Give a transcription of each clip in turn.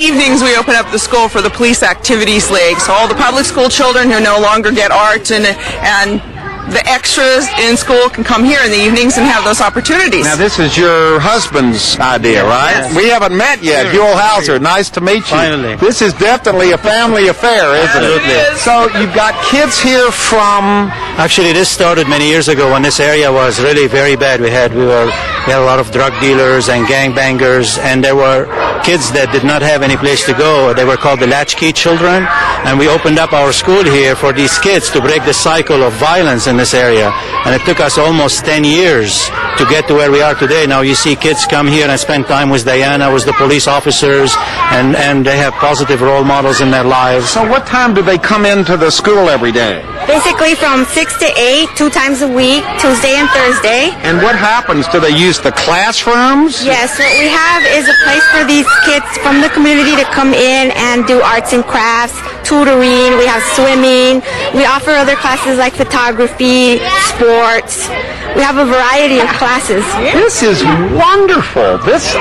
Evenings we open up the school for the Police Activities League, so all the public school children who no longer get art and the extras in school can come here in the evenings and have those opportunities. Now, this is your husband's idea, right? Yes. We haven't met yet. Huel Hauser, nice to meet you. Finally. This is definitely a family affair, isn't it? Absolutely. So you've got kids here from... Actually, this started many years ago when this area was really very bad. We had a lot of drug dealers and gangbangers, and there were kids that did not have any place to go. They were called the latchkey children, and we opened up our school here for these kids to break the cycle of violence in this area. And it took us almost 10 years to get to where we are today. Now you see kids come here and spend time with Diana, with the police officers, and they have positive role models in their lives. So what time do they come into the school every day? Basically from 6 to 8, 2 times a week, Tuesday and Thursday. And what happens? Do they use the classrooms? Yes, what we have is a place for these kids from the community to come in and do arts and crafts, tutoring, we have swimming, we offer other classes like photography, sports. We have a variety of classes. This is wonderful. This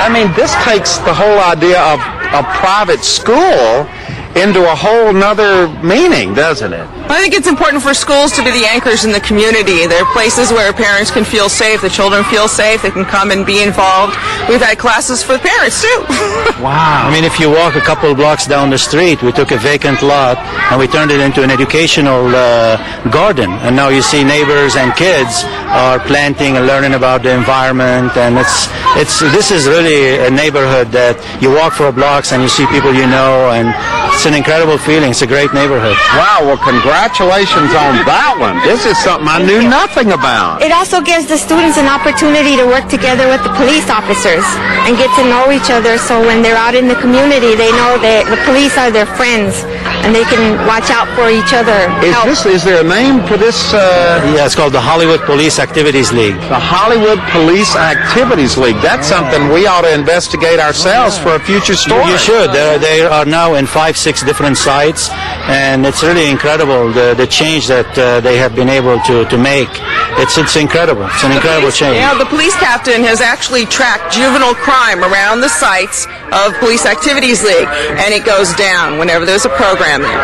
takes the whole idea of a private school into a whole nother meaning, doesn't it? I think it's important for schools to be the anchors in the community. They're places where parents can feel safe, the children feel safe, they can come and be involved. We've had classes for the parents too. Wow. I mean, if you walk a couple blocks down the street, we took a vacant lot and we turned it into an educational garden. And now you see neighbors and kids are planting and learning about the environment. And this is really a neighborhood that you walk for blocks and you see people you know, and it's an incredible feeling. It's a great neighborhood. Wow, well, congratulations on that one. This is something I knew nothing about. It also gives the students an opportunity to work together with the police officers and get to know each other, so when they're out in the community, they know that the police are their friends and they can watch out for each other. Is there a name for this? Yeah, it's called the Hollywood Police Activities League. The Hollywood Police Activities League. That's something we ought to investigate ourselves for a future story. You should. They are now in 5-6 different sites, and it's really incredible the change that they have been able to make. It's incredible. It's an incredible change. Yeah, the police captain has actually tracked juvenile crime around the sites of Police Activities League, and it goes down whenever there's a program there.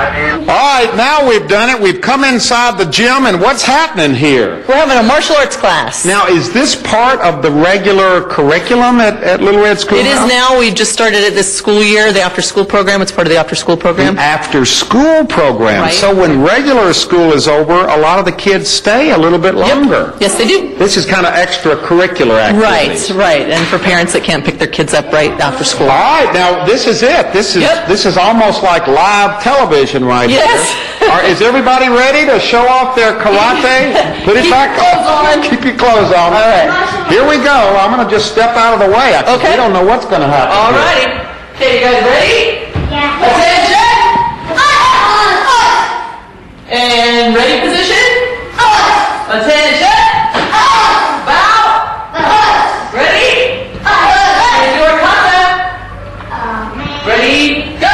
All right, now we've done it. We've come inside the gym, and what's happening here? We're having a martial arts class. Now, is this part of the regular curriculum at Little Red School? It is now. We just started it this school year, the after-school program. It's part of the after-school program. After-school program. Right. So when regular school is over, a lot of the kids stay a little bit longer. Yep. Yes, they do. This is kind of extracurricular activities. Right. And for parents that can't pick their kids up right after school. All right, now this is it. This is almost like live television right Yes. here. Is everybody ready to show off their karate? Put it back on. Keep your clothes on. All right. Here we go. I'm going to just step out of the way. Okay. We don't know what's going to happen. All here. righty. Okay, you guys ready? Yeah. Attention. And ready position. Attention. Bow. Ready. And your contact. Ready, go.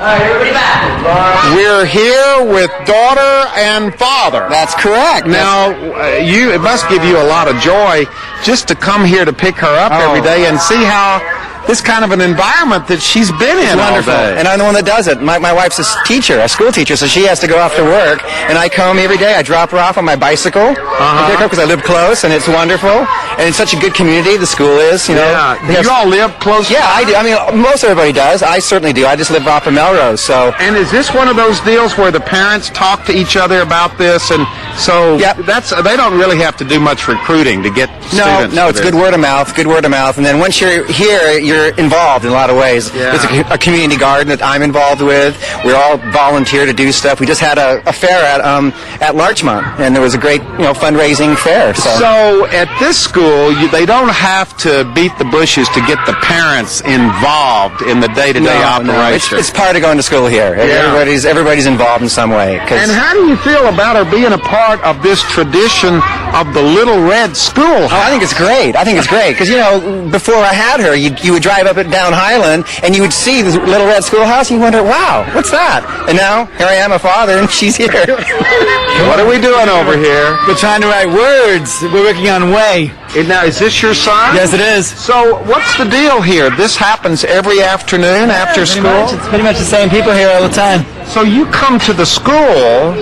All right, everybody back. We're here with daughter and father. That's correct. Now, it must give you a lot of joy just to come here to pick her up every day and see how this kind of an environment that she's been in all day. And I'm the one that does it. My wife's a teacher, a school teacher, so she has to go off to work, and I come every day. I drop her off on my bicycle, pick her because I live close, and it's wonderful. And it's such a good community, the school is, you know. Yeah. You all live close? Yeah, I do. I mean, most everybody does. I certainly do. I just live off of Melrose, so. And is this one of those deals where the parents talk to each other about this, and so they don't really have to do much recruiting to get students? No, it's good word of mouth, and then once you're here, you're involved in a lot of ways. Yeah. There's a community garden that I'm involved with. We're all volunteer to do stuff. We just had a fair at Larchmont, and there was a great fundraising fair. So at this school, they don't have to beat the bushes to get the parents involved in the day-to-day operation. It's part of going to school here. Yeah. Everybody's involved in some way. And how do you feel about her being a part part of this tradition of the Little Red Schoolhouse? Oh, I think it's great. Because, before I had her, you would drive up and down Highland, and you would see the Little Red Schoolhouse, and you wonder, wow, what's that? And now, here I am, a father, and she's here. What are we doing over here? We're trying to write words. We're working on way. Now, is this your son? Yes, it is. So, what's the deal here? This happens every afternoon after school? It's pretty much the same people here all the time. So you come to the school,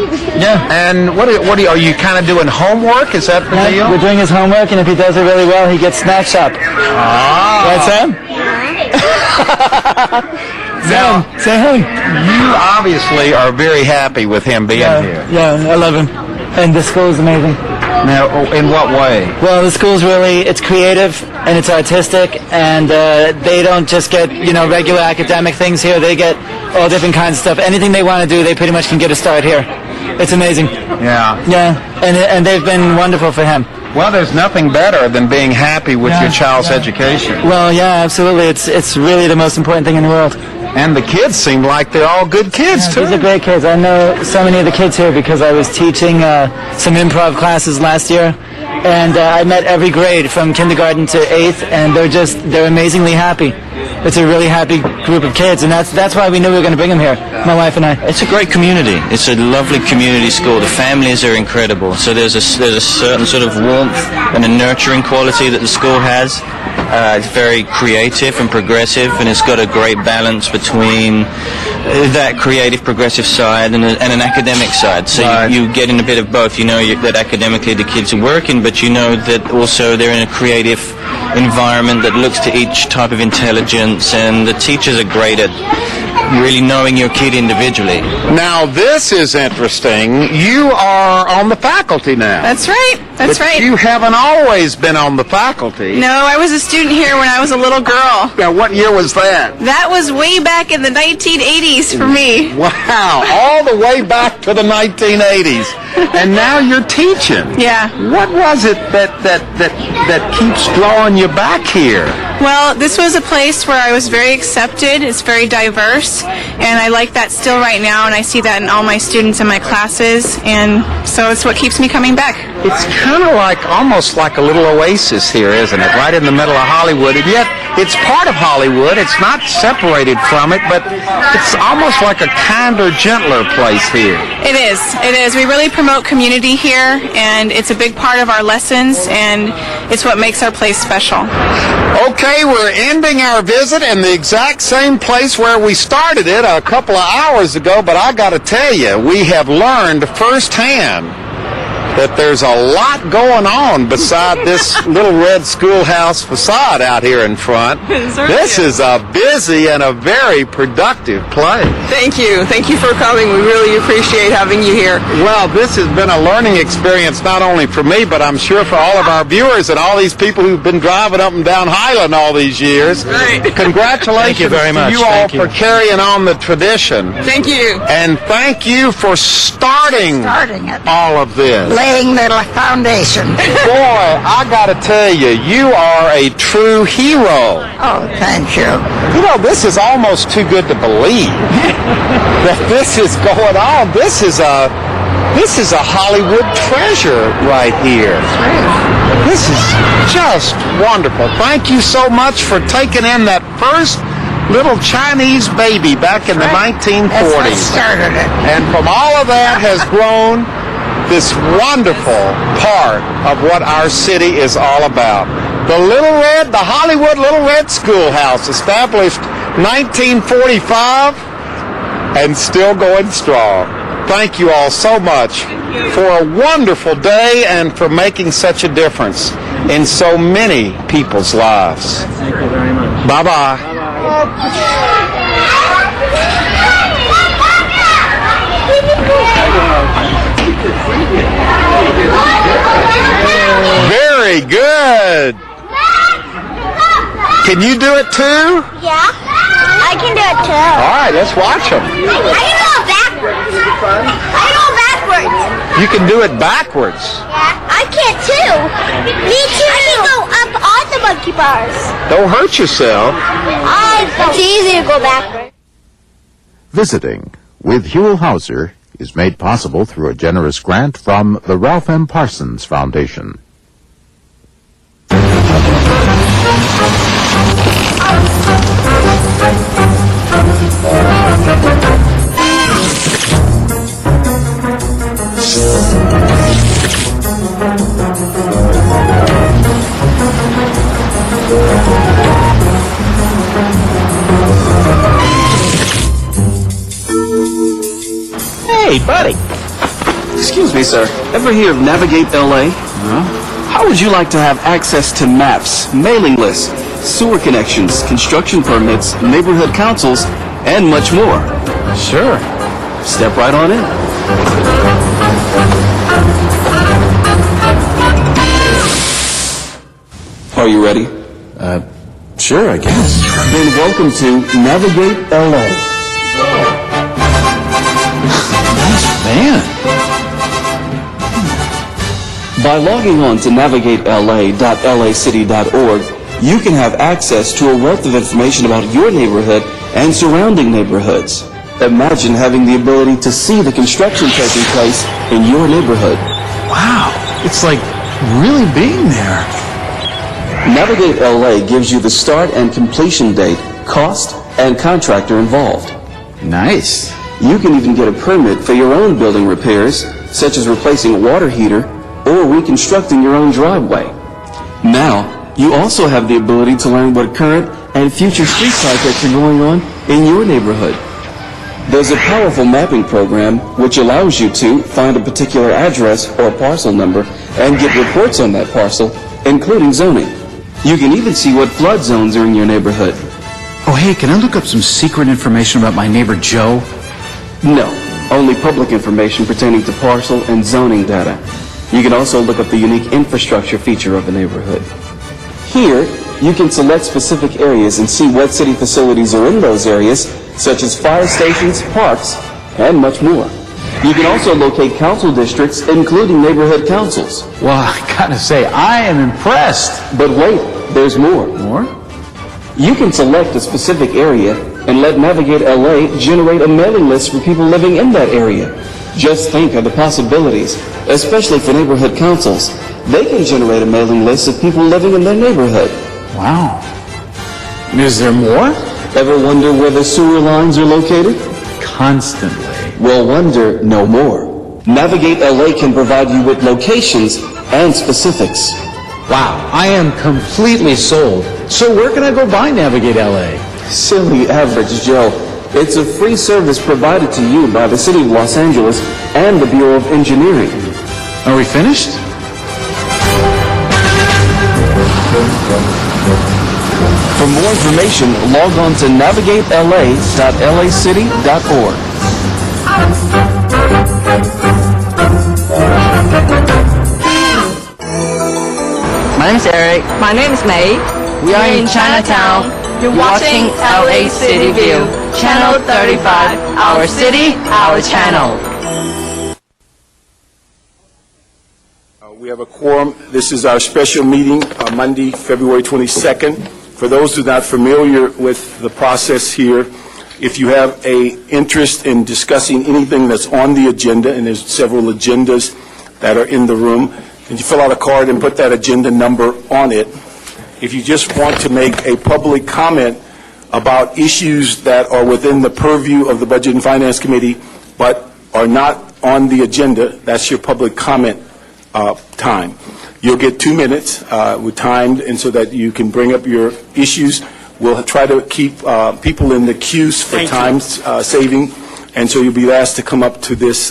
and what are you kind of doing homework? Is that the deal? We're doing his homework, and if he does it really well, he gets snatched up. Right, Sam? Sam, say hey. You obviously are very happy with him being here. Yeah, I love him. And the school is amazing. Now, in what way? Well, the school's it's creative and it's artistic, and they don't just get, regular academic things here. They get all different kinds of stuff. Anything they want to do, they pretty much can get a start here. It's amazing. Yeah. Yeah, and they've been wonderful for him. Well, there's nothing better than being happy with your child's education. Well, yeah, absolutely. It's really the most important thing in the world. And the kids seem like they're all good kids, too. These are great kids. I know so many of the kids here because I was teaching some improv classes last year. And I met every grade from kindergarten to 8th, and they're amazingly happy. It's a really happy group of kids, and that's why we knew we were going to bring them here, my wife and I. It's a great community. It's a lovely community school. The families are incredible. So there's a certain sort of warmth and a nurturing quality that the school has. It's very creative and progressive, and it's got a great balance between that creative, progressive side and an academic side. So you get in a bit of both. That academically the kids are working, but that also they're in a creative environment that looks to each type of intelligence, and the teachers are great at really knowing your kid individually. Now, this is interesting. You are on the faculty now. That's right. That's right. You haven't always been on the faculty. No, I was a student here when I was a little girl. Now, what year was that? That was way back in the 1980s for me. Wow, all the way back to the 1980s. And now you're teaching. Yeah. What was it that keeps drawing you back here? Well, this was a place where I was very accepted. It's very diverse, and I like that still right now, and I see that in all my students and my classes, and so it's what keeps me coming back. It's kind of almost like a little oasis here, isn't it? Right in the middle of Hollywood, and yet it's part of Hollywood. It's not separated from it, but it's almost like a kinder, gentler place here. It is. It is. We really promote community here, and it's a big part of our lessons, and it's what makes our place special. Okay, we're ending our visit in the exact same place where we started it a couple of hours ago, but I got to tell you, we have learned firsthand that there's a lot going on beside this Little Red Schoolhouse facade out here in front. This is a busy and a very productive place. Thank you. Thank you for coming. We really appreciate having you here. Well, this has been a learning experience not only for me, but I'm sure for all of our viewers and all these people who've been driving up and down Highland all these years. Right. Congratulations Thank you very much. to you all for carrying on the tradition. Thank you. And thank you for starting it. all of this. Laying the foundation. Boy, I gotta tell you, you are a true hero. Oh, thank you. This is almost too good to believe that this is going on. This is a Hollywood treasure right here. This is just wonderful. Thank you so much for taking in that first little Chinese baby back in the 1940s. That's what started it. And from all of that has grown this wonderful part of what our city is all about. The Hollywood Little Red Schoolhouse, established 1945 and still going strong. Thank you all so much for a wonderful day and for making such a difference in so many people's lives. Thank you very much. Bye-bye. Very good. Can you do it too? Yeah, I can do it too. All right, let's watch them. I can go backwards. I can go backwards. You can do it backwards. Yeah, I can too. Me too. I can go up on the monkey bars. Don't hurt yourself. It's easy to go backwards. Visiting with Huell Hauser is made possible through a generous grant from the Ralph M. Parsons Foundation. Hey, buddy. Excuse me, sir. Ever hear of Navigate LA? No. How would you like to have access to maps, mailing lists, sewer connections, construction permits, neighborhood councils, and much more? Sure. Step right on in. Are you ready? Sure, I guess. Then welcome to Navigate LA. Man. By logging on to navigatela.lacity.org, you can have access to a wealth of information about your neighborhood and surrounding neighborhoods. Imagine having the ability to see the construction taking place in your neighborhood. Wow, it's like really being there. Navigate LA gives you the start and completion date, cost, and contractor involved. Nice. You can even get a permit for your own building repairs, such as replacing a water heater or reconstructing your own driveway. Now, you also have the ability to learn what current and future street projects are going on in your neighborhood. There's a powerful mapping program which allows you to find a particular address or parcel number and get reports on that parcel, including zoning. You can even see what flood zones are in your neighborhood. Oh, hey, can I look up some secret information about my neighbor Joe? No, only public information pertaining to parcel and zoning data. You can also look up the unique infrastructure feature of the neighborhood. Here, you can select specific areas and see what city facilities are in those areas, such as fire stations, parks, and much more. You can also locate council districts, including neighborhood councils. Well, I gotta say, I am impressed. But wait, there's more. More? You can select a specific area and let Navigate LA generate a mailing list for people living in that area. Just think of the possibilities, especially for neighborhood councils. They can generate a mailing list of people living in their neighborhood. Wow. Is there more? Ever wonder where the sewer lines are located? Constantly. Well, wonder no more. Navigate LA can provide you with locations and specifics. Wow, I am completely sold. So where can I go buy Navigate LA? Silly average Joe. It's a free service provided to you by the City of Los Angeles and the Bureau of Engineering. Are we finished? For more information, log on to navigatela.lacity.org. My name is Eric. My name is May. We are in Chinatown. You're watching LA City View, Channel 35, our city, our channel. We have a quorum. This is our special meeting, Monday, February 22nd. For those who are not familiar with the process here, if you have an interest in discussing anything that's on the agenda, and there's several agendas that are in the room, and you fill out a card and put that agenda number on it. If you just want to make a public comment about issues that are within the purview of the Budget and Finance Committee but are not on the agenda, that's your public comment time. You'll get 2 minutes. We're timed, and so that you can bring up your issues. We'll try to keep people in the queues for time saving, and so you'll be asked to come up to this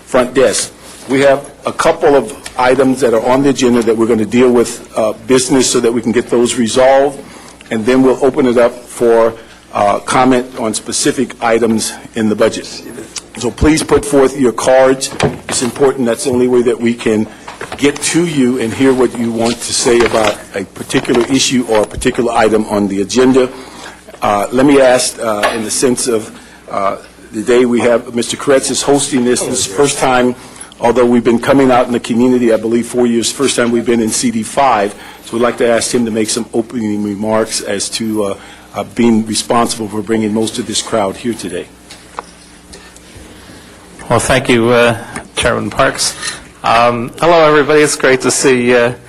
front desk. We have a couple of items that are on the agenda that we're going to deal with business so that we can get those resolved, and then we'll open it up for comment on specific items in the budget. So please put forth your cards. It's important. That's the only way that we can get to you and hear what you want to say about a particular issue or a particular item on the agenda. Let me ask, in the sense of the day we have, Mr. Kretz is hosting this. This is the first time, although we've been coming out in the community, I believe 4 years, first time we've been in CD5. So we'd like to ask him to make some opening remarks as to being responsible for bringing most of this crowd here today. Well, thank you, Chairman Parks. Hello, everybody. It's great to see a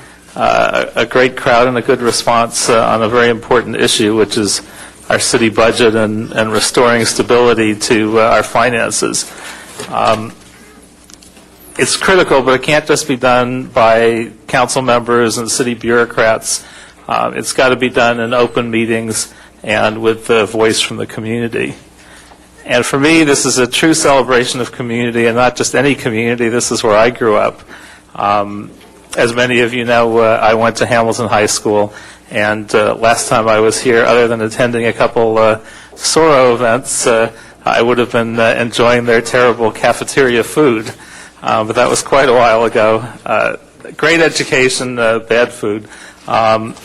great crowd and a good response on a very important issue, which is our city budget and restoring stability to our finances. It's critical, but it can't just be done by council members and city bureaucrats. It's got to be done in open meetings and with the voice from the community. And for me, this is a true celebration of community, and not just any community. This is where I grew up. As many of you know, I went to Hamilton High School, and last time I was here, other than attending a couple Soro events, I would have been enjoying their terrible cafeteria food. But that was quite a while ago. Great education, bad food. I'm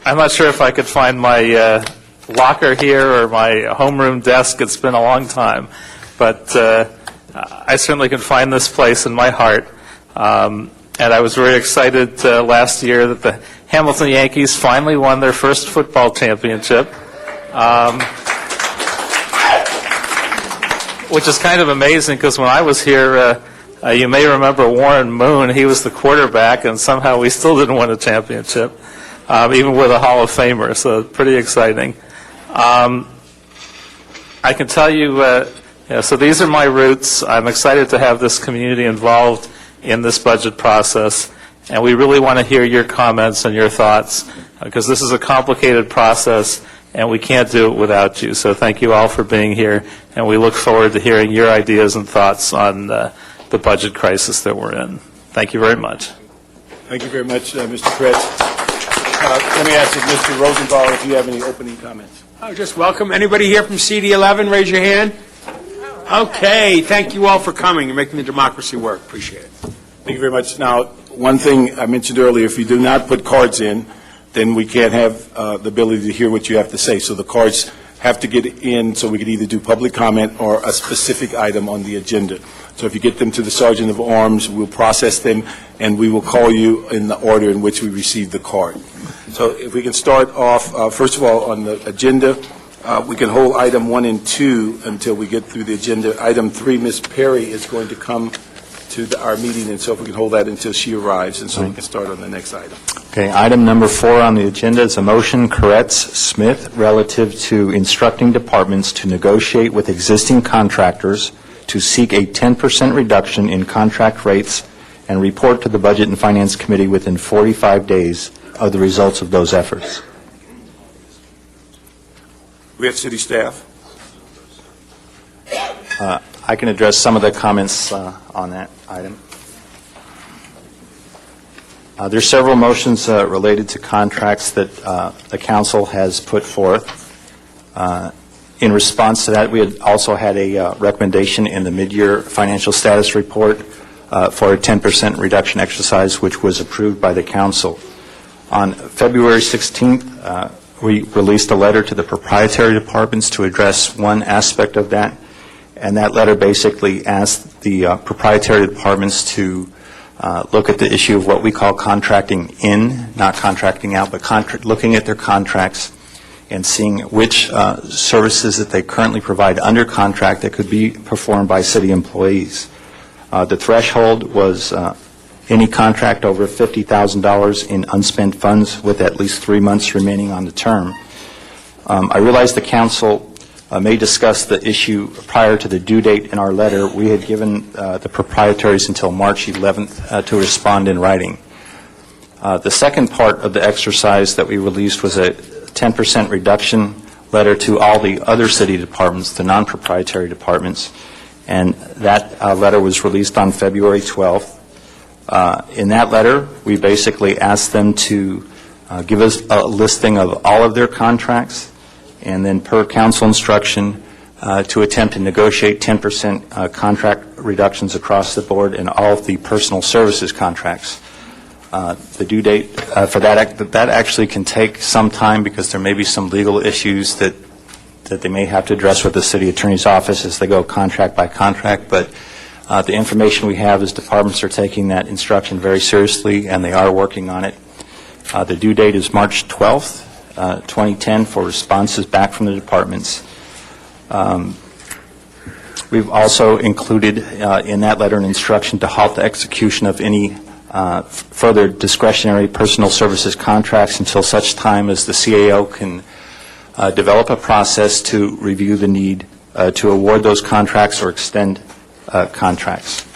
not sure if I could find my locker here or my homeroom desk. It's been a long time. But I certainly can find this place in my heart. And I was very excited last year that the Hamilton Yankees finally won their first football championship. Which is kind of amazing, because when I was here, you may remember Warren Moon. He was the quarterback, and somehow we still didn't win a championship, even with a Hall of Famer, so pretty exciting. I can tell you, so these are my roots. I'm excited to have this community involved in this budget process, and we really want to hear your comments and your thoughts, because this is a complicated process, and we can't do it without you. So thank you all for being here, and we look forward to hearing your ideas and thoughts on the budget crisis that we're in. Thank you very much. Thank you very much, Mr. Kretz. Let me ask if Mr. Rosenthal, if you have any opening comments. Oh, just welcome. Anybody here from CD11? Raise your hand. Okay. Thank you all for coming and making the democracy work. Appreciate it. Thank you very much. Now, one thing I mentioned earlier, if you do not put cards in, then we can't have the ability to hear what you have to say. So the cards have to get in so we can either do public comment or a specific item on the agenda. So if you get them to the Sergeant of Arms, we'll process them, and we will call you in the order in which we receive the card. So if we can start off, first of all, on the agenda, we can hold item 1 and 2 until we get through the agenda. Item 3, Ms. Perry is going to come to our meeting, and so if we can hold that until she arrives, and so we can start on the next item. Okay, item number 4 on the agenda is a motion, Koretz-Smith, relative to instructing departments to negotiate with existing contractors to seek a 10% reduction in contract rates and report to the Budget and Finance Committee within 45 days of the results of those efforts. We have city staff. I can address some of the comments on that item. There's several motions related to contracts that the council has put forth. In response to that, we had also had a recommendation in the mid-year financial status report for a 10% reduction exercise, which was approved by the council. On February 16th, we released a letter to the proprietary departments to address one aspect of that, and that letter basically asked the proprietary departments to look at the issue of what we call contracting in, not contracting out, but looking at their contracts and seeing which services that they currently provide under contract that could be performed by city employees. The threshold was any contract over $50,000 in unspent funds with at least 3 months remaining on the term. I realize the council may discuss the issue prior to the due date in our letter. We had given the proprietaries until March 11th to respond in writing. The second part of the exercise that we released was a 10% reduction letter to all the other city departments, the non-proprietary departments, and that letter was released on February 12th. In that letter, we basically asked them to give us a listing of all of their contracts, and then per council instruction to attempt to negotiate 10% contract reductions across the board in all of the personal services contracts. The due date for that actually can take some time because there may be some legal issues that they may have to address with the city attorney's office as they go contract by contract, but the information we have is departments are taking that instruction very seriously and they are working on it. The due date is March 12th, 2010 for responses back from the departments. We've also included in that letter an instruction to halt the execution of any further discretionary personal services contracts until such time as the CAO can develop a process to review the need to award those contracts or extend contracts.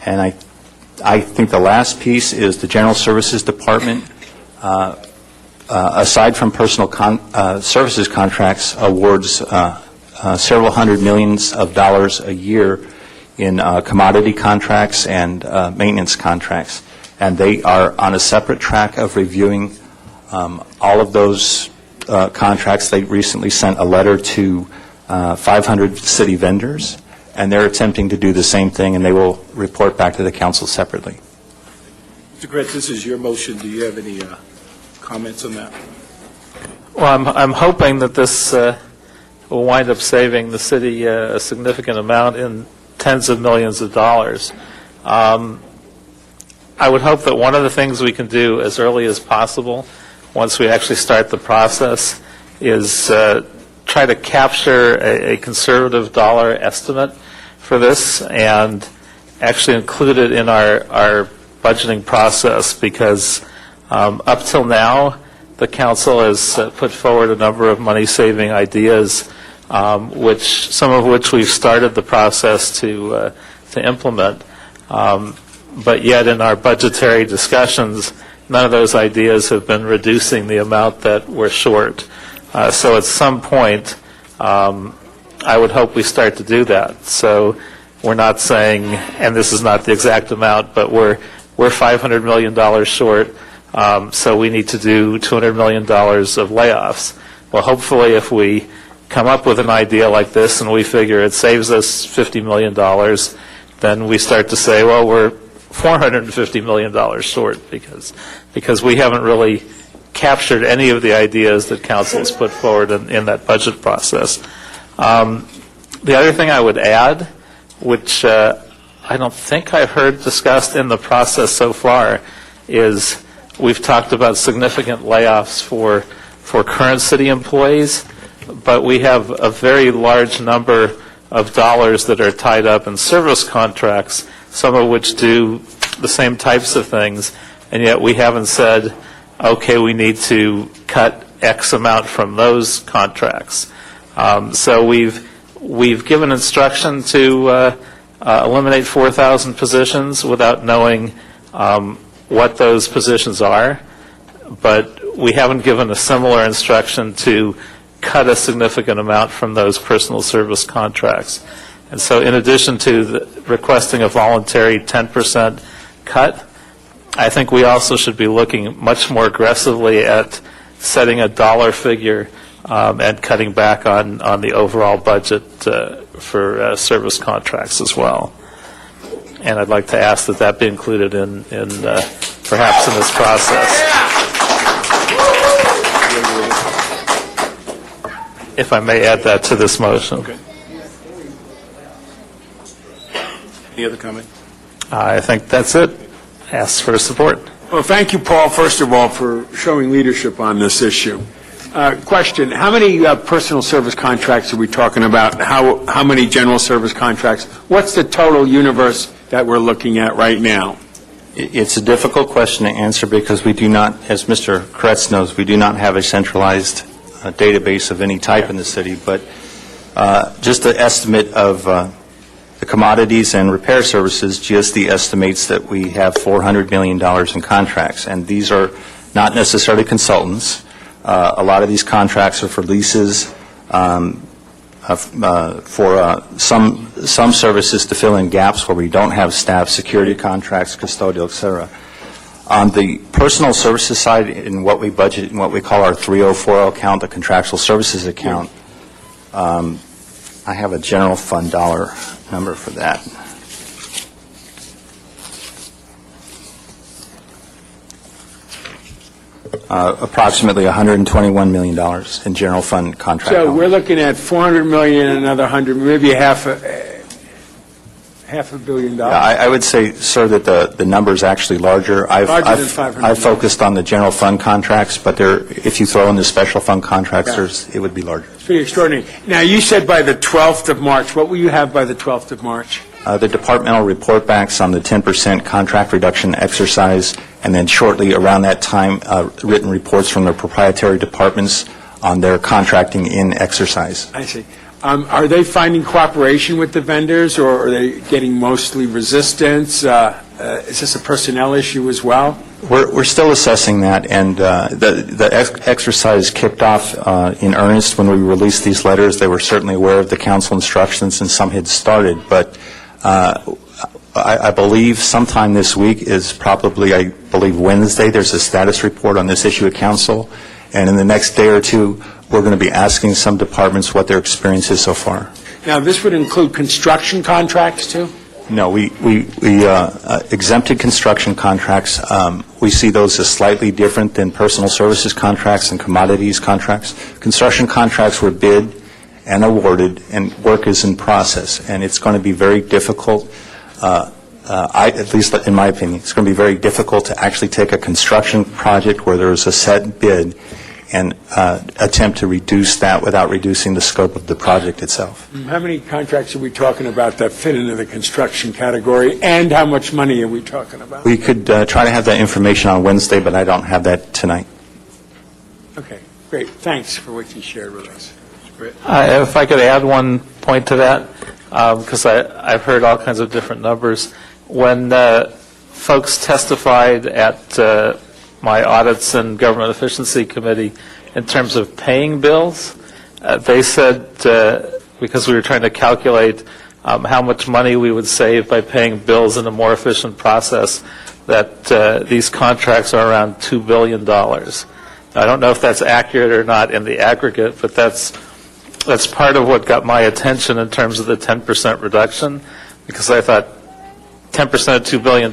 And I think the last piece is the General Services Department, aside from personal services contracts, awards several hundred millions of dollars a year in commodity contracts and maintenance contracts. And they are on a separate track of reviewing all of those contracts. They recently sent a letter to 500 city vendors, and they're attempting to do the same thing, and they will report back to the council separately. Mr. Gretz, this is your motion. Do you have any comments on that? Well, I'm hoping that this will wind up saving the city a significant amount in tens of millions of dollars. I would hope that one of the things we can do as early as possible, once we actually start the process, is try to capture a conservative dollar estimate for this and actually include it in our budgeting process, because up till now, the council has put forward a number of money-saving ideas, some of which we've started the process to implement. But yet in our budgetary discussions, none of those ideas have been reducing the amount that we're short. So at some point, I would hope we start to do that. So we're not saying, and this is not the exact amount, but we're $500 million short, so we need to do $200 million of layoffs. Well, hopefully if we come up with an idea like this and we figure it saves us $50 million, then we start to say, well, we're $450 million short because we haven't really captured any of the ideas that council has put forward in that budget process. The other thing I would add, which I don't think I've heard discussed in the process so far, is we've talked about significant layoffs for current city employees, but we have a very large number of dollars that are tied up in service contracts, some of which do the same types of things, and yet we haven't said, okay, we need to cut X amount from those contracts. So we've given instruction to eliminate 4,000 positions without knowing what those positions are, but we haven't given a similar instruction to cut a significant amount from those personal service contracts. And so in addition to requesting a voluntary 10% cut, I think we also should be looking much more aggressively at setting a dollar figure and cutting back on the overall budget for service contracts as well. And I'd like to ask that that be included in perhaps in this process. If I may add that to this motion. Okay. Any other comment? I think that's it. Ask for support. Well, thank you, Paul, first of all, for showing leadership on this issue. Question, how many personal service contracts are we talking about? How many general service contracts? What's the total universe that we're looking at right now? It's a difficult question to answer because we do not, as Mr. Kretz knows, we do not have a centralized database of any type in the city, but just the estimate of the commodities and repair services, GSD estimates that we have $400 million in contracts, and these are not necessarily consultants. A lot of these contracts are for leases, for some services to fill in gaps where we don't have staff, security contracts, custodial, et cetera. On the personal services side, in what we budget, in what we call our 3040 account, the contractual services account, I have a general fund dollar number for that. Approximately $121 million in general fund contract. So we're looking at $400 million, another 100, maybe half $500 million? I would say, sir, that the number is actually larger. Larger than $500 I've focused on the general fund contracts, but if you throw in the special fund contracts, it would be larger. It's pretty extraordinary. Now, you said by the 12th of March. What will you have by the 12th of March? The departmental report backs on the 10% contract reduction exercise, and then shortly around that time, written reports from the proprietary departments on their contracting in exercise. I see. Are they finding cooperation with the vendors, or are they getting mostly resistance? Is this a personnel issue as well? We're still assessing that, and the exercise kicked off in earnest when we released these letters. They were certainly aware of the council instructions, and some had started, but I believe sometime this week is probably, I believe, Wednesday. There's a status report on this issue at council, and in the next day or two, we're going to be asking some departments what their experience is so far. Now, this would include construction contracts, too? No, we exempted construction contracts. We see those as slightly different than personal services contracts and commodities contracts. Construction contracts were bid and awarded, and work is in process, and it's going to be very difficult, at least in my opinion, it's going to be very difficult to actually take a construction project where there is a set bid and attempt to reduce that without reducing the scope of the project itself. How many contracts are we talking about that fit into the construction category, and how much money are we talking about? We could try to have that information on Wednesday, but I don't have that tonight. Okay, great. Thanks for what you shared with us. If I could add one point to that, because I've heard all kinds of different numbers. When folks testified at my Audits and Government Efficiency Committee in terms of paying bills, they said, because we were trying to calculate how much money we would save by paying bills in a more efficient process, that these contracts are around $2 billion. Now, I don't know if that's accurate or not in the aggregate, but that's part of what got my attention in terms of the 10% reduction, because I thought 10% of $2 billion,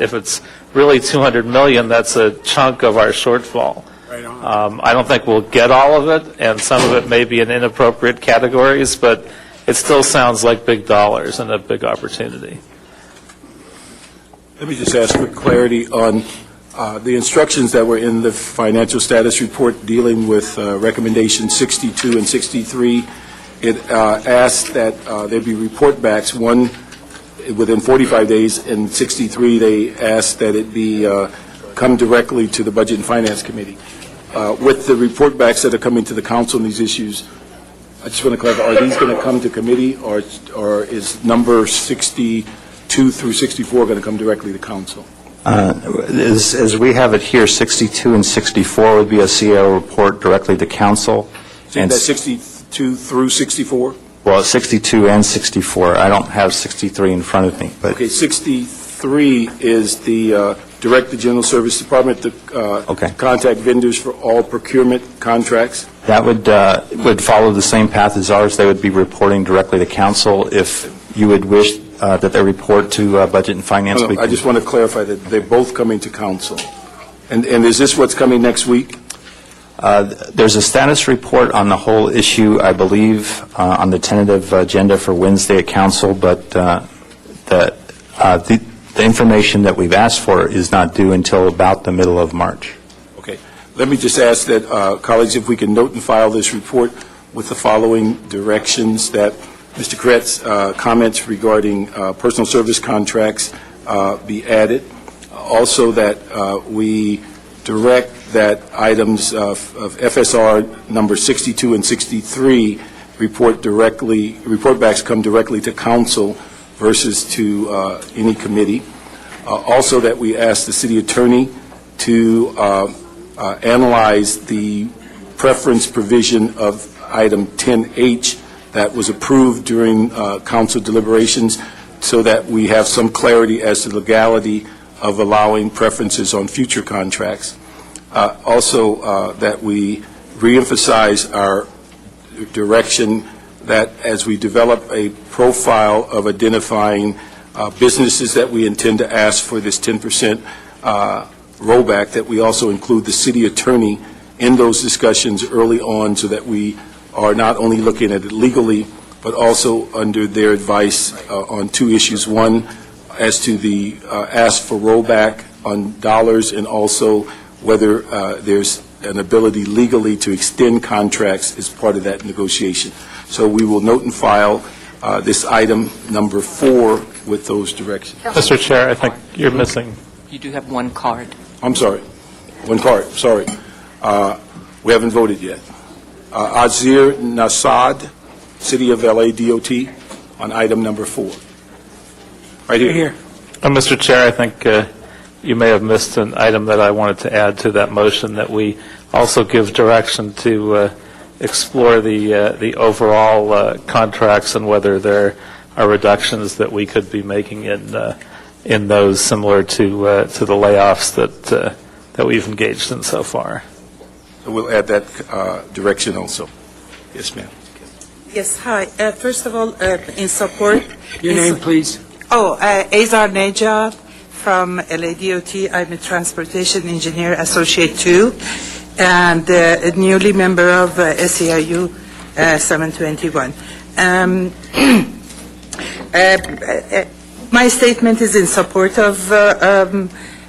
if it's really $200 million, that's a chunk of our shortfall. Right on. I don't think we'll get all of it, and some of it may be in inappropriate categories, but it still sounds like big dollars and a big opportunity. Let me just ask for clarity on the instructions that were in the financial status report dealing with recommendations 62 and 63. It asked that there be report backs, one within 45 days, and 63 they asked that it be come directly to the Budget and Finance Committee. With the report backs that are coming to the council on these issues, I just want to clarify, are these going to come to committee, or is number 62 through 64 going to come directly to council? As we have it here, 62 and 64 would be a CAO report directly to council. So and that's 62 through 64? Well, 62 and 64. I don't have 63 in front of me. But okay, 63 is the direct the General Service Department to contact vendors for all procurement contracts. That would follow the same path as ours. They would be reporting directly to council. If you would wish that they report to Budget and Finance. I just want to clarify that they're both coming to council. And is this what's coming next week? There's a status report on the whole issue, I believe, on the tentative agenda for Wednesday at council, but the information that we've asked for is not due until about the middle of March. Okay. Let me just ask that, colleagues, if we can note and file this report with the following directions: that Mr. Kretz comments regarding personal service contracts be added. Also that we direct that items of FSR number 62 and 63 report backs come directly to council versus to any committee. Also that we ask the city attorney to analyze the preference provision of item 10H that was approved during council deliberations, so that we have some clarity as to the legality of allowing preferences on future contracts. Also, that we reemphasize our direction that as we develop a profile of identifying businesses that we intend to ask for this 10% rollback, that we also include the city attorney in those discussions early on, so that we are not only looking at it legally, but also under their advice on two issues. One, as to the ask for rollback on dollars, and also whether there's an ability legally to extend contracts as part of that negotiation. So we will note and file this item number 4 with those directions. Mr. Chair, I think you're missing. You do have one card. I'm sorry. One card. Sorry. We haven't voted yet. Azir Nasad, City of LA DOT, on item number 4. Right here. Mr. Chair, I think you may have missed an item that I wanted to add to that motion, that we also give direction to explore the overall contracts and whether there are reductions that we could be making in those, similar to the layoffs that we've engaged in so far. So we'll add that direction also. Yes, ma'am. Yes, hi. First of all, in support. Your name, please. Azar Nejad from LADOT. I'm a transportation engineer, associate 2, and a newly member of SEIU 721. My statement is in support of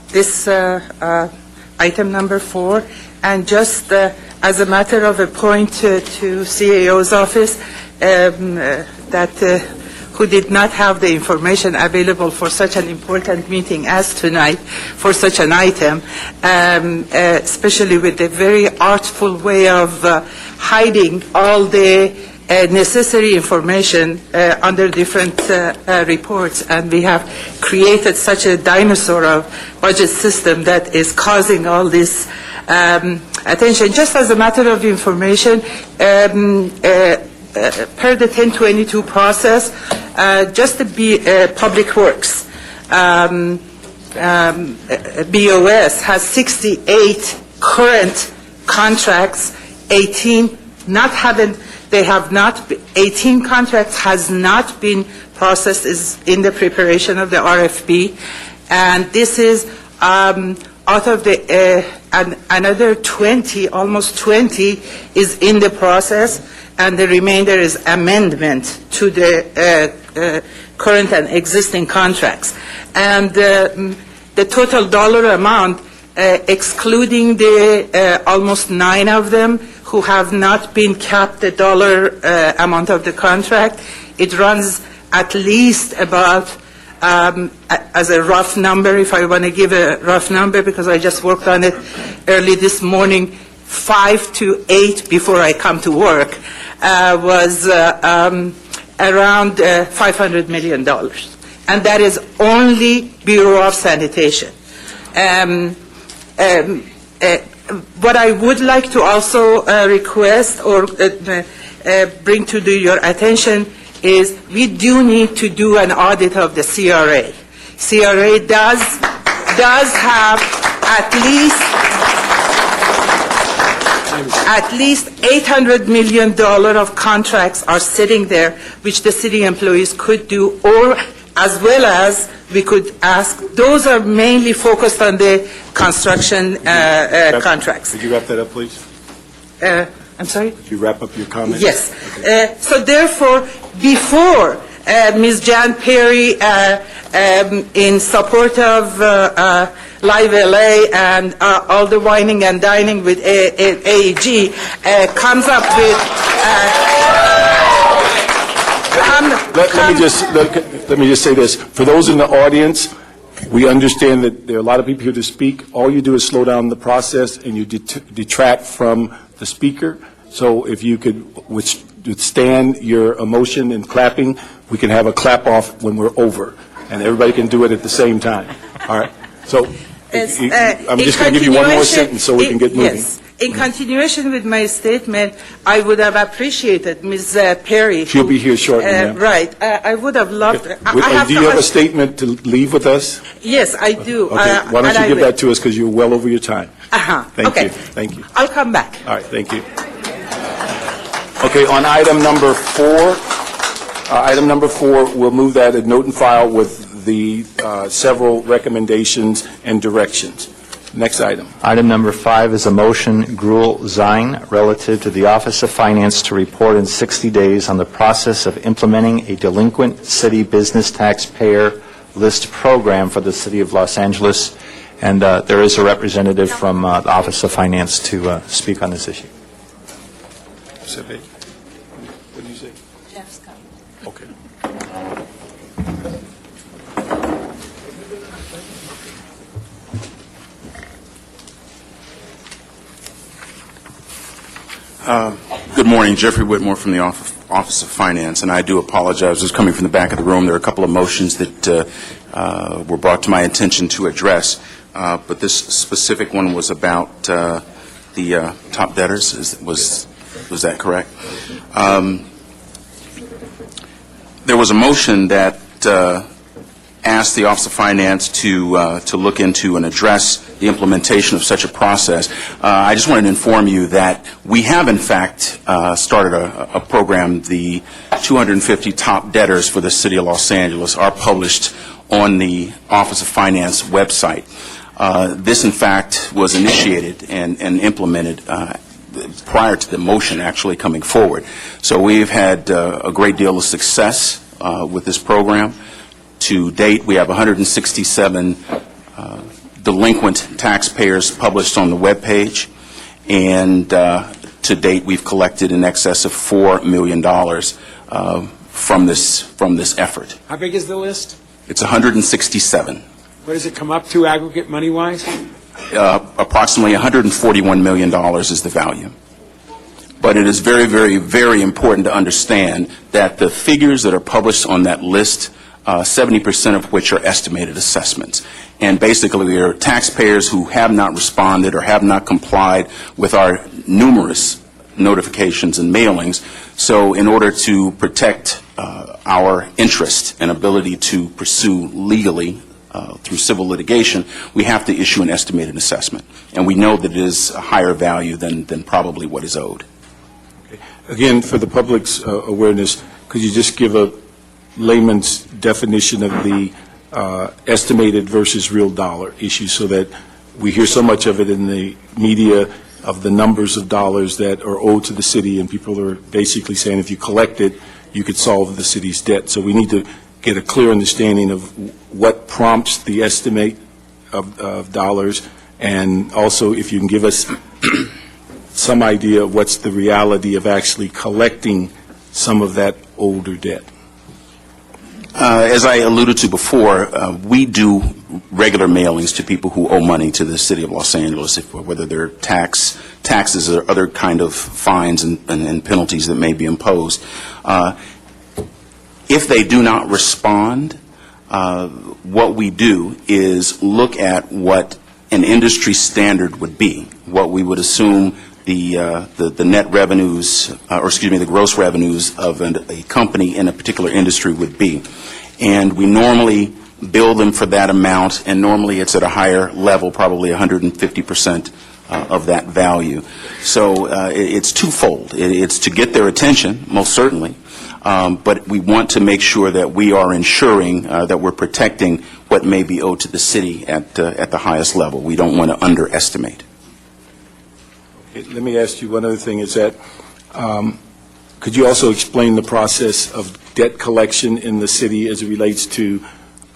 this item number 4, and just as a matter of a point to CAO's office, who did not have the information available for such an important meeting as tonight for such an item, especially with the very artful way of hiding all the necessary information under different reports, and we have created such a dinosaur of budget system that is causing all this attention. Just as a matter of information, per the 1022 process, just the public works, BOS has 68 current contracts, 18 not having. They have not. 18 contracts has not been processed. Is in the preparation of the RFP, and this is out of the another 20, almost 20, is in the process, and the remainder is amendment to the current and existing contracts. And the total dollar amount, excluding the almost 9 of them who have not been capped the dollar amount of the contract, it runs at least about, as a rough number, if I want to give a rough number, because I just worked on it early this morning, 5 to 8 before I come to work, was around $500 million. And that is only Bureau of Sanitation. What I would like to also request or bring to your attention is we do need to do an audit of the CRA. CRA does have at least $800 million of contracts are sitting there, which the city employees could do, or as well as we could ask. Those are mainly focused on the construction contracts. Could you wrap that up, please? I'm sorry? Could you wrap up your comments? Yes. Okay. So therefore, before Ms. Jan Perry, in support of Live LA and all the whining and dining with AEG, comes up with... Let me just say this. For those in the audience, we understand that there are a lot of people here to speak. All you do is slow down the process and you detract from the speaker. So if you could withstand your emotion and clapping, we can have a clap off when we're over, and everybody can do it at the same time. All right? So I'm just going to give you one more sentence so we can get moving. Yes. In continuation with my statement, I would have appreciated Ms. Perry. She'll be here shortly, ma'am. Right. I would have loved... Do you have a statement to leave with us? Yes, I do. Okay. Why don't you give that to us, because you're well over your time. Thank you. Thank you. I'll come back. All right. Thank you. Okay. On item number 4, we'll move that a note and file with the several recommendations and directions. Next item. Item number 5 is a motion, Gruel Zine, relative to the Office of Finance to report in 60 days on the process of implementing a delinquent city business taxpayer list program for the City of Los Angeles. And there is a representative from the Office of Finance to speak on this issue. What did you say? Jeff's coming. Okay. Good morning, Jeffrey Whitmore from the Office of Finance, and I do apologize. I was coming from the back of the room. There are a couple of motions that were brought to my attention to address, but this specific one was about the top debtors. Was that correct? There was a motion that asked the Office of Finance to look into and address the implementation of such a process. I just wanted to inform you that we have, in fact, started a program. The 250 top debtors for the City of Los Angeles are published on the Office of Finance website. This, in fact, was initiated and implemented prior to the motion actually coming forward. So we've had a great deal of success with this program. To date, we have 167 delinquent taxpayers published on the webpage, and to date, we've collected in excess of $4 million from this effort. How big is the list? It's 167. What does it come up to aggregate money-wise? Approximately $141 million is the value. But it is very, very, very important to understand that the figures that are published on that list, 70% of which are estimated assessments. And basically, there are taxpayers who have not responded or have not complied with our numerous notifications and mailings. So in order to protect our interest and ability to pursue legally through civil litigation, we have to issue an estimated assessment. And we know that it is a higher value than probably what is owed. Okay. Again, for the public's awareness, could you just give a layman's definition of the estimated versus real dollar issue, so that we hear so much of it in the media of the numbers of dollars that are owed to the city, and people are basically saying if you collect it, you could solve the city's debt. So we need to get a clear understanding of what prompts the estimate of dollars, and also if you can give us some idea of what's the reality of actually collecting some of that older debt. As I alluded to before, we do regular mailings to people who owe money to the City of Los Angeles, whether they're taxes or other kind of fines and penalties that may be imposed. If they do not respond, what we do is look at what an industry standard would be, what we would assume the net revenues, the gross revenues of a company in a particular industry would be. And we normally bill them for that amount, and normally it's at a higher level, probably 150% of that value. So it's twofold. It's to get their attention, most certainly, but we want to make sure that we are ensuring that we're protecting what may be owed to the city at the highest level. We don't want to underestimate. Let me ask you one other thing, is that could you also explain the process of debt collection in the city as it relates to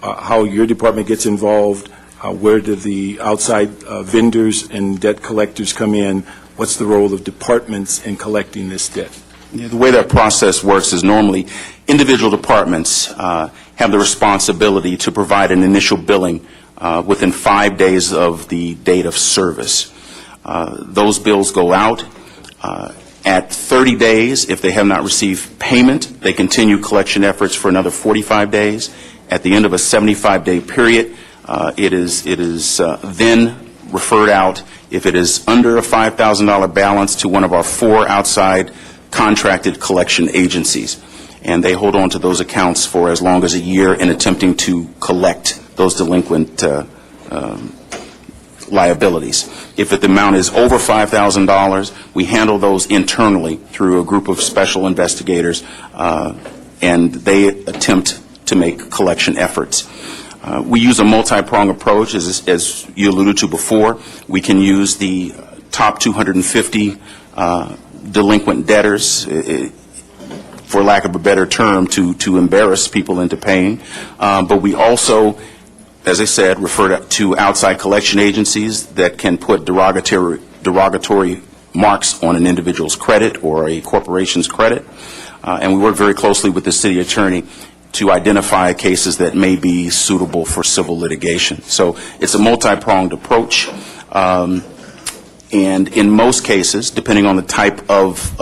how your department gets involved, where do the outside vendors and debt collectors come in, what's the role of departments in collecting this debt? Yeah, the way that process works is normally individual departments have the responsibility to provide an initial billing within 5 days of the date of service. Those bills go out. At 30 days, if they have not received payment, they continue collection efforts for another 45 days. At the end of a 75-day period, it is then referred out, if it is under a $5,000 balance, to one of our 4 outside contracted collection agencies. And they hold on to those accounts for as long as a year in attempting to collect those delinquent liabilities. If the amount is over $5,000, we handle those internally through a group of special investigators, and they attempt to make collection efforts. We use a multi-pronged approach, as you alluded to before. We can use the top 250 delinquent debtors, for lack of a better term, to embarrass people into paying. But we also, as I said, refer to outside collection agencies that can put derogatory marks on an individual's credit or a corporation's credit. And we work very closely with the city attorney to identify cases that may be suitable for civil litigation. So it's a multi-pronged approach. And in most cases, depending on the type of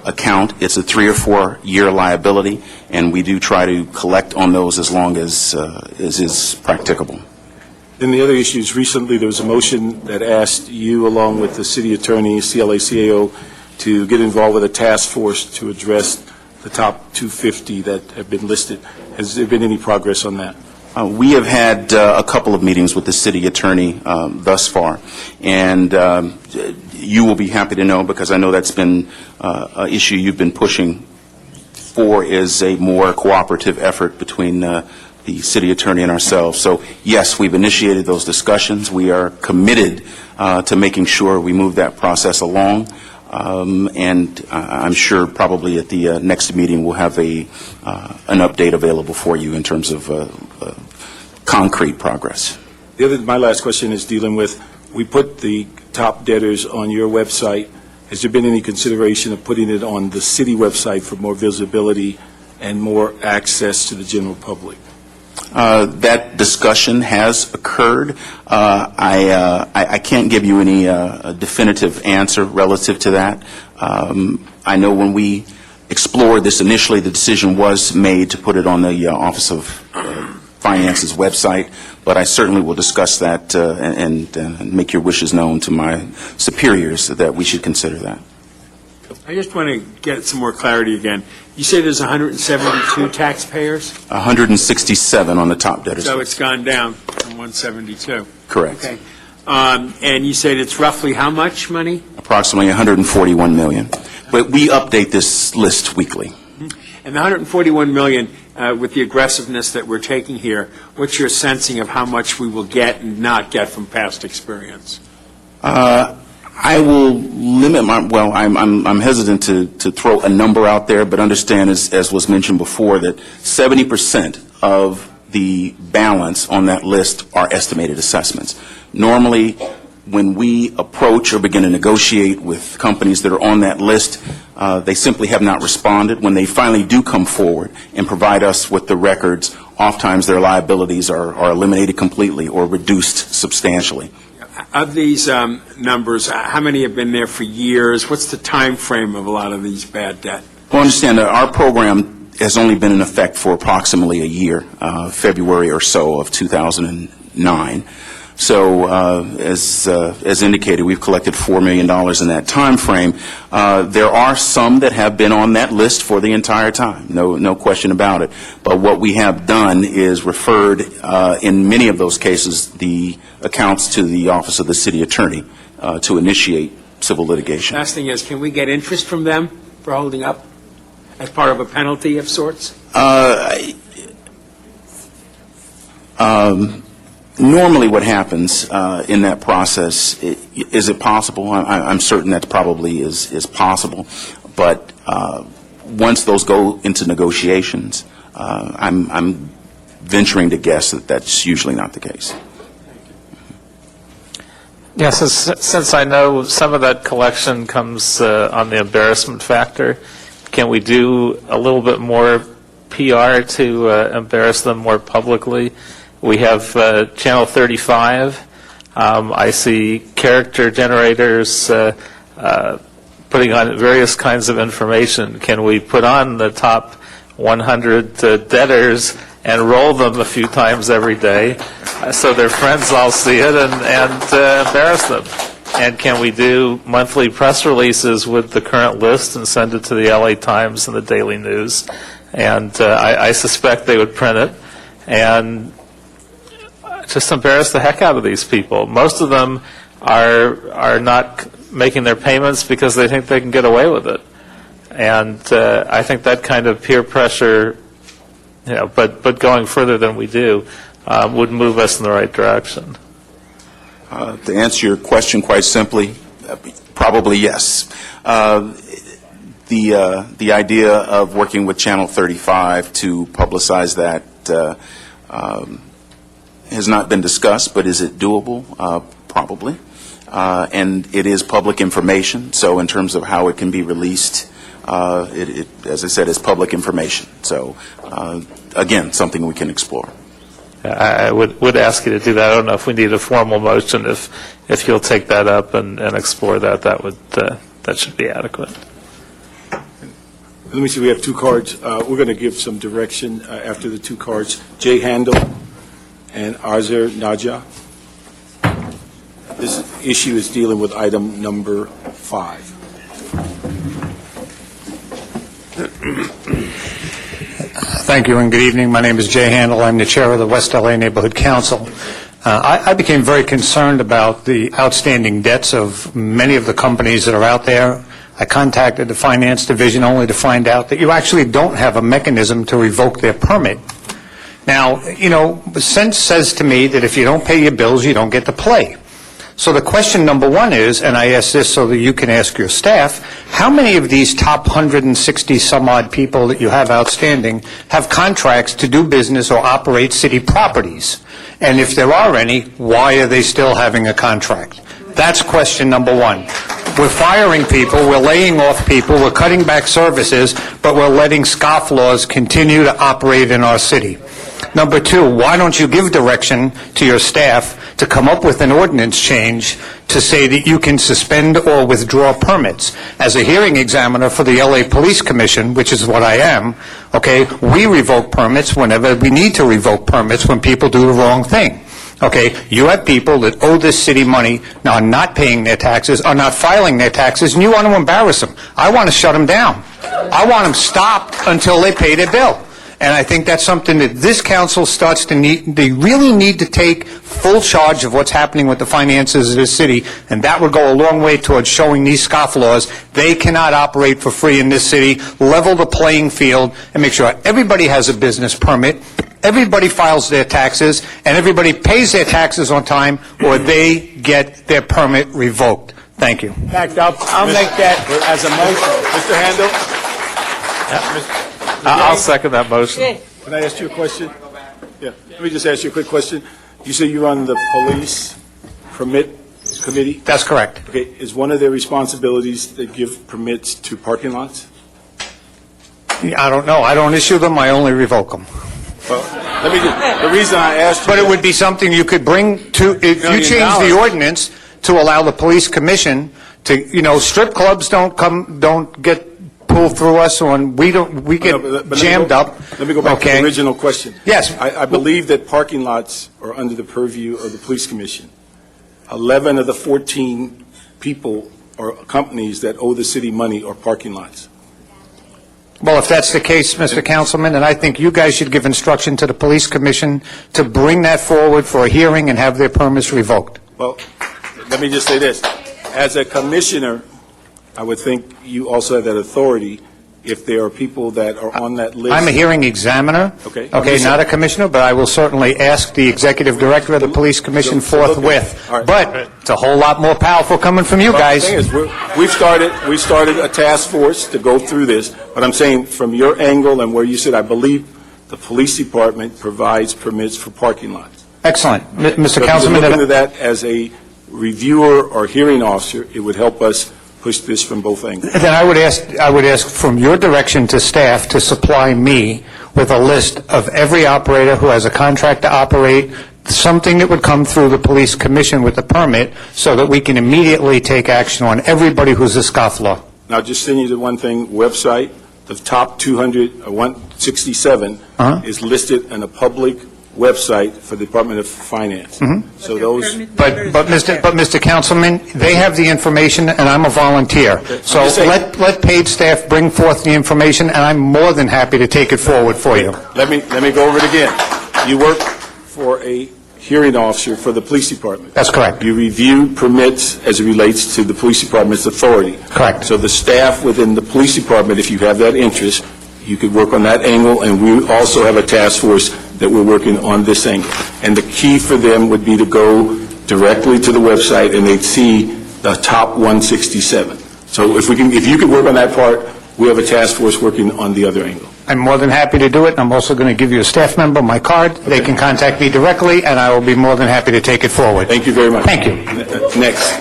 account, it's a 3 or 4 year liability, and we do try to collect on those as long as is practicable. Then the other issues, recently there was a motion that asked you, along with the city attorney, CLA-CAO, to get involved with a task force to address the top 250 that have been listed. Has there been any progress on that? We have had a couple of meetings with the city attorney thus far, and you will be happy to know, because I know that's been an issue you've been pushing for, is a more cooperative effort between the city attorney and ourselves. So yes, we've initiated those discussions. We are committed to making sure we move that process along. And I'm sure probably at the next meeting we'll have an update available for you in terms of concrete progress. My last question is dealing with, we put the top debtors on your website. Has there been any consideration of putting it on the city website for more visibility and more access to the general public? That discussion has occurred. I can't give you any definitive answer relative to that. I know when we explored this initially, the decision was made to put it on the Office of Finance's website, but I certainly will discuss that and make your wishes known to my superiors that we should consider that. I just want to get some more clarity again. You say there's 172 taxpayers? 167 on the top debtors. So it's gone down from 172. Correct. Okay. And you said it's roughly how much money? Approximately $141 million. But we update this list weekly. And the $141 million, with the aggressiveness that we're taking here, what's your sensing of how much we will get and not get from past experience? I will limit I'm hesitant to throw a number out there, but understand, as was mentioned before, that 70% of the balance on that list are estimated assessments. Normally, when we approach or begin to negotiate with companies that are on that list, they simply have not responded. When they finally do come forward and provide us with the records, oftentimes their liabilities are eliminated completely or reduced substantially. Of these numbers, how many have been there for years? What's the time frame of a lot of these bad debt? Well, understand that our program has only been in effect for approximately a year, February or so of 2009. So as indicated, we've collected $4 million in that time frame. There are some that have been on that list for the entire time, no question about it. But what we have done is referred, in many of those cases, the accounts to the Office of the City Attorney to initiate civil litigation. Last thing is, can we get interest from them for holding up as part of a penalty of sorts? Normally what happens in that process, is it possible? I'm certain that probably is possible. But once those go into negotiations, I'm venturing to guess that that's usually not the case. Yes, since I know some of that collection comes on the embarrassment factor, can we do a little bit more PR to embarrass them more publicly? We have Channel 35. I see character generators putting on various kinds of information. Can we put on the top 100 debtors and roll them a few times every day so their friends all see it and embarrass them? And can we do monthly press releases with the current list and send it to the LA Times and the Daily News? And I suspect they would print it and just embarrass the heck out of these people. Most of them are not making their payments because they think they can get away with it. And I think that kind of peer pressure, but going further than we do, would move us in the right direction? To answer your question quite simply, probably yes. The idea of working with Channel 35 to publicize that has not been discussed, but is it doable? Probably. And it is public information, so in terms of how it can be released, it as I said, is public information. So, again, something we can explore. I would ask you to do that. I don't know if we need a formal motion. If you'll take that up and explore that, that should be adequate. Let me see, we have 2 cards. We're going to give some direction after the 2 cards. Jay Handel and Arzer Naja. This issue is dealing with item number 5. Thank you and good evening. My name is Jay Handel. I'm the chair of the West LA Neighborhood Council. I became very concerned about the outstanding debts of many of the companies that are out there. I contacted the finance division only to find out that you actually don't have a mechanism to revoke their permit. Now, you know, sense says to me that if you don't pay your bills, you don't get to play. So the question number 1 is, and I ask this so that you can ask your staff, how many of these top 160 some odd people that you have outstanding have contracts to do business or operate city properties? And if there are any, why are they still having a contract? That's question number 1. We're firing people, we're laying off people, we're cutting back services, but we're letting scofflaws continue to operate in our city. Number 2, why don't you give direction to your staff to come up with an ordinance change to say that you can suspend or withdraw permits? As a hearing examiner for the LA Police Commission, which is what I am, okay, we revoke permits whenever we need to revoke permits when people do the wrong thing. Okay, you have people that owe this city money, now are not paying their taxes, are not filing their taxes, and you want to embarrass them. I want to shut them down. I want them stopped until they pay their bill. And I think that's something that this council starts to need. They really need to take full charge of what's happening with the finances of this city, and that would go a long way towards showing these scofflaws they cannot operate for free in this city, level the playing field, and make sure everybody has a business permit, everybody files their taxes, and everybody pays their taxes on time, or they get their permit revoked. Thank you. Backed up. I'll make that as a motion. Mr. Handel? I'll second that motion. Can I ask you a question? Yeah. Let me just ask you a quick question. You say you're on the police permit committee? That's correct. Okay. Is one of their responsibilities to give permits to parking lots? I don't know. I don't issue them. I only revoke them. Well, the reason I asked you... But it would be something you could bring to... If you change the ordinance to allow the police commission to, you know, strip clubs don't get pulled through us, and we get jammed up. Let me go back to the original question. Yes. I believe that parking lots are under the purview of the police commission. 11 of the 14 people or companies that owe the city money are parking lots. Well, if that's the case, Mr. Councilman, then I think you guys should give instruction to the police commission to bring that forward for a hearing and have their permits revoked. Well, let me just say this. As a commissioner, I would think you also have that authority if there are people that are on that list. I'm a hearing examiner. Okay. Okay, not a commissioner, but I will certainly ask the executive director of the police commission forthwith. Right. But it's a whole lot more powerful coming from you guys. The thing is, we started a task force to go through this, but I'm saying from your angle and where you said, I believe the police department provides permits for parking lots. Excellent. Mr. So Councilman. If you look into that as a reviewer or hearing officer, it would help us push this from both angles. Then I would ask from your direction to staff to supply me with a list of every operator who has a contract to operate, something that would come through the police commission with a permit, so that we can immediately take action on everybody who's a scofflaw. Now, just send you the one thing, website, the top 167 is listed on a public website for the Department of Finance. So those... But Mr. Councilman, they have the information, and I'm a volunteer. So let paid staff bring forth the information, and I'm more than happy to take it forward for you. Let me go over it again. You work for a hearing officer for the police department. That's correct. You review permits as it relates to the police department's authority. Correct. So the staff within the police department, if you have that interest, you could work on that angle, and we also have a task force that we're working on this angle. And the key for them would be to go directly to the website and they'd see the top 167. So if you could work on that part, we have a task force working on the other angle. I'm more than happy to do it. I'm also going to give you a staff member my card. Okay. They can contact me directly, and I will be more than happy to take it forward. Thank you very much. Thank you. Next.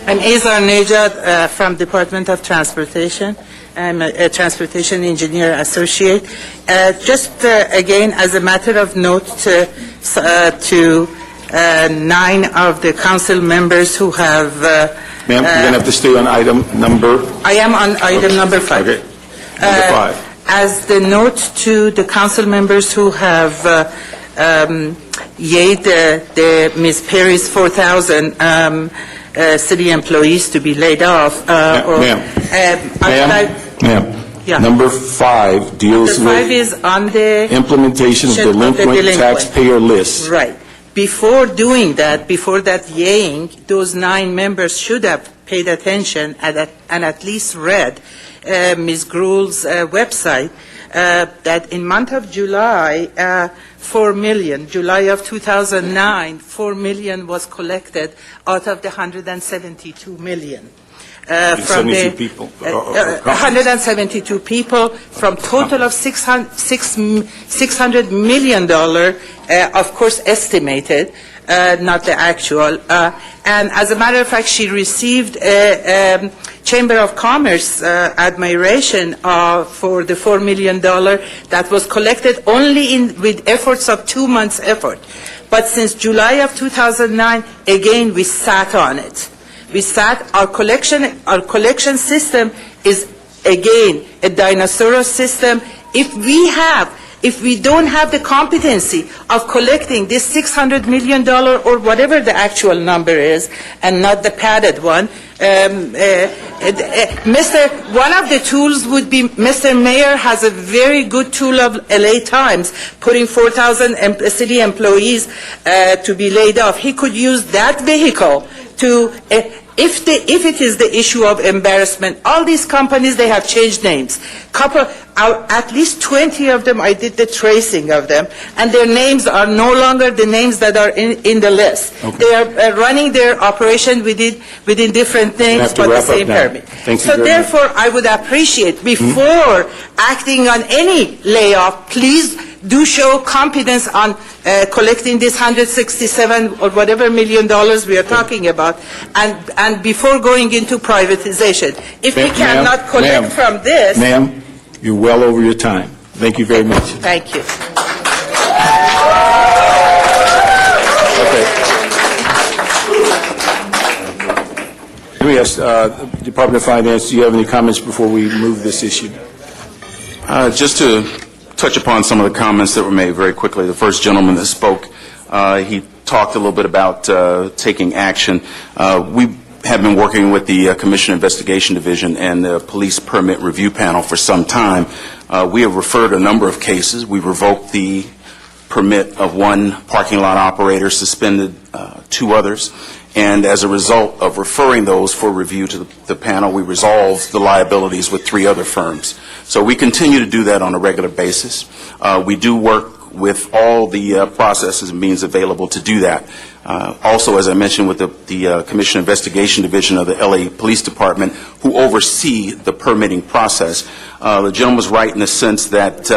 I'm Azar Nejad from Department of Transportation. I'm a transportation engineer associate. Again, as a matter of note to 9 of the council members who have... Ma'am, you're going to have to stay on item number... I am on item number 5. Okay. Number 5. As the note to the council members who have yayed the Ms. Perry's 4,000 city employees to be laid off. Ma'am. Yeah. Number 5 deals Number 5 with is on the implementation of delinquent taxpayer lists. Right. Before doing that, before that yaying, those 9 members should have paid attention and at least read Ms. Gruhl's website that in month of July, 4 million, July of 2009, 4 million was collected out of the 172 million. From the 172 people from total of $600 million, of course estimated, not the actual. And as a matter of fact, she received a Chamber of Commerce admiration for the $4 million that was collected only with efforts of 2 months' effort. But since July of 2009, again, we sat on it. Our collection system is, again, a dinosaur system. If we don't have the competency of collecting this $600 million or whatever the actual number is, and not the padded one, one of the tools would be, Mr. Mayor has a very good tool of LA Times, putting 4,000 city employees to be laid off. He could use that vehicle to, if it is the issue of embarrassment, all these companies, they have changed names. At least 20 of them, I did the tracing of them, and their names are no longer the names that are in the list. Okay. They are running their operation within different names, but the same permit. So therefore, I would appreciate, before acting on any layoff, please do show competence on collecting this 167 or whatever million dollars we are talking about, and before going into privatization. If we cannot collect from this... Ma'am, you're well over your time. Thank you very much. Thank you. Okay. Let me ask Department of Finance, do you have any comments before we move this issue? Just to touch upon some of the comments that were made very quickly. The first gentleman that spoke, he talked a little bit about taking action. We have been working with the Commission Investigation Division and the Police Permit Review Panel for some time. We have referred a number of cases. We revoked the permit of 1 parking lot operator, suspended 2 others, and as a result of referring those for review to the panel, we resolved the liabilities with 3 other firms. So we continue to do that on a regular basis. We do work with all the processes and means available to do that. Also, as I mentioned, with the Commission Investigation Division of the LA Police Department, who oversee the permitting process. The gentleman was right in the sense that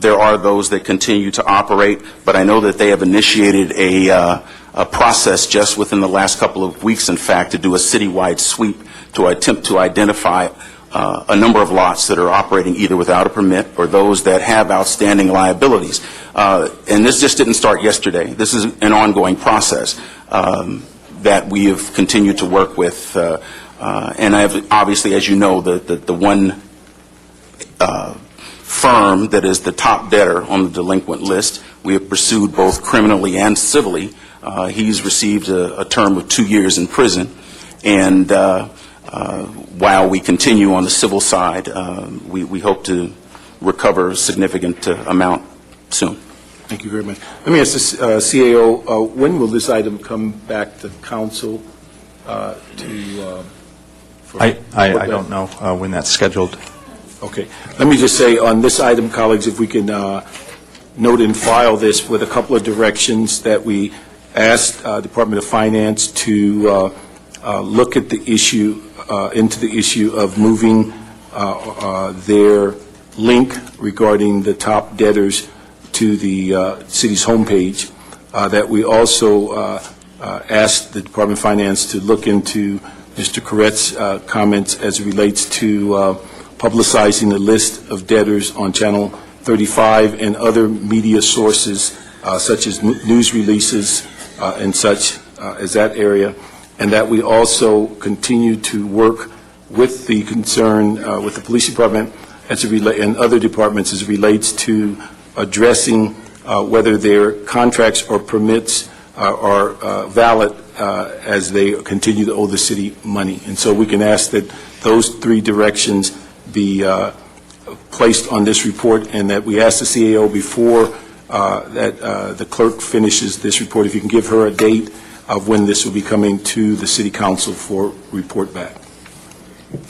there are those that continue to operate, but I know that they have initiated a process just within the last couple of weeks, in fact, to do a citywide sweep to attempt to identify a number of lots that are operating either without a permit or those that have outstanding liabilities. And this just didn't start yesterday. This is an ongoing process that we have continued to work with. And I have, obviously, as you know, the one firm that is the top debtor on the delinquent list, we have pursued both criminally and civilly. He's received a term of 2 years in prison. And while we continue on the civil side, we hope to recover a significant amount soon. Thank you very much. Let me ask this, CAO, when will this item come back to council I don't know when that's scheduled. Okay. Let me just say on this item, colleagues, if we can note and file this with a couple of directions that we asked Department of Finance to look at the issue, into the issue of moving their link regarding the top debtors to the city's homepage, that we also asked the Department of Finance to look into Mr. Corrett's comments as it relates to publicizing the list of debtors on Channel 35 and other media sources such as news releases and such as that area, and that we also continue to work with the concern with the police department as and other departments as it relates to addressing whether their contracts or permits are valid as they continue to owe the city money. And so we can ask that those three directions be placed on this report, and that we ask the CAO before that the clerk finishes this report, if you can give her a date of when this will be coming to the City Council for report back.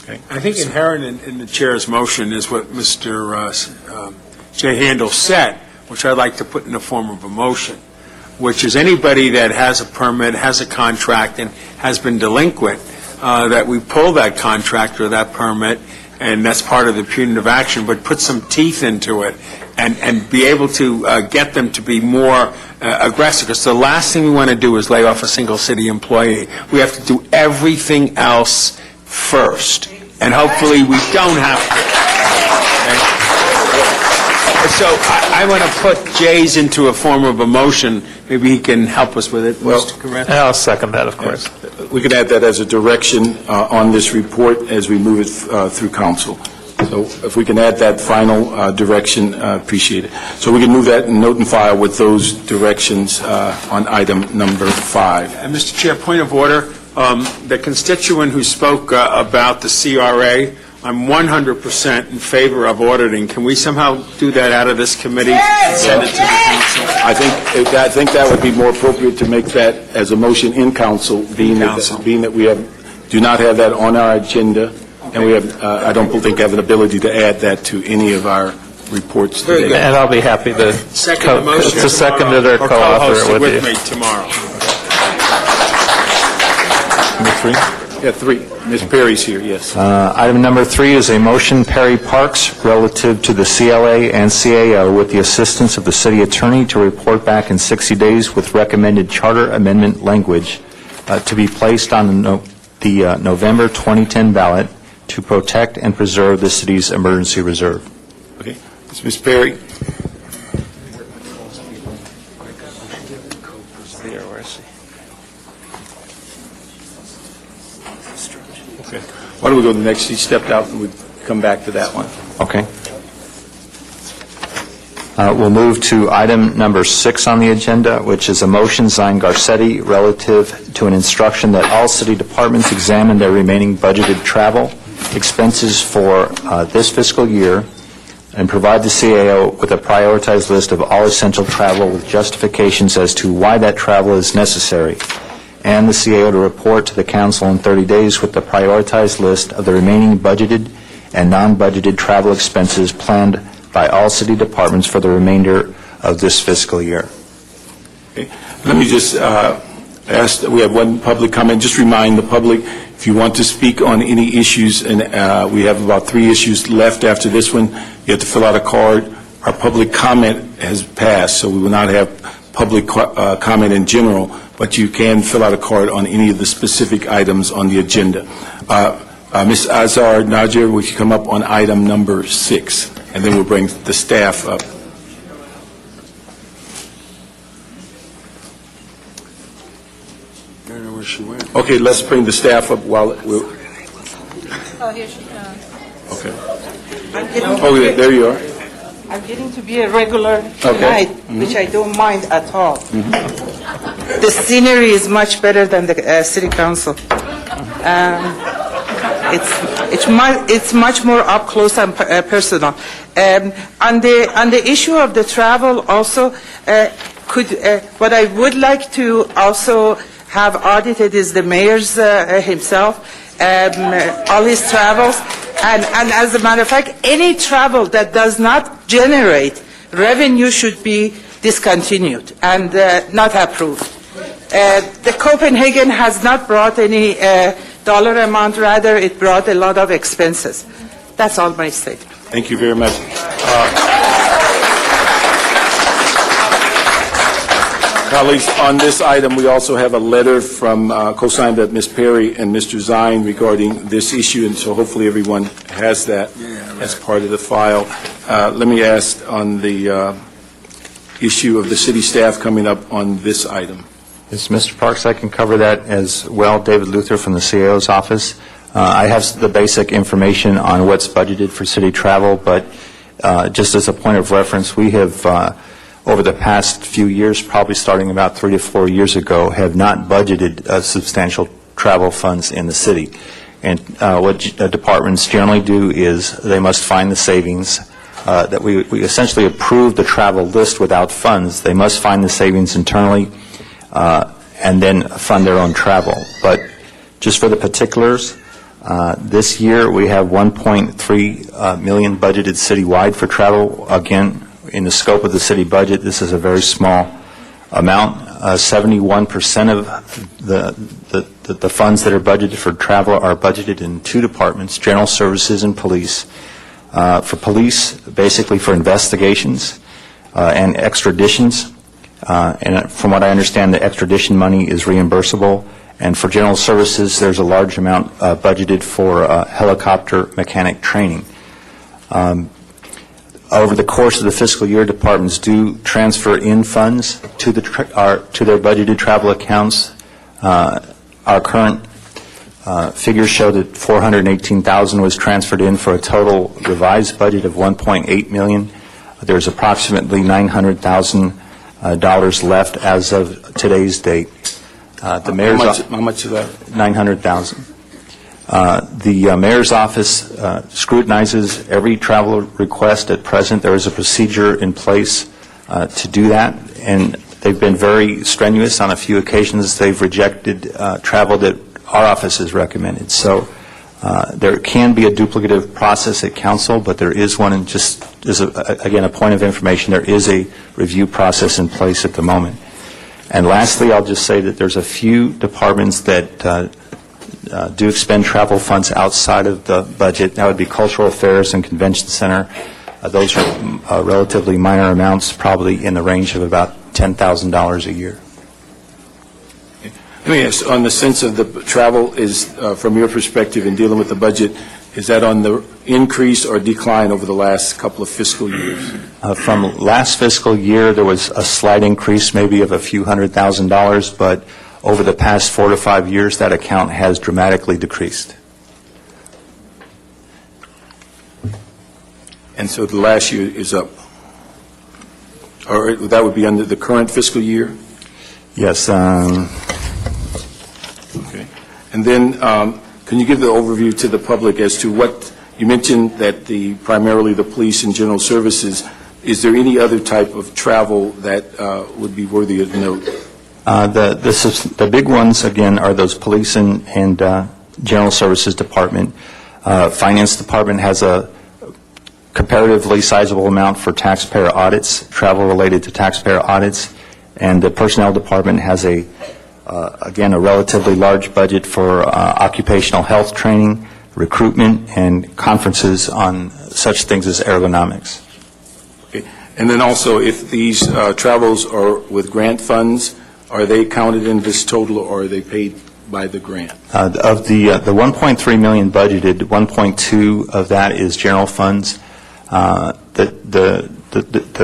Okay. I think inherent in the chair's motion is what Mr. J. Handel said, which I'd like to put in the form of a motion, which is anybody that has a permit, has a contract, and has been delinquent, that we pull that contract or that permit, and that's part of the punitive action, but put some teeth into it and be able to get them to be more aggressive. Because the last thing we want to do is lay off a single city employee. We have to do everything else first, and hopefully we don't have to. Okay? So I want to put Jay's into a form of a motion. Maybe he can help us with it. Well, Mr. Correct? I'll second that, of course. We can add that as a direction on this report as we move it through council. So if we can add that final direction, appreciate it. So we can move that and note and file with those directions on item number 5. And Mr. Chair, point of order. The constituent who spoke about the CRA, I'm 100% in favor of auditing. Can we somehow do that out of this committee and send it to the council? I think that would be more appropriate to make that as a motion in council, being that we do not have that on our agenda, and we have I don't think have an ability to add that to any of our reports today. And I'll be happy to second it or co-author it with you. Me tomorrow. Number 3? Yeah, 3. Ms. Perry's here, yes. Item number 3 is a motion, Perry Parks, relative to the CLA and CAO with the assistance of the city attorney to report back in 60 days with recommended charter amendment language to be placed on the November 2010 ballot to protect and preserve the city's emergency reserve. Okay. Ms. Perry. Okay. Why don't we go to the next? She stepped out and we come back to that one. Okay. We'll move to item number 6 on the agenda, which is a motion, Zine Garcetti, relative to an instruction that all city departments examine their remaining budgeted travel expenses for this fiscal year and provide the CAO with a prioritized list of all essential travel with justifications as to why that travel is necessary, and the CAO to report to the council in 30 days with the prioritized list of the remaining budgeted and non-budgeted travel expenses planned by all city departments for the remainder of this fiscal year. Okay. Let me just ask that we have one public comment. Just remind the public, if you want to speak on any issues, and we have about 3 issues left after this one, you have to fill out a card. Our public comment has passed, so we will not have public comment in general, but you can fill out a card on any of the specific items on the agenda. Ms. Azar Najir, would you come up on item number 6, and then we'll bring the staff up. I don't know where she went. Okay, let's bring the staff up while we're... Oh, here she comes. Okay. Oh, yeah, there you are. I'm getting to be a regular tonight, which I don't mind at all. The scenery is much better than the city council. It's much more up close and personal. On the issue of the travel, also, what I would like to also have audited is the mayor's himself, all his travels. And as a matter of fact, any travel that does not generate revenue should be discontinued and not approved. The Copenhagen has not brought any dollar amount, rather it brought a lot of expenses. That's all my statement. Thank you very much. Colleagues, on this item, we also have a letter from co-signed by Ms. Perry and Mr. Zine regarding this issue, and so hopefully everyone has that as part of the file. Let me ask on the issue of the city staff coming up on this item. Yes, Mr. Parks, I can cover that as well. David Luther from the CAO's office. I have the basic information on what's budgeted for city travel, but just as a point of reference, we have, over the past few years, probably starting about 3 to 4 years ago, have not budgeted substantial travel funds in the city. And what departments generally do is they must find the savings. That we essentially approve the travel list without funds. They must find the savings internally and then fund their own travel. But just for the particulars, this year we have $1.3 million budgeted citywide for travel. Again, in the scope of the city budget, this is a very small amount. 71% of the funds that are budgeted for travel are budgeted in 2 departments, general services and police. For police, basically for investigations and extraditions. And from what I understand, the extradition money is reimbursable. And for general services, there's a large amount budgeted for helicopter mechanic training. Over the course of the fiscal year, departments do transfer in funds to their budgeted travel accounts. Our current figures show that $418,000 was transferred in for a total revised budget of $1.8 million. There's approximately $900,000 left as of today's date. The mayor's How much is that? $900,000. The mayor's office scrutinizes every travel request at present. There is a procedure in place to do that, and they've been very strenuous. On a few occasions, they've rejected travel that our office has recommended. So there can be a duplicative process at council, but there is one, and just as, again, a point of information, there is a review process in place at the moment. And lastly, I'll just say that there's a few departments that do expend travel funds outside of the budget. That would be Cultural Affairs and Convention Center. Those are relatively minor amounts, probably in the range of about $10,000 a year. Let me ask, on the sense of the travel, is from your perspective in dealing with the budget, is that on the increase or decline over the last couple of fiscal years? From last fiscal year, there was a slight increase, maybe of a few $100,000, but over the past 4 to 5 years, that account has dramatically decreased. And so the last year is up? Or that would be under the current fiscal year? Yes. Okay. And then can you give the overview to the public as to what, you mentioned that primarily the police and general services, is there any other type of travel that would be worthy of note? The big ones, again, are those police and general services department. Finance department has a comparatively sizable amount for taxpayer audits, travel related to taxpayer audits, and the personnel department has again, a relatively large budget for occupational health training, recruitment, and conferences on such things as ergonomics. Okay. And then also, if these travels are with grant funds, are they counted in this total, or are they paid by the grant? Of the $1.3 million budgeted, 1.2 of that is general funds. The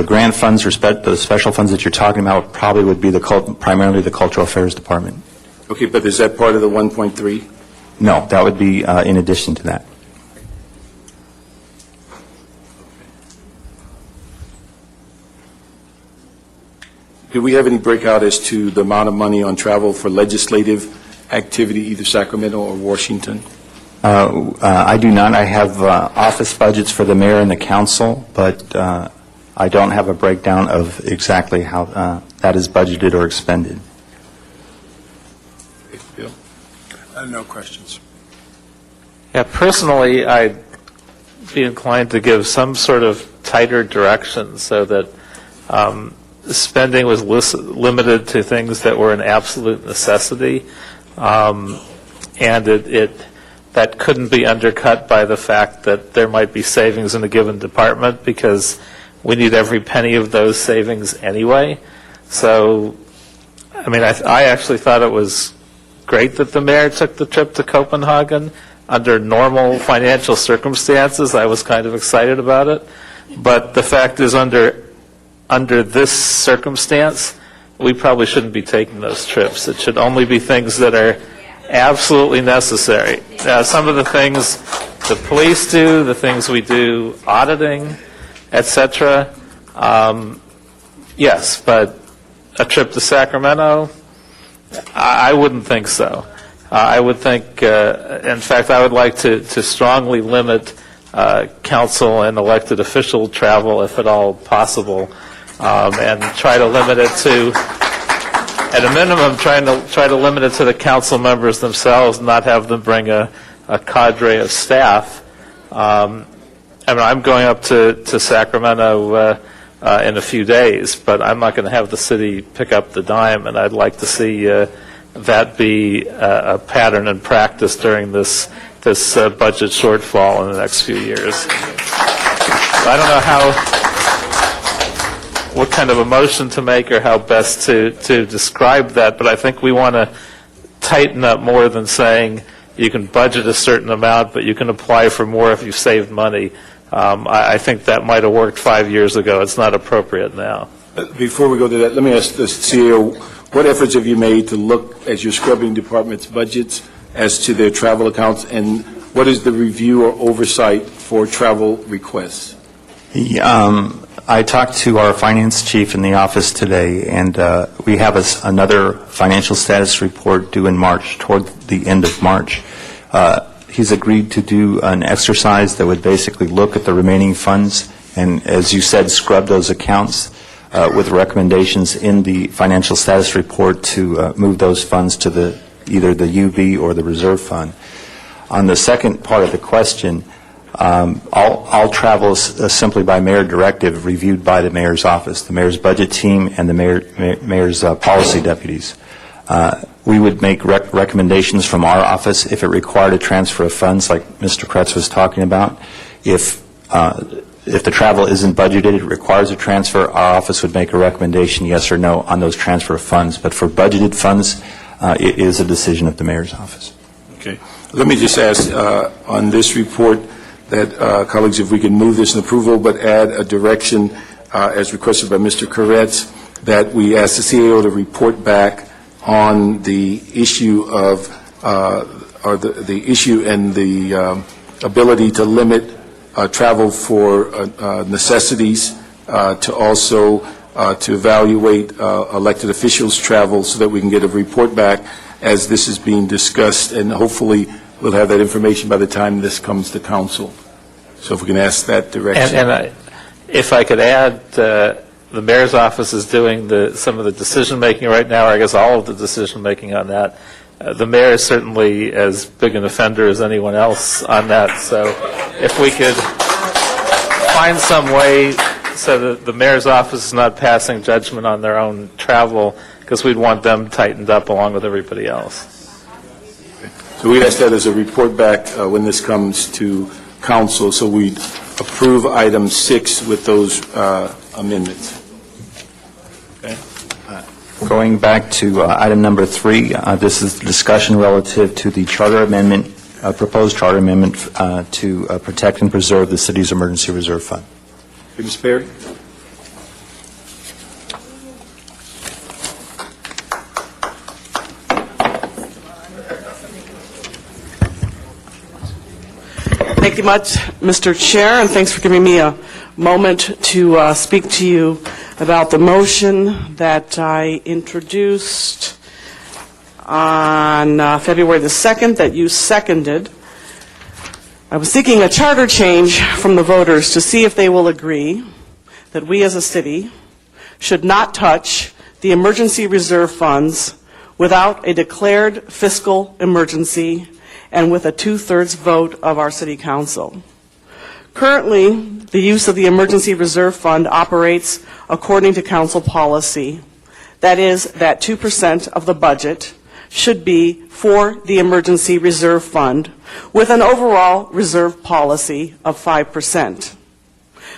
grant funds, or the special funds that you're talking about, probably would be primarily the Cultural Affairs Department. Okay, but is that part of the 1.3? No, that would be in addition to that. Do we have any breakout as to the amount of money on travel for legislative activity, either Sacramento or Washington? I do not. I have office budgets for the mayor and the council, but I don't have a breakdown of exactly how that is budgeted or expended. Bill? No questions. Yeah, personally, I be inclined to give some sort of tighter direction so that spending was limited to things that were an absolute necessity, and that couldn't be undercut by the fact that there might be savings in a given department, because we need every penny of those savings anyway. So, I mean, I actually thought it was great that the mayor took the trip to Copenhagen. Under normal financial circumstances, I was kind of excited about it. But the fact is, under this circumstance, we probably shouldn't be taking those trips. It should only be things that are absolutely necessary. Some of the things the police do, the things we do, auditing, etc. Yes, but a trip to Sacramento, I wouldn't think so. I would think, in fact, I would like to strongly limit council and elected official travel, if at all possible, and try to limit it to, at a minimum, try to limit it to the council members themselves, not have them bring a cadre of staff. I mean, I'm going up to Sacramento in a few days, but I'm not going to have the city pick up the dime, and I'd like to see that be a pattern and practice during this budget shortfall in the next few years. I don't know what kind of a motion to make or how best to describe that, but I think we want to tighten up more than saying you can budget a certain amount, but you can apply for more if you've saved money. I think that might have worked 5 years ago. It's not appropriate now. Before we go to that, let me ask the CEO, what efforts have you made to look at your scrubbing department's budgets as to their travel accounts, and what is the review or oversight for travel requests? I talked to our finance chief in the office today, and we have another financial status report due in March, toward the end of March. He's agreed to do an exercise that would basically look at the remaining funds and, as you said, scrub those accounts with recommendations in the financial status report to move those funds to either the UB or the reserve fund. On the second part of the question, all travel is simply by mayor directive, reviewed by the mayor's office, the mayor's budget team, and the mayor's policy deputies. We would make recommendations from our office if it required a transfer of funds, like Mr. Kretz was talking about. If the travel isn't budgeted, it requires a transfer, our office would make a recommendation, yes or no, on those transfer of funds. But for budgeted funds, it is a decision of the mayor's office. Okay. Let me just ask on this report that, colleagues, if we can move this in approval, but add a direction as requested by Mr. Kretz, that we ask the CEO to report back on the issue of, or the issue and the ability to limit travel for necessities, to also to evaluate elected officials' travel, so that we can get a report back as this is being discussed, and hopefully we'll have that information by the time this comes to council. So if we can ask that direction. And if I could add, the mayor's office is doing some of the decision-making right now, or I guess all of the decision-making on that. The mayor is certainly as big an offender as anyone else on that. So if we could find some way so that the mayor's office is not passing judgment on their own travel, because we'd want them tightened up along with everybody else. So we ask that as a report back when this comes to council, so we approve item 6 with those amendments. Okay. Going back to item number 3, this is the discussion relative to the charter amendment, proposed charter amendment to protect and preserve the city's emergency reserve fund. Okay, Ms. Perry. Thank you much, Mr. Chair, and thanks for giving me a moment to speak to you about the motion that I introduced on February the 2nd that you seconded. I was seeking a charter change from the voters to see if they will agree that we as a city should not touch the emergency reserve funds without a declared fiscal emergency and with a 2/3 vote of our city council. Currently, the use of the Emergency Reserve Fund operates according to council policy. That is, that 2% of the budget should be for the Emergency Reserve Fund, with an overall reserve policy of 5%.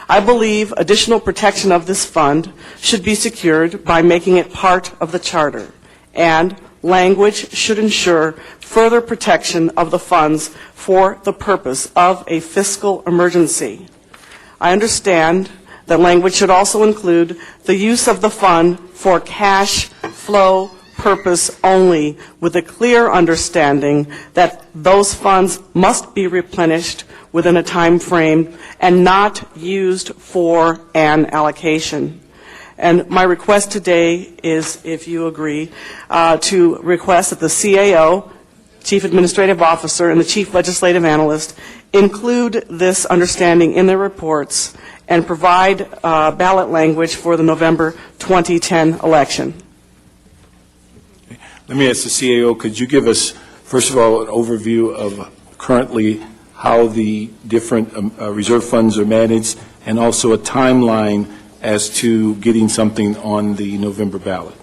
I believe additional protection of this fund should be secured by making it part of the charter, and language should ensure further protection of the funds for the purpose of a fiscal emergency. I understand that language should also include the use of the fund for cash flow purpose only, with a clear understanding that those funds must be replenished within a time frame and not used for an allocation. And my request today is, if you agree, to request that the CAO, Chief Administrative Officer, and the Chief Legislative Analyst include this understanding in their reports and provide ballot language for the November 2010 election. Let me ask the CAO, could you give us, first of all, an overview of currently how the different reserve funds are managed, and also a timeline as to getting something on the November ballot?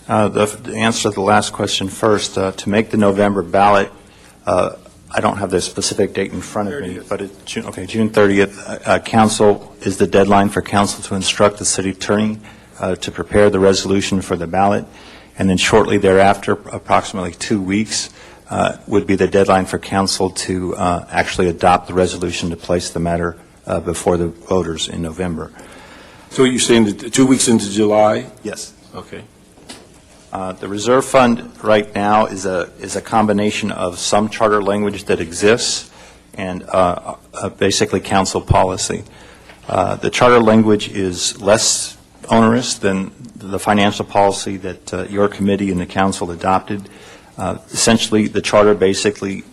The answer to the last question first. To make the November ballot, I don't have the specific date in front of me, but it's June 30th. Council is the deadline for council to instruct the city attorney to prepare the resolution for the ballot, and then shortly thereafter, approximately 2 weeks, would be the deadline for council to actually adopt the resolution to place the matter before the voters in November. So you're saying that 2 weeks into July? Yes. Okay. The reserve fund right now is a combination of some charter language that exists and basically council policy. The charter language is less onerous than the financial policy that your committee and the council adopted. Essentially, the charter basically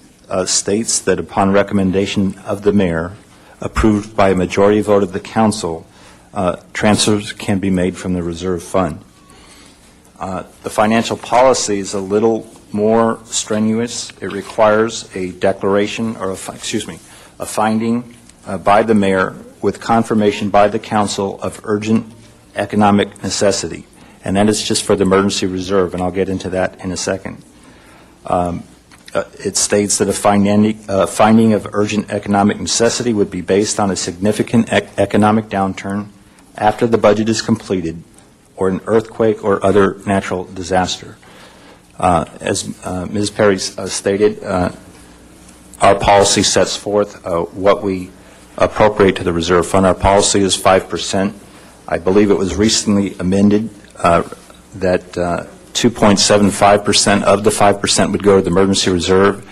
states that upon recommendation of the mayor, approved by a majority vote of the council, transfers can be made from the reserve fund. The financial policy is a little more strenuous. It requires a declaration or a finding by the mayor with confirmation by the council of urgent economic necessity, and that is just for the emergency reserve, and I'll get into that in a second. It states that a finding of urgent economic necessity would be based on a significant economic downturn after the budget is completed, or an earthquake or other natural disaster. As Ms. Perry stated, our policy sets forth what we appropriate to the reserve fund. Our policy is 5%. I believe it was recently amended that 2.75% of the 5% would go to the emergency reserve.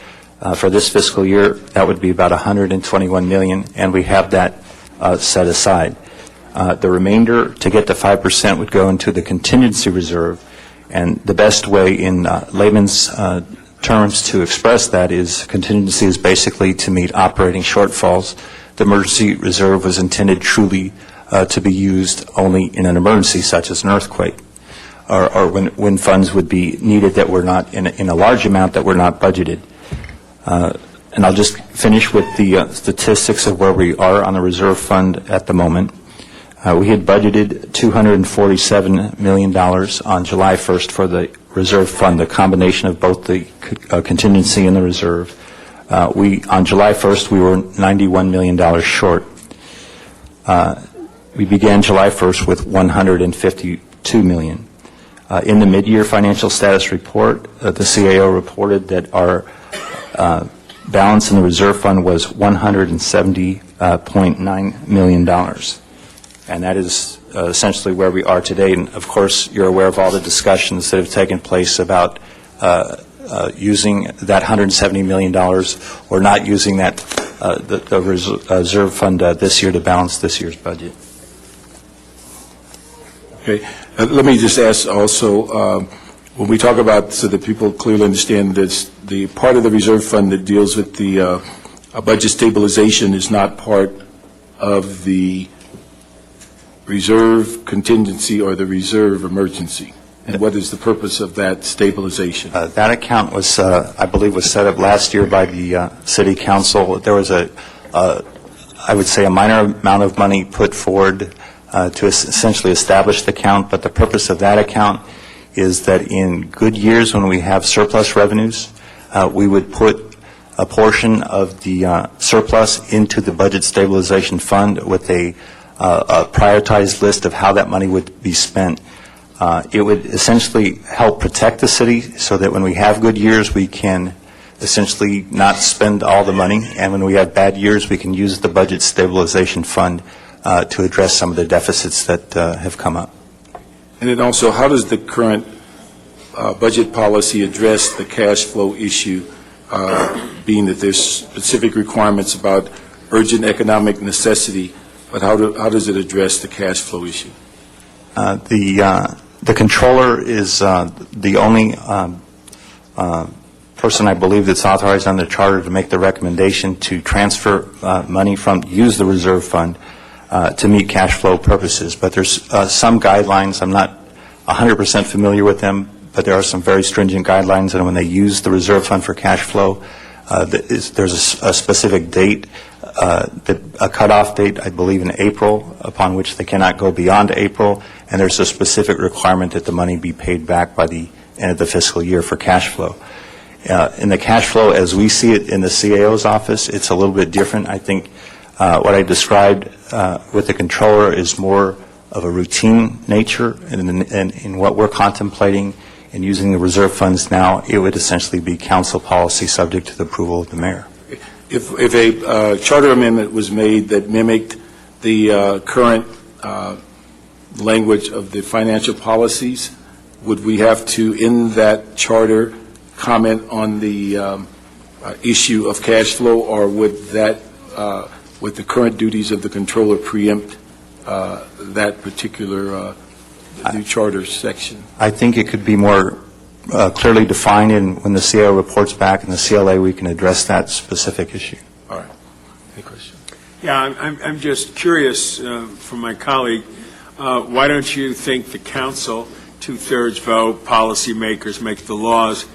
For this fiscal year, that would be about $121 million, and we have that set aside. The remainder, to get to 5%, would go into the contingency reserve, and the best way in layman's terms to express that is contingency is basically to meet operating shortfalls. The emergency reserve was intended truly to be used only in an emergency such as an earthquake, or when funds would be needed that were not in a large amount that were not budgeted. And I'll just finish with the statistics of where we are on the reserve fund at the moment. We had budgeted $247 million on July 1st for the reserve fund, the combination of both the contingency and the reserve. On July 1st, we were $91 million short. We began July 1st with $152 million. In the mid-year financial status report, the CAO reported that our balance in the reserve fund was $170.9 million. And that is essentially where we are today. And of course, you're aware of all the discussions that have taken place about using that $170 million or not using that the reserve fund this year to balance this year's budget. Okay. Let me just ask also, when we talk about, so that people clearly understand this, the part of the reserve fund that deals with the budget stabilization is not part of the reserve contingency or the reserve emergency. And what is the purpose of that stabilization? That account was, I believe, was set up last year by the City Council. There was I would say, a minor amount of money put forward to essentially establish the account, but the purpose of that account is that in good years when we have surplus revenues, we would put a portion of the surplus into the Budget Stabilization Fund with a prioritized list of how that money would be spent. It would essentially help protect the city so that when we have good years, we can essentially not spend all the money, and when we have bad years, we can use the Budget Stabilization Fund to address some of the deficits that have come up. And then also, how does the current budget policy address the cash flow issue, being that there's specific requirements about urgent economic necessity, but how does it address the cash flow issue? The controller is the only person, I believe, that's authorized under the charter to make the recommendation to transfer money use the reserve fund to meet cash flow purposes. But there's some guidelines. I'm not 100% familiar with them, but there are some very stringent guidelines, and when they use the reserve fund for cash flow, there's a specific date, a cutoff date, I believe, in April, upon which they cannot go beyond April, and there's a specific requirement that the money be paid back by the end of the fiscal year for cash flow. In the cash flow, as we see it in the CAO's office, it's a little bit different. I think what I described with the controller is more of a routine nature, and in what we're contemplating and using the reserve funds now, it would essentially be council policy subject to the approval of the mayor. If a charter amendment was made that mimicked the current language of the financial policies, would we have to, in that charter, comment on the issue of cash flow, or would that, with the current duties of the controller, preempt that particular new charter section? I think it could be more clearly defined, and when the CAO reports back in the CLA, we can address that specific issue. All right. Any question? Yeah, I'm just curious from my colleague, why don't you think the council, 2/3 vote, policymakers make the laws,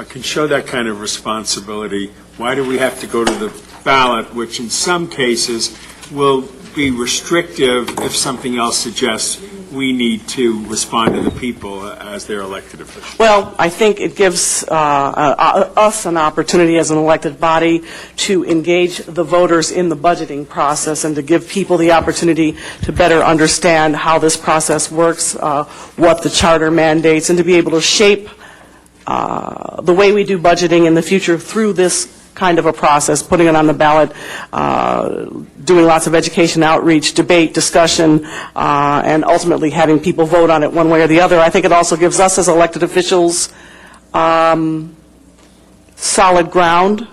can show that kind of responsibility? Why do we have to go to the ballot, which in some cases will be restrictive if something else suggests we need to respond to the people as their elected officials? Well, I think it gives us an opportunity as an elected body to engage the voters in the budgeting process and to give people the opportunity to better understand how this process works, what the charter mandates, and to be able to shape the way we do budgeting in the future through this kind of a process, putting it on the ballot, doing lots of education, outreach, debate, discussion, and ultimately having people vote on it one way or the other. I think it also gives us as elected officials solid ground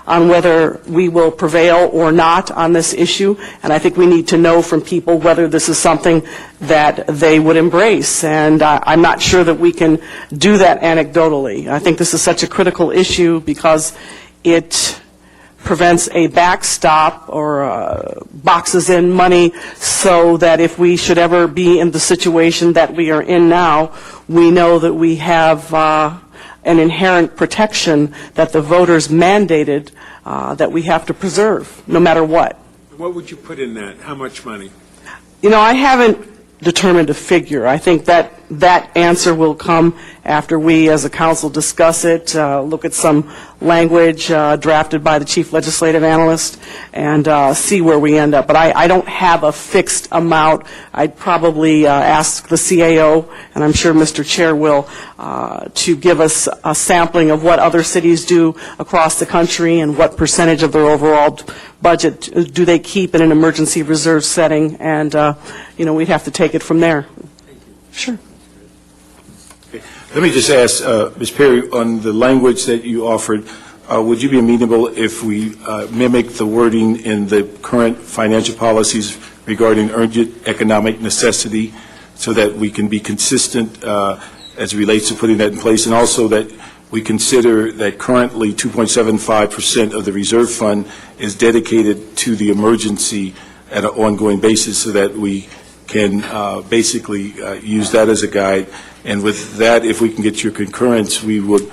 on whether we will prevail or not on this issue, and I think we need to know from people whether this is something that they would embrace, and I'm not sure that we can do that anecdotally. I think this is such a critical issue because it prevents a backstop or boxes in money so that if we should ever be in the situation that we are in now, we know that we have an inherent protection that the voters mandated that we have to preserve, no matter what. What would you put in that? How much money? You know, I haven't determined a figure. I think that answer will come after we as a council discuss it, look at some language drafted by the chief legislative analyst, and see where we end up. But I don't have a fixed amount. I'd probably ask the CAO, and I'm sure Mr. Chair will, to give us a sampling of what other cities do across the country and what percentage of their overall budget do they keep in an emergency reserve setting, and we'd have to take it from there. Sure. Let me just ask, Ms. Perry, on the language that you offered, would you be amenable if we mimic the wording in the current financial policies regarding urgent economic necessity so that we can be consistent as it relates to putting that in place, and also that we consider that currently 2.75% of the reserve fund is dedicated to the emergency at an ongoing basis so that we can basically use that as a guide, And with that, if we can get your concurrence, we would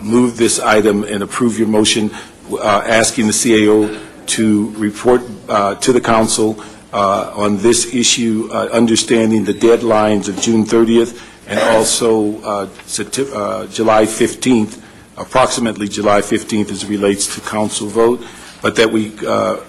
move this item and approve your motion asking the CAO to report to the council on this issue, understanding the deadlines of June 30th and also July 15th, approximately July 15th as it relates to council vote, but that we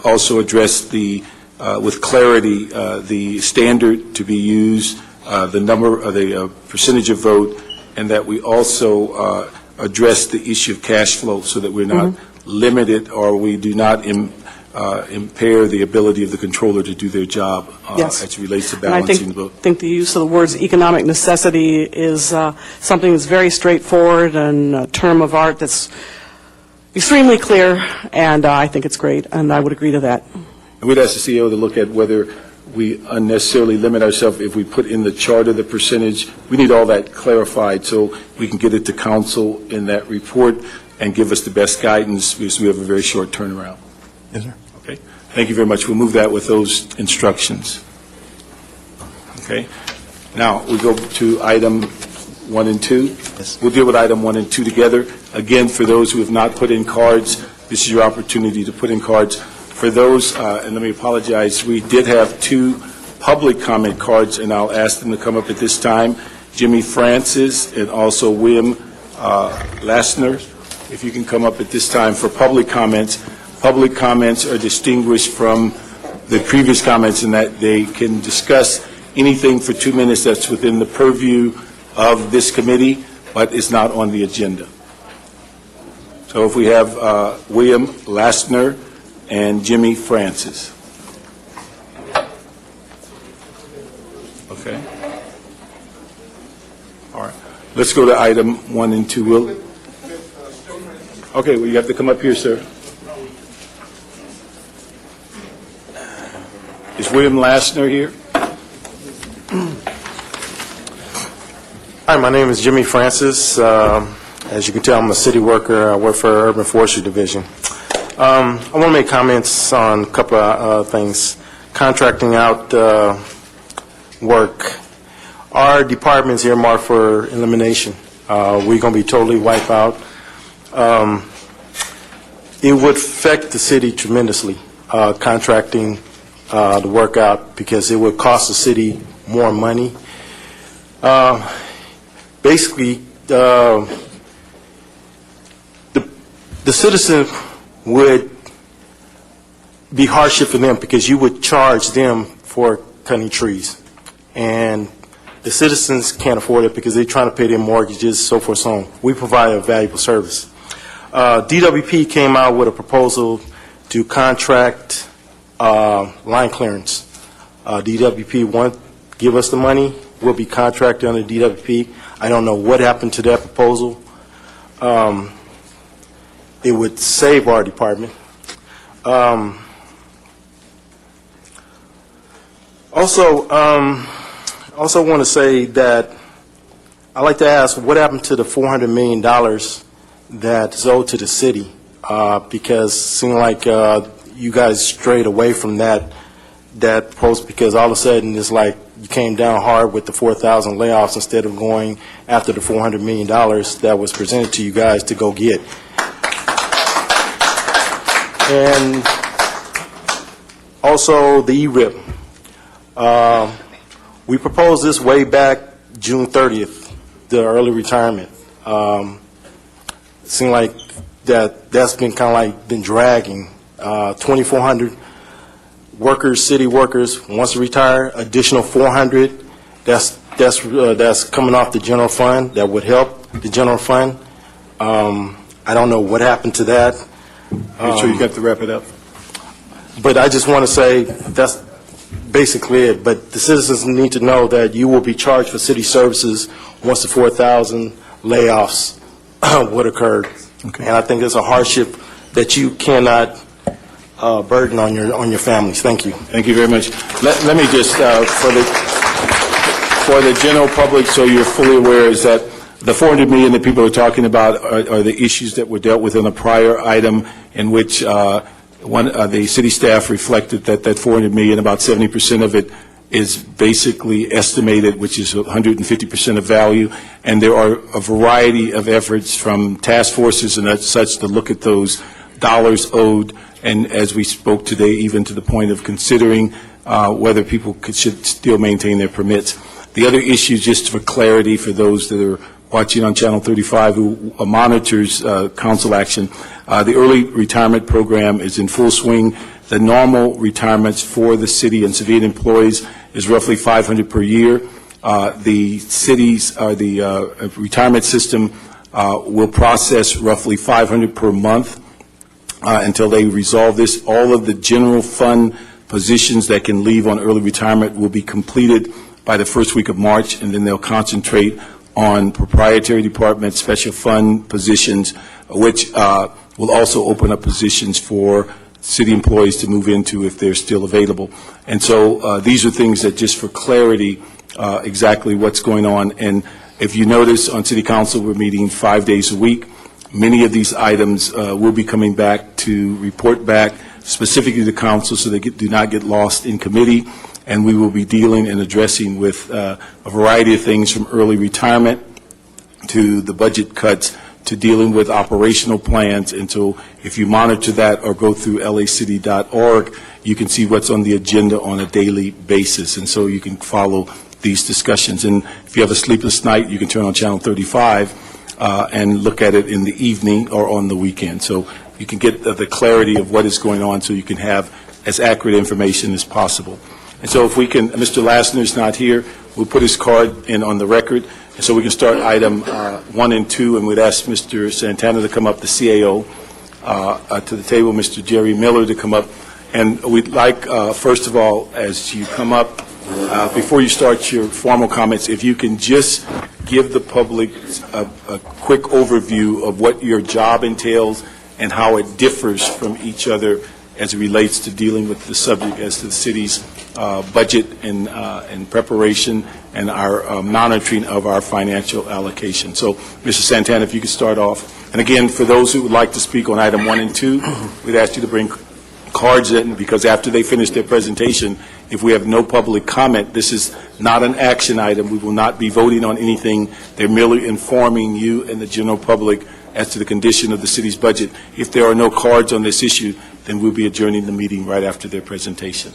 also address with clarity the standard to be used, the percentage of vote, and that we also address the issue of cash flow so that we're not limited or we do not impair the ability of the controller to do their job as it relates to balancing the vote. I think the use of the words economic necessity is something that's very straightforward and a term of art that's extremely clear, and I think it's great, and I would agree to that. And we'd ask the CEO to look at whether we unnecessarily limit ourselves if we put in the charter the percentage. We need all that clarified so we can get it to council in that report and give us the best guidance because we have a very short turnaround. Yes, sir. Okay. Thank you very much. We'll move that with those instructions. Okay. Now we go to item 1 and 2. Yes. We'll deal with item 1 and 2 together. Again, for those who have not put in cards, this is your opportunity to put in cards. For those, and let me apologize, we did have 2 public comment cards, and I'll ask them to come up at this time. Jimmy Francis and also William Lassner, if you can come up at this time for public comments. Public comments are distinguished from the previous comments in that they can discuss anything for 2 minutes that's within the purview of this committee, but is not on the agenda. So if we have William Lassner and Jimmy Francis. Okay. All right. Let's go to item 1 and 2. Will? Okay, well, you have to come up here, sir. Is William Lassner here? Hi, my name is Jimmy Francis. As you can tell, I'm a city worker. I work for Urban Forestry Division. I want to make comments on a couple of things. Contracting out work. Our department's earmarked for elimination. We're going to be totally wiped out. It would affect the city tremendously, contracting the work out, because it would cost the city more money. Basically, the citizen would be hardship for them because you would charge them for cutting trees. And the citizens can't afford it because they're trying to pay their mortgages, so forth, so on. We provide a valuable service. DWP came out with a proposal to contract line clearance. DWP won't give us the money. We'll be contracted under DWP. I don't know what happened to that proposal. It would save our department. Also want to say that I'd like to ask what happened to the $400 million that's owed to the city, because it seemed like you guys strayed away from that proposal, because all of a sudden it's like you came down hard with the 4,000 layoffs instead of going after the $400 million that was presented to you guys to go get. And also the ERIP. We proposed this way back June 30th, the early retirement. It seemed like that's been kind of like been dragging. 2,400 workers, city workers, wants to retire, additional 400. That's coming off the general fund. That would help the general fund. I don't know what happened to that. Make sure you got to wrap it up. But I just want to say that's basically it. But the citizens need to know that you will be charged for city services once the 4,000 layoffs would occur. Okay. And I think it's a hardship that you cannot burden on your families. Thank you. Thank you very much. Let me just, for the general public, so you're fully aware, is that the $400 million that people are talking about are the issues that were dealt with in a prior item in which the city staff reflected that $400 million, about 70% of it is basically estimated, which is 150% of value, and there are a variety of efforts from task forces and such to look at those dollars owed, and as we spoke today, even to the point of considering whether people should still maintain their permits. The other issue, just for clarity for those that are watching on Channel 35 who monitors council action, the early retirement program is in full swing. The normal retirements for the city and civilian employees is roughly $500 per year. The cities, the retirement system will process roughly $500 per month until they resolve this. All of the general fund positions that can leave on early retirement will be completed by the first week of March, and then they'll concentrate on proprietary departments, special fund positions, which will also open up positions for city employees to move into if they're still available. And so these are things that, just for clarity, exactly what's going on. And if you notice, on City Council, we're meeting 5 days a week. Many of these items will be coming back to report back specifically to Council so they do not get lost in committee. And we will be dealing and addressing with a variety of things, from early retirement to the budget cuts to dealing with operational plans. And so if you monitor that or go through lacity.org, you can see what's on the agenda on a daily basis. And so you can follow these discussions. And if you have a sleepless night, you can turn on Channel 35 and look at it in the evening or on the weekend. So you can get the clarity of what is going on so you can have as accurate information as possible. And so if we can, Mr. Lassner is not here, we'll put his card in on the record, and so we can start item 1 and 2, and we'd ask Mr. Santana to come up, the CAO, to the table, Mr. Jerry Miller to come up. And we'd like, first of all, as you come up, before you start your formal comments, if you can just give the public a quick overview of what your job entails and how it differs from each other as it relates to dealing with the subject as to the city's budget and preparation and our monitoring of our financial allocation. So, Mr. Santana, if you could start off. And again, for those who would like to speak on item 1 and 2, we'd ask you to bring cards in, because after they finish their presentation, if we have no public comment, this is not an action item. We will not be voting on anything. They're merely informing you and the general public as to the condition of the city's budget. If there are no cards on this issue, then we'll be adjourning the meeting right after their presentation.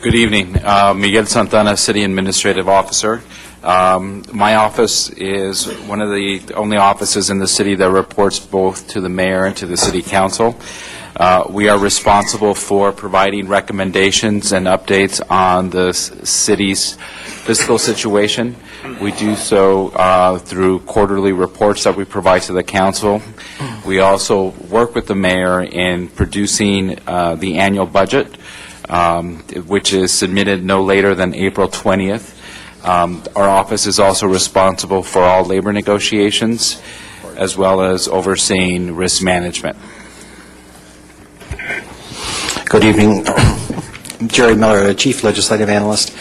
Good evening. Miguel Santana, City Administrative Officer. My office is one of the only offices in the city that reports both to the mayor and to the city council. We are responsible for providing recommendations and updates on the city's fiscal situation. We do so through quarterly reports that we provide to the council. We also work with the mayor in producing the annual budget, which is submitted no later than April 20th. Our office is also responsible for all labor negotiations, as well as overseeing risk management. Good evening. Jerry Miller, Chief Legislative Analyst.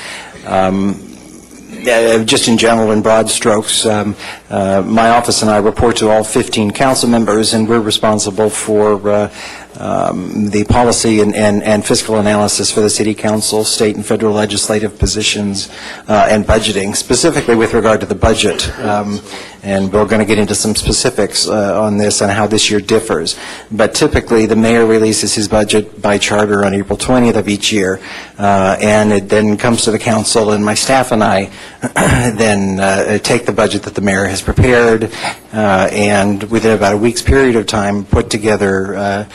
Just in general, in broad strokes, my office and I report to all 15 council members, and we're responsible for the policy and fiscal analysis for the City Council, state and federal legislative positions, and budgeting, specifically with regard to the budget. And we're going to get into some specifics on this and how this year differs. But typically, the mayor releases his budget by charter on April 20th of each year, and it then comes to the council, and my staff and I then take the budget that the mayor has prepared, and within about a week's period of time, put together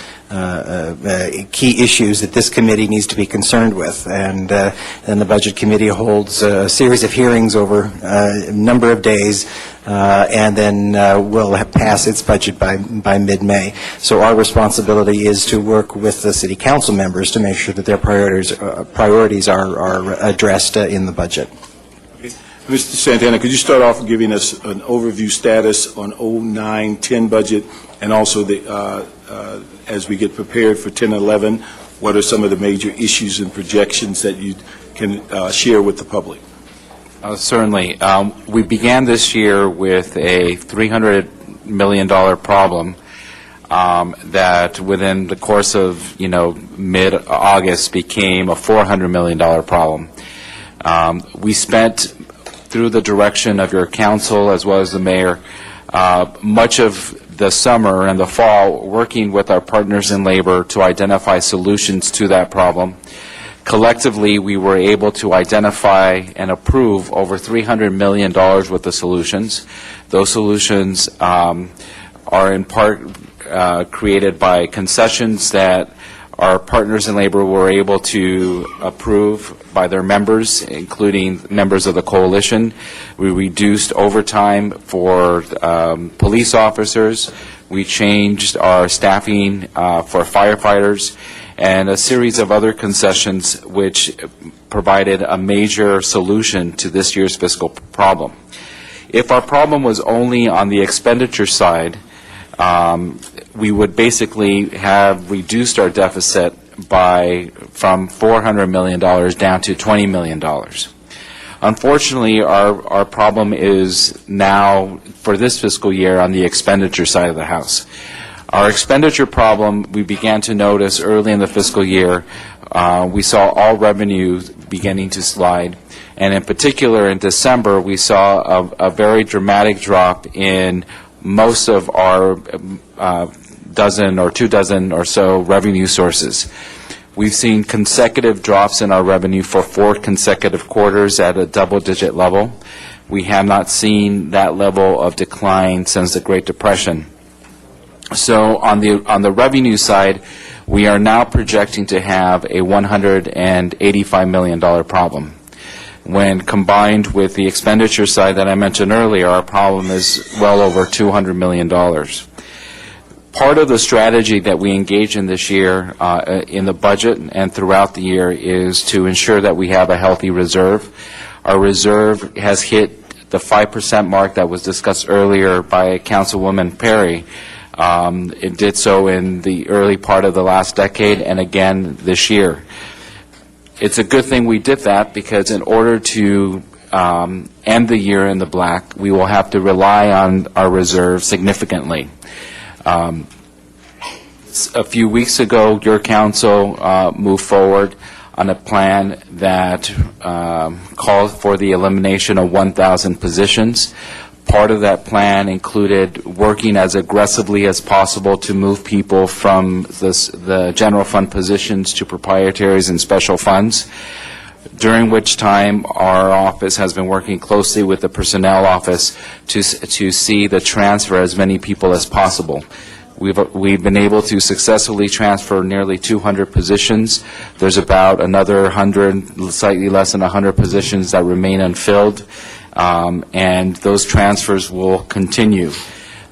key issues that this committee needs to be concerned with. And then the Budget Committee holds a series of hearings over a number of days, and then will pass its budget by mid-May. So our responsibility is to work with the City Council members to make sure that their priorities are addressed in the budget. Mr. Santana, could you start off giving us an overview status on 09-10 budget, and also the as we get prepared for 10-11, what are some of the major issues and projections that you can share with the public? Certainly. We began this year with a $300 million problem. that within the course of, mid-August became a $400 million problem. We spent, through the direction of your council as well as the mayor, much of the summer and the fall working with our partners in labor to identify solutions to that problem. Collectively, we were able to identify and approve over $300 million worth of solutions. Those solutions are in part created by concessions that our partners in labor were able to approve by their members, including members of the coalition. We reduced overtime for police officers. We changed our staffing for firefighters, and a series of other concessions which provided a major solution to this year's fiscal problem. If our problem was only on the expenditure side, we would basically have reduced our deficit from $400 million down to $20 million. Unfortunately, our problem is now, for this fiscal year, on the expenditure side of the house. Our expenditure problem, we began to notice early in the fiscal year. We saw all revenue beginning to slide, and in particular in December, we saw a very dramatic drop in most of our dozen or 24 or so revenue sources. We've seen consecutive drops in our revenue for 4 consecutive quarters at a double-digit level. We have not seen that level of decline since the Great Depression. So on the revenue side, we are now projecting to have a $185 million problem. When combined with the expenditure side that I mentioned earlier, our problem is well over $200 million. Part of the strategy that we engage in this year in the budget and throughout the year is to ensure that we have a healthy reserve. Our reserve has hit the 5% mark that was discussed earlier by Councilwoman Perry. It did so in the early part of the last decade and again this year. It's a good thing we did that, because in order to end the year in the black, we will have to rely on our reserve significantly. A few weeks ago, your council moved forward on a plan that called for the elimination of 1,000 positions. Part of that plan included working as aggressively as possible to move people from the general fund positions to proprietaries and special funds, during which time our office has been working closely with the personnel office to see the transfer as many people as possible. We've been able to successfully transfer nearly 200 positions. There's about another 100, slightly less than 100 positions that remain unfilled. And those transfers will continue.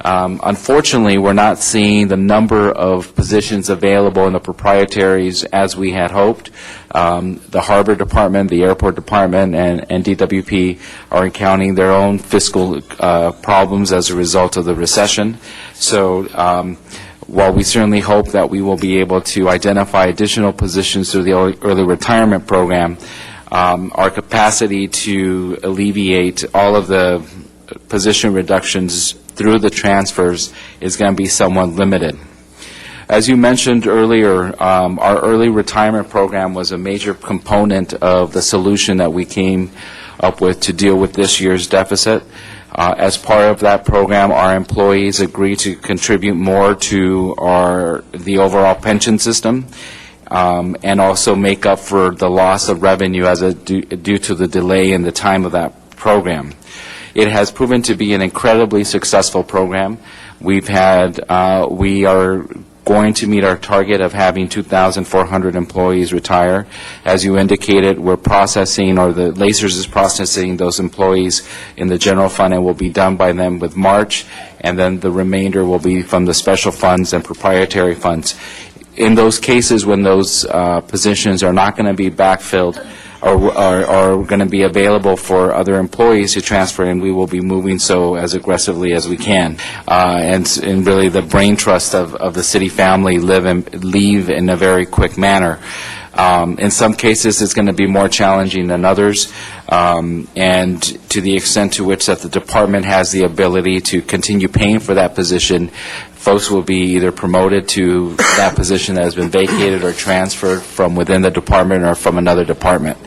Unfortunately, we're not seeing the number of positions available in the proprietaries as we had hoped. The Harbor Department, the Airport Department, and DWP are encountering their own fiscal problems as a result of the recession. So while we certainly hope that we will be able to identify additional positions through the early retirement program, our capacity to alleviate all of the position reductions through the transfers is going to be somewhat limited. As you mentioned earlier, our early retirement program was a major component of the solution that we came up with to deal with this year's deficit. As part of that program, our employees agreed to contribute more to the overall pension system, and also make up for the loss of revenue due to the delay in the time of that program. It has proven to be an incredibly successful program. We are going to meet our target of having 2,400 employees retire. As you indicated, we're processing, or the LACERS is processing those employees in the general fund, and will be done by them with March, and then the remainder will be from the special funds and proprietary funds. In those cases when those positions are not going to be backfilled or are going to be available for other employees to transfer in, we will be moving so as aggressively as we can. And really the brain trust of the city family leave in a very quick manner. In some cases, it's going to be more challenging than others, and to the extent to which that the department has the ability to continue paying for that position, folks will be either promoted to that position that has been vacated or transferred from within the department or from another department.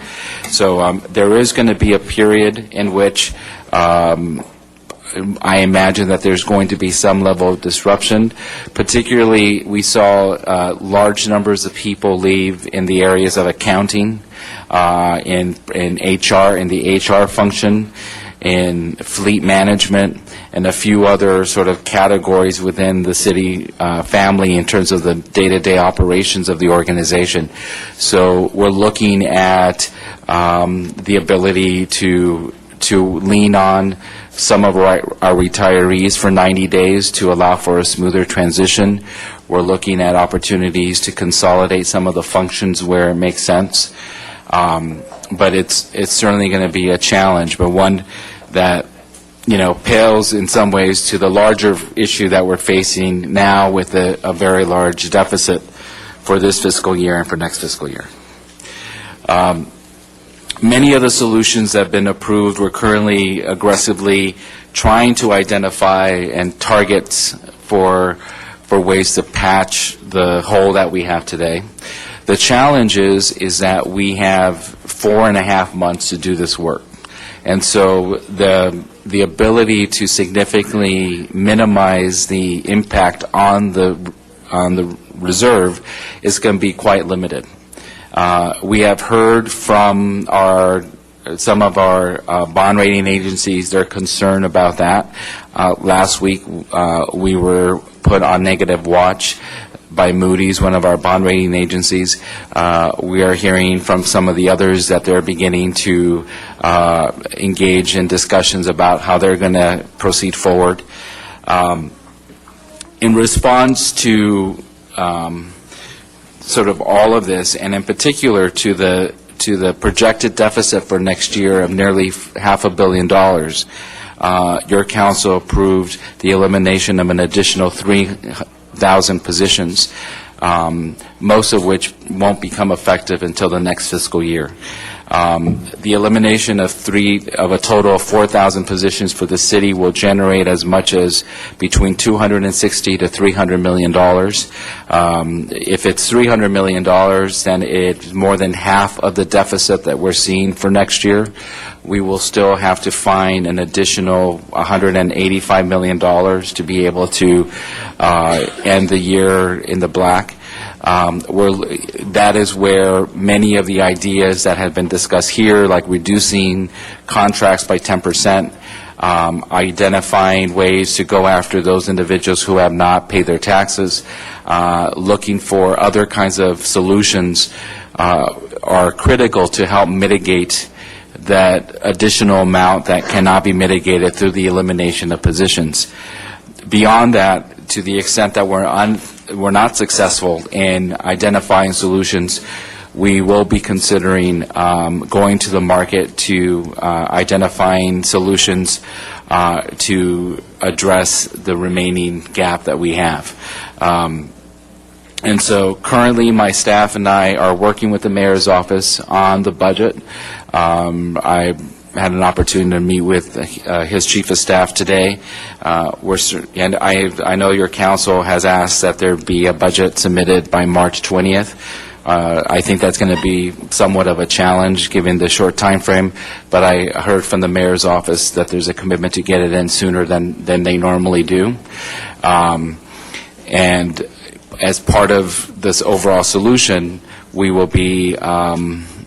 So there is going to be a period in which I imagine that there's going to be some level of disruption. Particularly, we saw large numbers of people leave in the areas of accounting, in HR, in the HR function, in fleet management, and a few other sort of categories within the city family in terms of the day-to-day operations of the organization. So we're looking at the ability to lean on some of our retirees for 90 days to allow for a smoother transition. We're looking at opportunities to consolidate some of the functions where it makes sense. But it's certainly going to be a challenge, but one that, you know, pales in some ways to the larger issue that we're facing now with a very large deficit for this fiscal year and for next fiscal year. Many of the solutions that have been approved, we're currently aggressively trying to identify and target for ways to patch the hole that we have today. The challenge is that we have 4.5 months to do this work. And so the ability to significantly minimize the impact on the reserve is going to be quite limited. We have heard from some of our bond rating agencies, their concern about that. Last week, we were put on negative watch by Moody's, one of our bond rating agencies. We are hearing from some of the others that they're beginning to engage in discussions about how they're going to proceed forward. In response to sort of all of this, and in particular to the projected deficit for next year of nearly $500 million, your council approved the elimination of an additional 3,000 positions, most of which won't become effective until the next fiscal year. The elimination of a total of 4,000 positions for the city will generate as much as between $260 to $300 million. If it's $300 million, then it's more than half of the deficit that we're seeing for next year. We will still have to find an additional $185 million to be able to end the year in the black. That is where many of the ideas that have been discussed here, like reducing contracts by 10%, identifying ways to go after those individuals who have not paid their taxes, looking for other kinds of solutions are critical to help mitigate that additional amount that cannot be mitigated through the elimination of positions. Beyond that, to the extent that we're not successful in identifying solutions, we will be considering going to the market to identifying solutions to address the remaining gap that we have. And so currently my staff and I are working with the mayor's office on the budget. I had an opportunity to meet with his chief of staff today. And I know your council has asked that there be a budget submitted by March 20th. I think that's going to be somewhat of a challenge given the short time frame, but I heard from the mayor's office that there's a commitment to get it in sooner than they normally do. And as part of this overall solution, we will be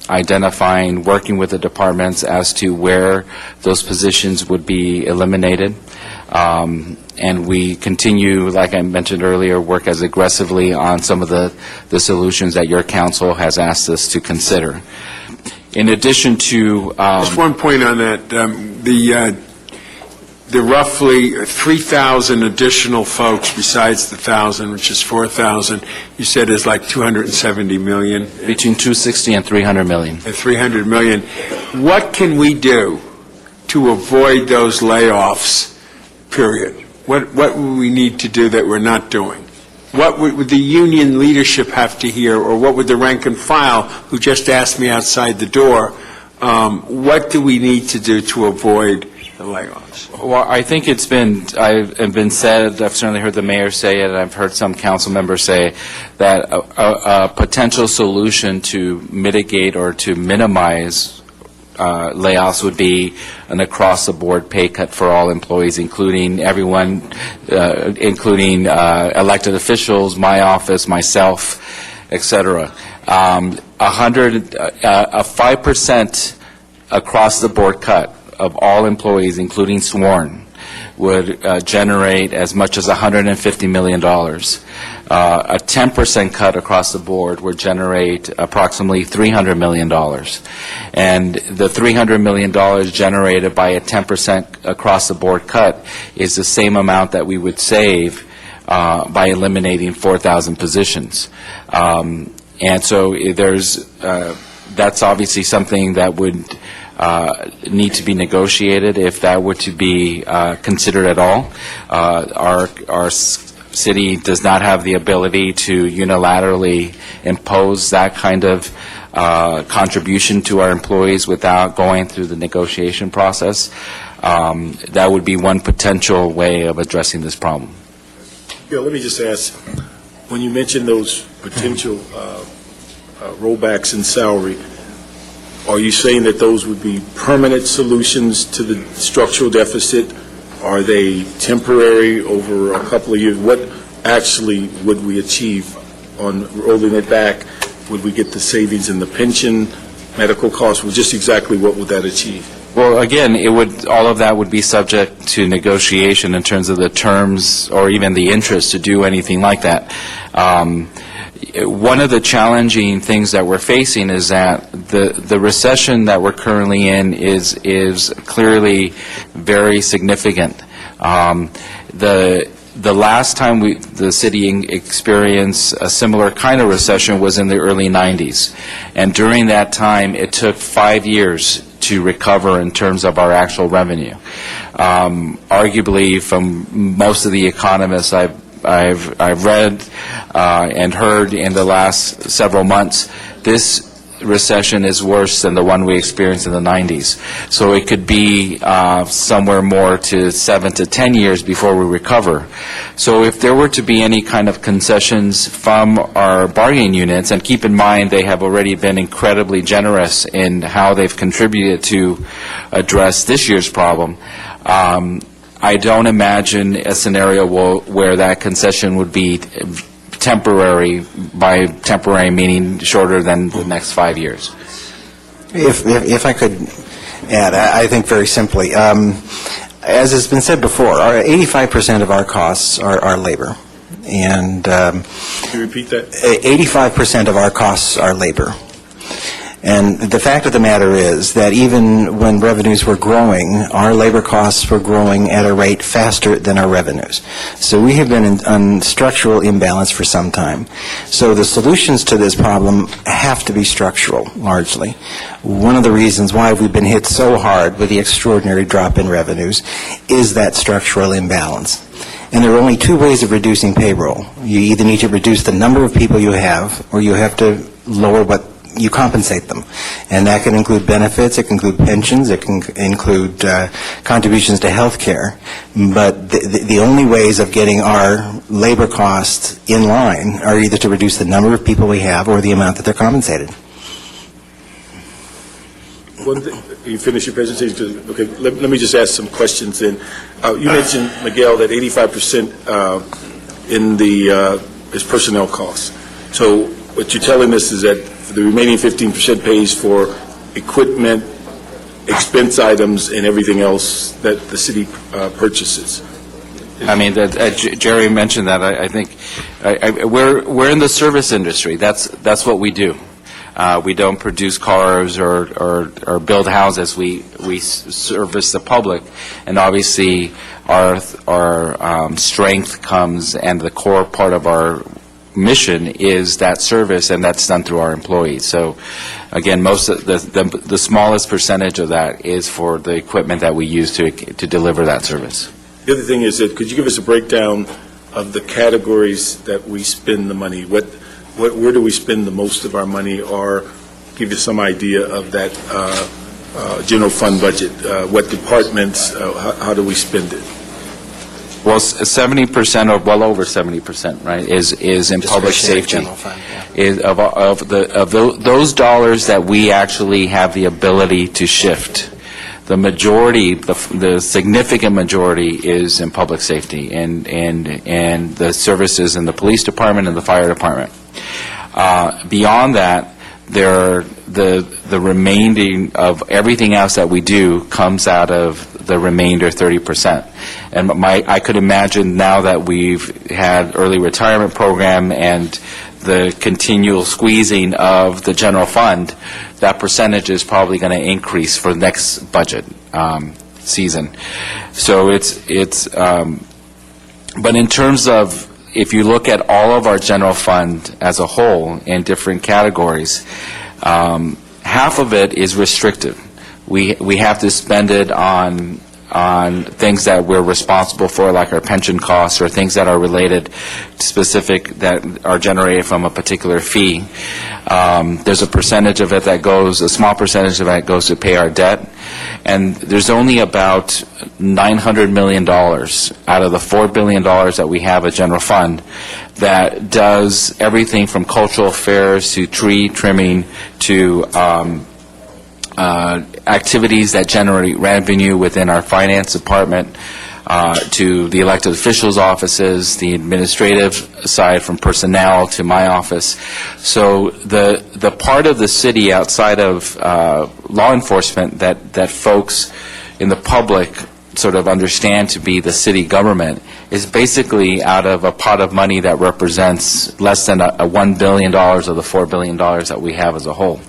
identifying, working with the departments as to where those positions would be eliminated. And we continue, like I mentioned earlier, work as aggressively on some of the solutions that your council has asked us to consider. In addition to... Just one point on that. The roughly 3,000 additional folks besides the 1,000, which is 4,000, you said is like 270 million? Between 260 and 300 million. And 300 million. What can we do to avoid those layoffs, period? What will we need to do that we're not doing? what would the union leadership have to hear, or what would the rank and file, who just asked me outside the door, what do we need to do to avoid the layoffs? Well, I think it's been said, I've certainly heard the mayor say it, and I've heard some council members say that a potential solution to mitigate or to minimize layoffs would be an across-the-board pay cut for all employees, including everyone, including elected officials, my office, myself, etc. 5% across-the-board cut of all employees, including sworn, would generate as much as $150 million. A 10% cut across the board would generate approximately $300 million. And the $300 million generated by a 10% across the board cut is the same amount that we would save by eliminating 4,000 positions. And so that's obviously something that would need to be negotiated if that were to be considered at all. Our city does not have the ability to unilaterally impose that kind of contribution to our employees without going through the negotiation process. That would be one potential way of addressing this problem. Yeah, let me just ask, when you mentioned those potential rollbacks in salary, are you saying that those would be permanent solutions to the structural deficit? Are they temporary over a couple of years? What actually would we achieve on rolling it back? Would we get the savings in the pension, medical costs? Well, just exactly what would that achieve? Well, again, all of that would be subject to negotiation in terms of the terms or even the interest to do anything like that. One of the challenging things that we're facing is that the recession that we're currently in is clearly very significant. The last time the city experienced a similar kind of recession was in the early 90s. And during that time, it took 5 years to recover in terms of our actual revenue. Arguably, from most of the economists I've read and heard in the last several months, this recession is worse than the one we experienced in the 90s. So it could be somewhere more to 7 to 10 years before we recover. So if there were to be any kind of concessions from our bargaining units, and keep in mind they have already been incredibly generous in how they've contributed to address this year's problem, I don't imagine a scenario where that concession would be temporary, by temporary meaning shorter than the next 5 years. If I could add, I think very simply, as has been said before, 85% of our costs are labor. And Can you repeat that? 85% of our costs are labor. And the fact of the matter is that even when revenues were growing, our labor costs were growing at a rate faster than our revenues. So we have been on structural imbalance for some time. So the solutions to this problem have to be structural, largely. One of the reasons why we've been hit so hard with the extraordinary drop in revenues is that structural imbalance. And there are only two ways of reducing payroll. You either need to reduce the number of people you have, or you have to lower what you compensate them. And that can include benefits, it can include pensions, it can include contributions to health care. But the only ways of getting our labor costs in line are either to reduce the number of people we have or the amount that they're compensated. You finish your presentation? Okay, let me just ask some questions then. You mentioned, Miguel, that 85% is personnel costs. So what you're telling us is that the remaining 15% pays for equipment, expense items, and everything else that the city purchases. I mean, Jerry mentioned that. I think we're in the service industry. That's what we do. We don't produce cars or build houses. We service the public, and obviously our strength comes, and the core part of our mission is that service, and that's done through our employees. So again, most of the smallest percentage of that is for the equipment that we use to deliver that service. The other thing is that, could you give us a breakdown of the categories that we spend the money? Where do we spend the most of our money, or give you some idea of that general fund budget? What departments, how do we spend it? Well, 70% or well over 70%, right, is in public safety. Is of those dollars that we actually have the ability to shift. The majority, the significant majority, is in public safety and the services in the police department and the fire department. Beyond that, the remaining of everything else that we do comes out of the remainder 30%. And I could imagine now that we've had early retirement program and the continual squeezing of the general fund, that percentage is probably going to increase for next budget season. So but in terms of, if you look at all of our general fund as a whole in different categories, half of it is restricted. We have to spend it on things that we're responsible for, like our pension costs, or things that are related, specific, that are generated from a particular fee. There's a percentage of it that goes, a small percentage of that goes to pay our debt, and there's only about $900 million out of the $4 billion that we have a general fund that does everything from cultural affairs to tree trimming to activities that generate revenue within our finance department, to the elected officials' offices, the administrative side from personnel to my office. So the part of the city outside of law enforcement that folks in the public sort of understand to be the city government is basically out of a pot of money that represents less than $1 billion of the $4 billion that we have as a whole.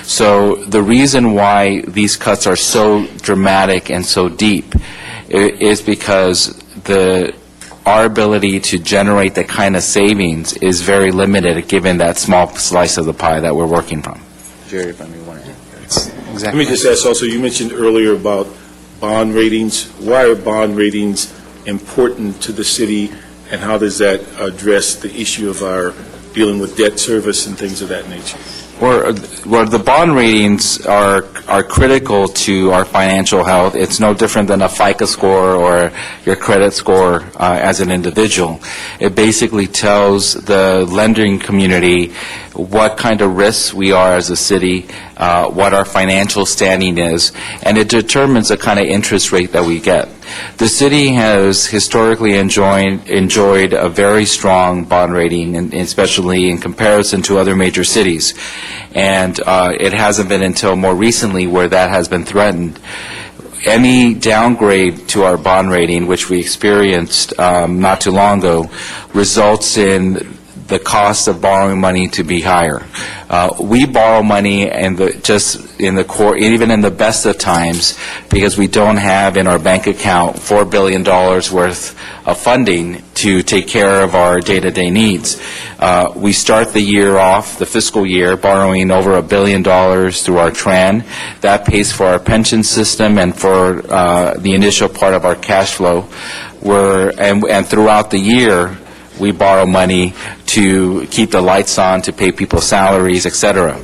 So the reason why these cuts are so dramatic and so deep is because our ability to generate the kind of savings is very limited given that small slice of the pie that we're working from. Jerry, if I may want to Exactly. Let me just ask also, you mentioned earlier about bond ratings. Why are bond ratings important to the city, and how does that address the issue of our dealing with debt service and things of that nature? Well, the bond ratings are critical to our financial health. It's no different than a FICO score or your credit score as an individual. It basically tells the lending community what kind of risks we are as a city, what our financial standing is, and it determines the kind of interest rate that we get. The city has historically enjoyed a very strong bond rating, and especially in comparison to other major cities. And it hasn't been until more recently where that has been threatened. Any downgrade to our bond rating, which we experienced not too long ago, results in the cost of borrowing money to be higher. We borrow money even in the best of times, because we don't have in our bank account $4 billion worth of funding to take care of our day-to-day needs. We start the year off, the fiscal year, borrowing over $1 billion through our TRAN. That pays for our pension system and for the initial part of our cash flow. And throughout the year, we borrow money to keep the lights on, to pay people's salaries, etc.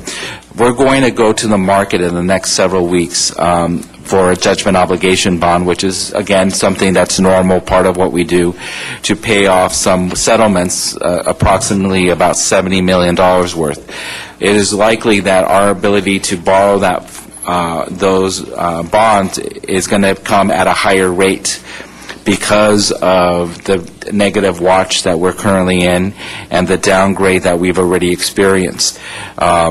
We're going to go to the market in the next several weeks for a judgment obligation bond, which is, again, something that's normal, part of what we do, to pay off some settlements, approximately about $70 million worth. It is likely that our ability to borrow those bonds is going to come at a higher rate because of the negative watch that we're currently in and the downgrade that we've already experienced. We are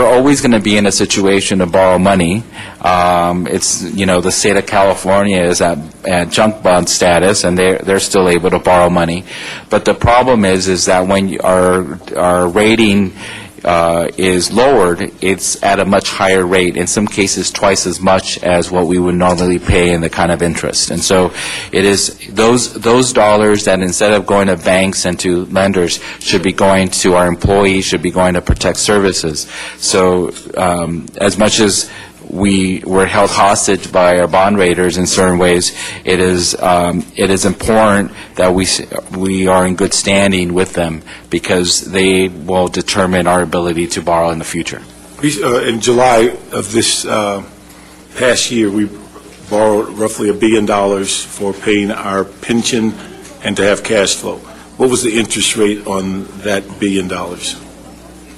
always going to be in a situation to borrow money. The state of California is at junk bond status, and they're still able to borrow money. But the problem is that when our rating is lowered, it's at a much higher rate, in some cases twice as much as what we would normally pay in the kind of interest. And so it is those dollars that, instead of going to banks and to lenders, should be going to our employees, should be going to protect services. So as much as we're held hostage by our bond raters in certain ways. It is important that we are in good standing with them, because they will determine our ability to borrow in the future. In July of this past year, we borrowed roughly $1 billion for paying our pension and to have cash flow. What was the interest rate on that $1 billion?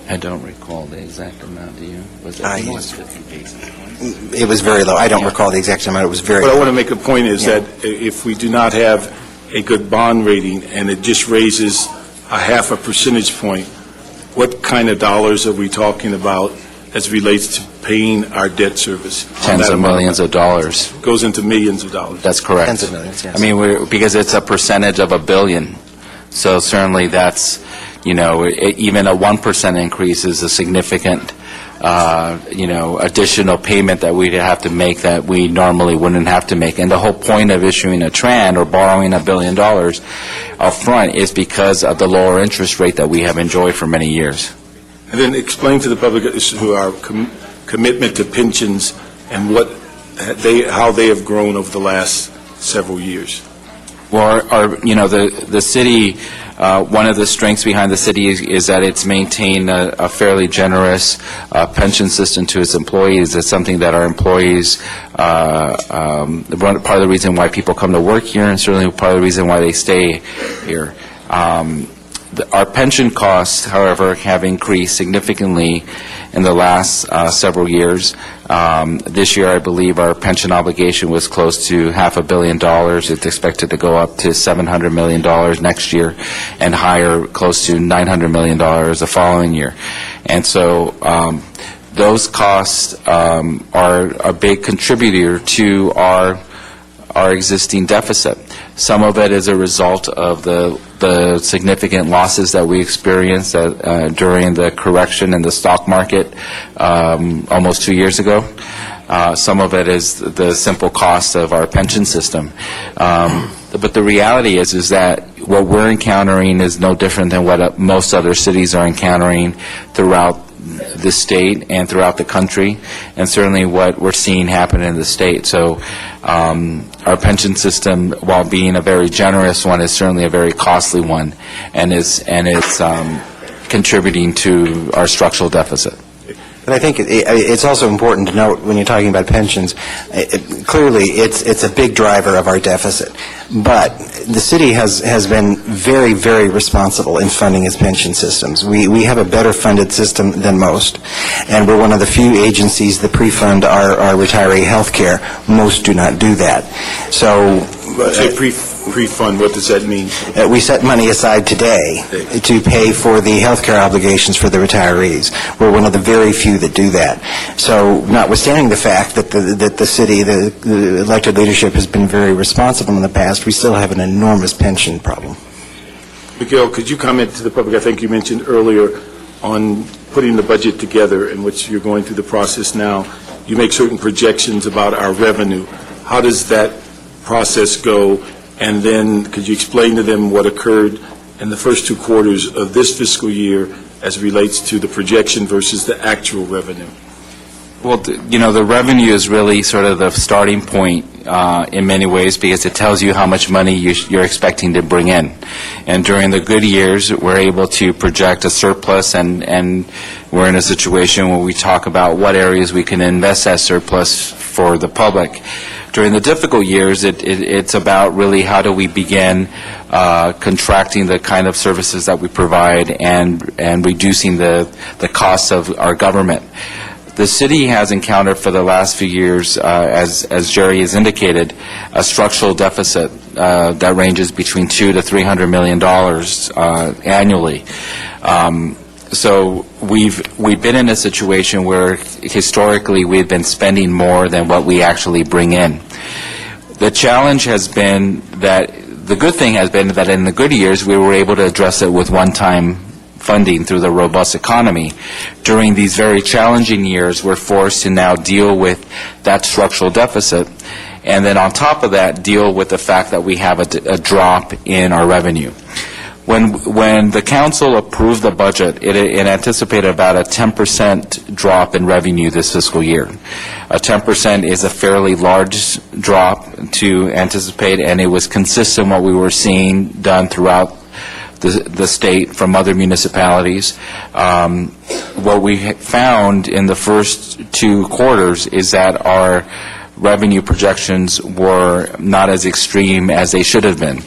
I don't recall the exact amount. Do you? Was it 50 basis points? It was very low. I don't recall the exact amount. It was very What low. I want to make a point is that if we do not have a good bond rating and it just raises a half a percentage point, what kind of dollars are we talking about as relates to paying our debt service? Tens of millions of dollars. Goes into millions of dollars. That's correct. Tens of millions, yes. I mean, because it's a percentage of $1 billion. So certainly that's, even a 1% increase is a significant, additional payment that we'd have to make that we normally wouldn't have to make. And the whole point of issuing a TRAN or borrowing $1 billion up front is because of the lower interest rate that we have enjoyed for many years. And then explain to the public who our commitment to pensions and how they have grown over the last several years. Well, the city, one of the strengths behind the city is that it's maintained a fairly generous pension system to its employees. It's something that our employees, part of the reason why people come to work here, and certainly part of the reason why they stay here. Our pension costs, however, have increased significantly in the last several years. This year, I believe our pension obligation was close to $500 million. It's expected to go up to $700 million next year, and higher, close to $900 million the following year. And so those costs are a big contributor to our existing deficit. Some of it is a result of the significant losses that we experienced during the correction in the stock market almost 2 years ago. Some of it is the simple cost of our pension system. But the reality is that what we're encountering is no different than what most other cities are encountering throughout the state and throughout the country, and certainly what we're seeing happen in the state. So our pension system, while being a very generous one, is certainly a very costly one, and it's contributing to our structural deficit. But I think it's also important to note, when you're talking about pensions, clearly it's a big driver of our deficit. But the city has been very, very responsible in funding its pension systems. We have a better funded system than most, and we're one of the few agencies that pre-fund our retiree health care. Most do not do that. So pre-fund, what does that mean? We set money aside today to pay for the health care obligations for the retirees. We're one of the very few that do that. So notwithstanding the fact that the city, the elected leadership has been very responsible in the past, we still have an enormous pension problem. Miguel, could you comment to the public? I think you mentioned earlier on putting the budget together, in which you're going through the process now. You make certain projections about our revenue. How does that process go? And then could you explain to them what occurred in the first 2 quarters of this fiscal year as it relates to the projection versus the actual revenue? Well, the revenue is really sort of the starting point in many ways, because it tells you how much money you're expecting to bring in. And during the good years, we're able to project a surplus, and we're in a situation where we talk about what areas we can invest that surplus for the public. During the difficult years, it's about really how do we begin contracting the kind of services that we provide and reducing the costs of our government. The city has encountered for the last few years, as Jerry has indicated, a structural deficit that ranges between $200 to $300 million annually. So we've been in a situation where historically we've been spending more than what we actually bring in. The challenge has been that the good thing has been that in the good years we were able to address it with one-time funding through the robust economy. During these very challenging years, we're forced to now deal with that structural deficit, and then on top of that, deal with the fact that we have a drop in our revenue. When the council approved the budget, it anticipated about a 10% drop in revenue this fiscal year. A 10% is a fairly large drop to anticipate, and it was consistent what we were seeing done throughout the state from other municipalities. What we found in the first 2 quarters is that our revenue projections were not as extreme as they should have been.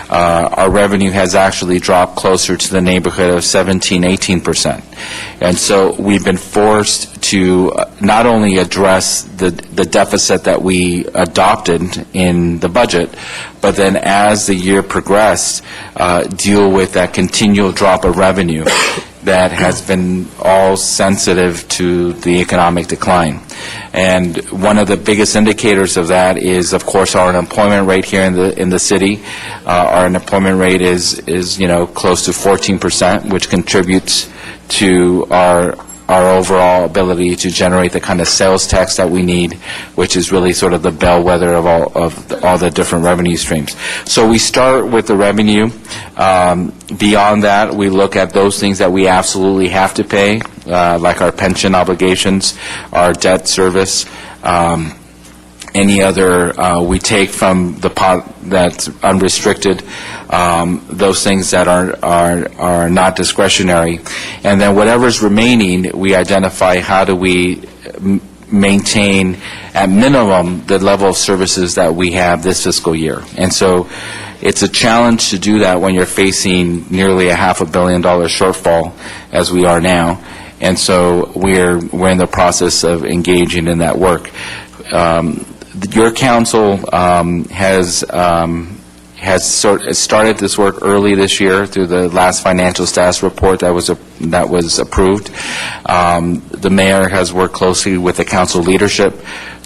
Our revenue has actually dropped closer to the neighborhood of 17-18%. And so we've been forced to not only address the deficit that we adopted in the budget, but then as the year progressed, deal with that continual drop of revenue that has been all sensitive to the economic decline. And one of the biggest indicators of that is, of course, our unemployment rate here in the city. Our unemployment rate is close to 14%, which contributes to our overall ability to generate the kind of sales tax that we need, which is really sort of the bellwether of all the different revenue streams. So we start with the revenue. Beyond that, we look at those things that we absolutely have to pay, like our pension obligations, our debt service, any other we take from the pot that's unrestricted, those things that are not discretionary, and then whatever's remaining, we identify how do we maintain at minimum the level of services that we have this fiscal year. And so it's a challenge to do that when you're facing nearly a $500 million shortfall as we are now. And so we're in the process of engaging in that work. Your council has started this work early this year through the last financial status report that was approved. The mayor has worked closely with the council leadership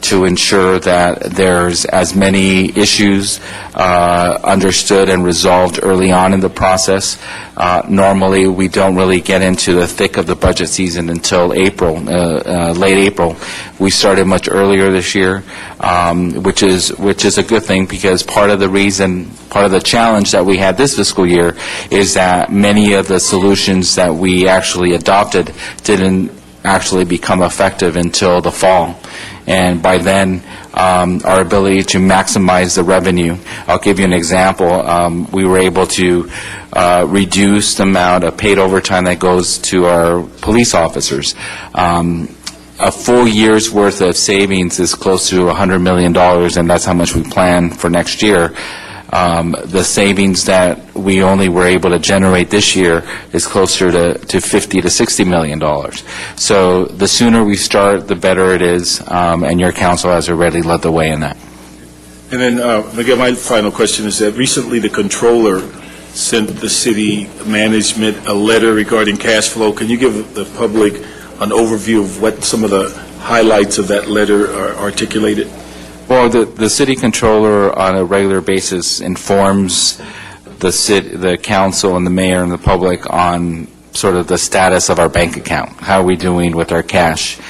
to ensure that there's as many issues understood and resolved early on in the process. Normally, we don't really get into the thick of the budget season until April, late April. We started much earlier this year, which is a good thing, because part of the challenge that we had this fiscal year is that many of the solutions that we actually adopted didn't actually become effective until the fall. And by then, our ability to maximize the revenue. I'll give you an example. We were able to reduce the amount of paid overtime that goes to our police officers. A full year's worth of savings is close to $100 million, and that's how much we plan for next year. The savings that we only were able to generate this year is closer to $50 to $60 million. So the sooner we start, the better it is, and your council has already led the way in that. And then, again, my final question is that recently the controller sent the city management a letter regarding cash flow. Can you give the public an overview of what some of the highlights of that letter are articulated? Well, the city controller on a regular basis informs the council and the mayor and the public on sort of the status of our bank account. How are we doing with our cash?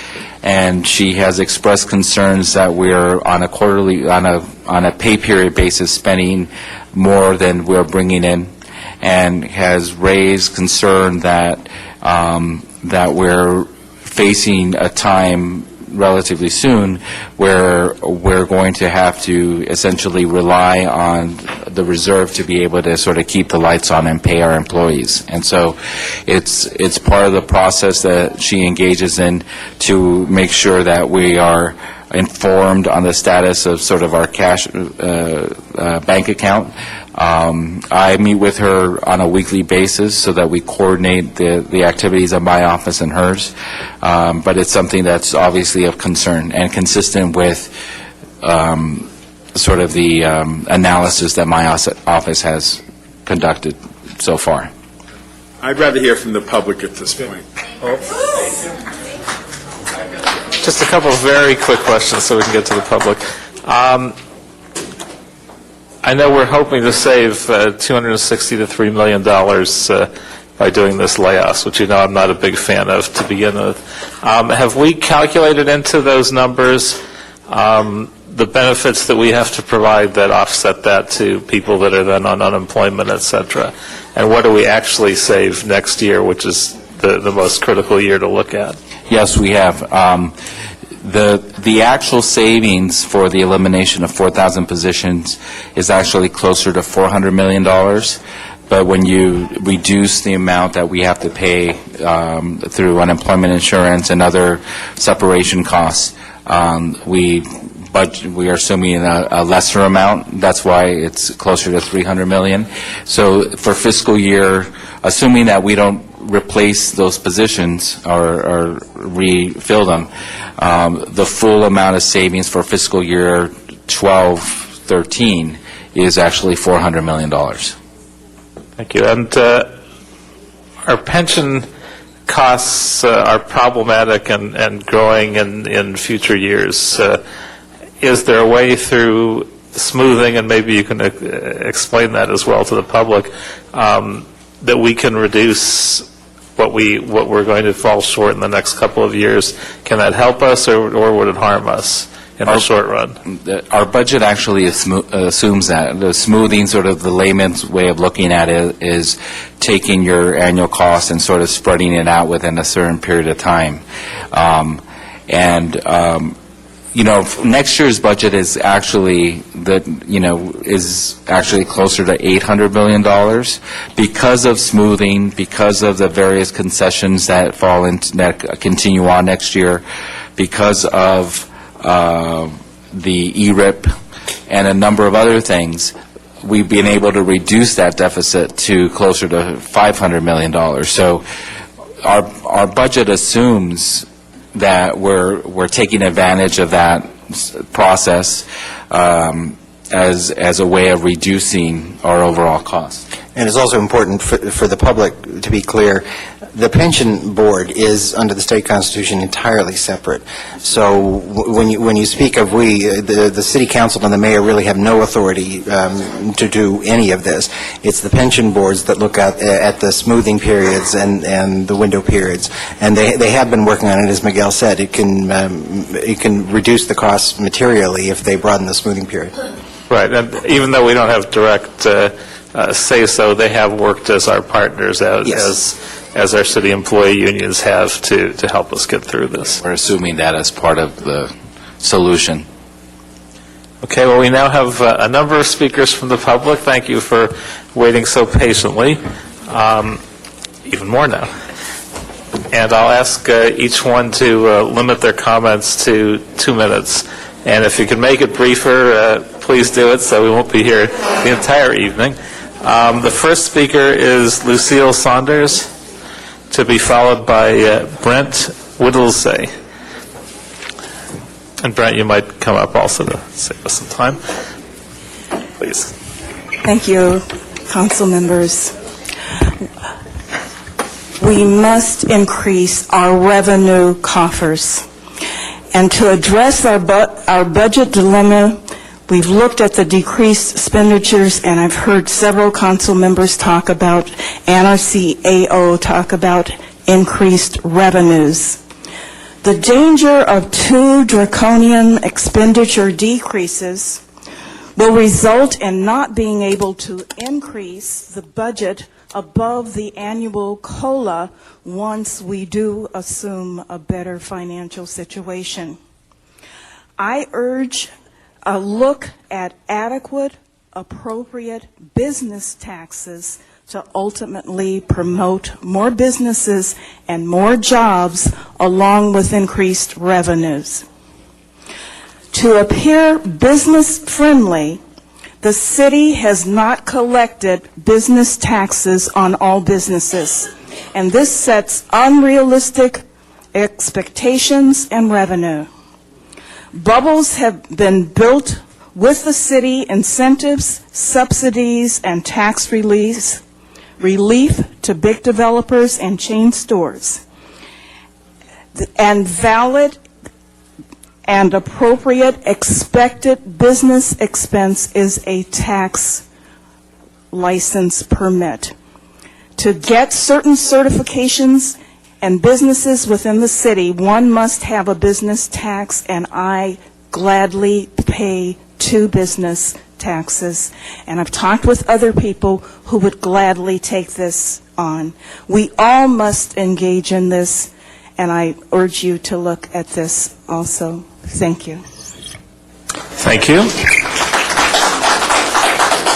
And she has expressed concerns that we're on a pay period basis spending more than we're bringing in, and has raised concern that we're facing a time relatively soon where we're going to have to essentially rely on the reserve to be able to sort of keep the lights on and pay our employees. And so it's part of the process that she engages in to make sure that we are informed on the status of sort of our cash bank account. I meet with her on a weekly basis so that we coordinate the activities of my office and hers, but it's something that's obviously of concern and consistent with sort of the analysis that my office has conducted so far. I'd rather hear from the public at this point. Just a couple of very quick questions so we can get to the public. I know we're hoping to save $260 to $3 million by doing this layoffs, which you know I'm not a big fan of to begin with. Have we calculated into those numbers the benefits that we have to provide that offset that to people that are then on unemployment, et cetera? and what do we actually save next year, which is the most critical year to look at? Yes, we have. The actual savings for the elimination of 4,000 positions is actually closer to $400 million. But when you reduce the amount that we have to pay through unemployment insurance and other separation costs, we are assuming a lesser amount. That's why it's closer to $300 million. So for fiscal year, assuming that we don't replace those positions or refill them, the full amount of savings for fiscal year 12-13 is actually $400 million. Thank you. And our pension costs are problematic and growing in future years. Is there a way through smoothing, and maybe you can explain that as well to the public, that we can reduce what we're going to fall short in the next couple of years? Can that help us, or would it harm us in the short run? Our budget actually assumes that. The smoothing, sort of the layman's way of looking at it, is taking your annual cost and sort of spreading it out within a certain period of time. Next year's budget is actually closer to $800 million because of smoothing, because of the various concessions that that continue on next year, because of the ERIP and a number of other things. We've been able to reduce that deficit to closer to $500 million. So our budget assumes that we're taking advantage of that process as a way of reducing our overall costs. And it's also important for the public to be clear, the pension board is, under the state constitution, entirely separate. So when you speak of the city council and the mayor really have no authority to do any of this. It's the pension boards that look at the smoothing periods and the window periods. And they have been working on it, as Miguel said. It can reduce the costs materially if they broaden the smoothing period. Right, and even though we don't have direct say-so, they have worked as our partners, as our city employee unions have to help us get through this. We're assuming that as part of the solution. Okay, well, we now have a number of speakers from the public. Thank you for waiting so patiently. Even more now. And I'll ask each one to limit their comments to 2 minutes. And if you can make it briefer, please do it, so we won't be here the entire evening. The first speaker is Lucille Saunders, to be followed by Brent Whittlesey. And Brent, you might come up also to save us some time. Please. Thank you, council members. We must increase our revenue coffers. And to address our budget dilemma, we've looked at the decreased expenditures, and I've heard several council members talk about, NRCAO talk about increased revenues. The danger of two draconian expenditure decreases will result in not being able to increase the budget above the annual COLA once we do assume a better financial situation. I urge a look at adequate, appropriate business taxes to ultimately promote more businesses and more jobs along with increased revenues. To appear business-friendly, the city has not collected business taxes on all businesses, and this sets unrealistic expectations and revenue. Bubbles have been built with the city incentives, subsidies, and tax relief to big developers and chain stores. And valid and appropriate expected business expense is a tax license permit. To get certain certifications and businesses within the city, one must have a business tax, and I gladly pay to business taxes, and I've talked with other people who would gladly take this on. We all must engage in this, and I urge you to look at this also. Thank you. Thank you.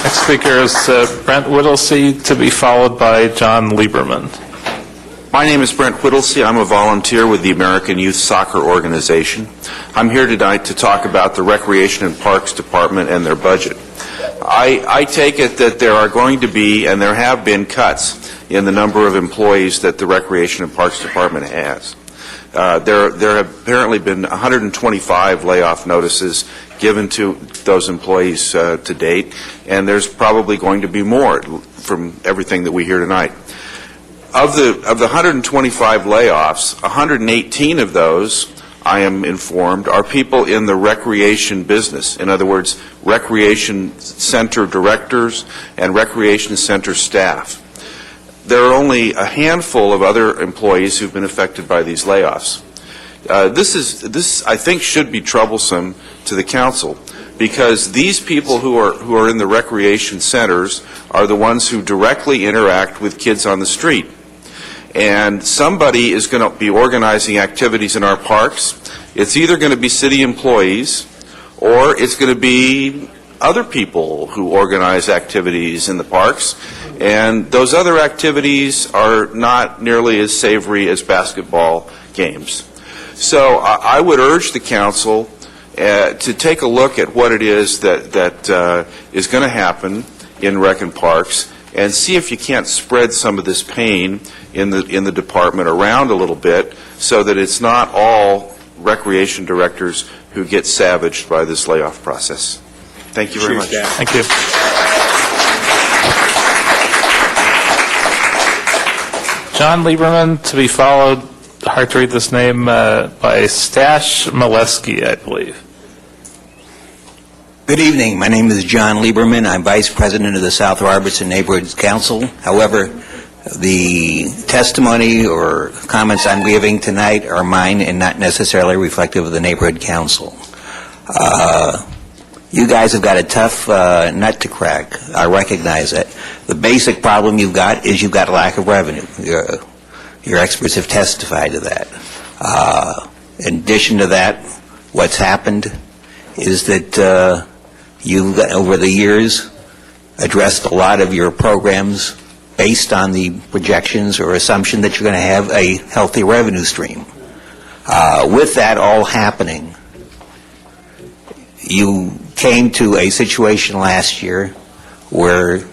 Next speaker is Brent Whittlesey, to be followed by John Lieberman. My name is Brent Whittlesey. I'm a volunteer with the American Youth Soccer Organization. I'm here tonight to talk about the Recreation and Parks Department and their budget. I take it that there are going to be, and there have been, cuts in the number of employees that the Recreation and Parks Department has. There have apparently been 125 layoff notices given to those employees to date, and there's probably going to be more from everything that we hear tonight. Of the 125 layoffs, 118 of those, I am informed, are people in the recreation business. In other words, recreation center directors and recreation center staff. There are only a handful of other employees who've been affected by these layoffs. This I think should be troublesome to the council, because these people who are in the recreation centers are the ones who directly interact with kids on the street. And somebody is going to be organizing activities in our parks. It's either going to be city employees, or it's going to be other people who organize activities in the parks. And those other activities are not nearly as savory as basketball games. So I would urge the council to take a look at what it is that is going to happen in Rec and Parks, and see if you can't spread some of this pain in the department around a little bit, so that it's not all recreation directors who get savaged by this layoff process. Thank you very much. Thank you. John Lieberman, to be followed, hard to read this name, by Stash Molesky, I believe. Good evening. My name is John Lieberman. I'm Vice President of the South Robertson Neighborhood Council. However, the testimony or comments I'm giving tonight are mine and not necessarily reflective of the Neighborhood Council. You guys have got a tough nut to crack. I recognize that. The basic problem you've got is you've got a lack of revenue. Your experts have testified to that. In addition to that, what's happened is that you've, over the years, addressed a lot of your programs based on the projections or assumption that you're going to have a healthy revenue stream. With that all happening, you came to a situation last year where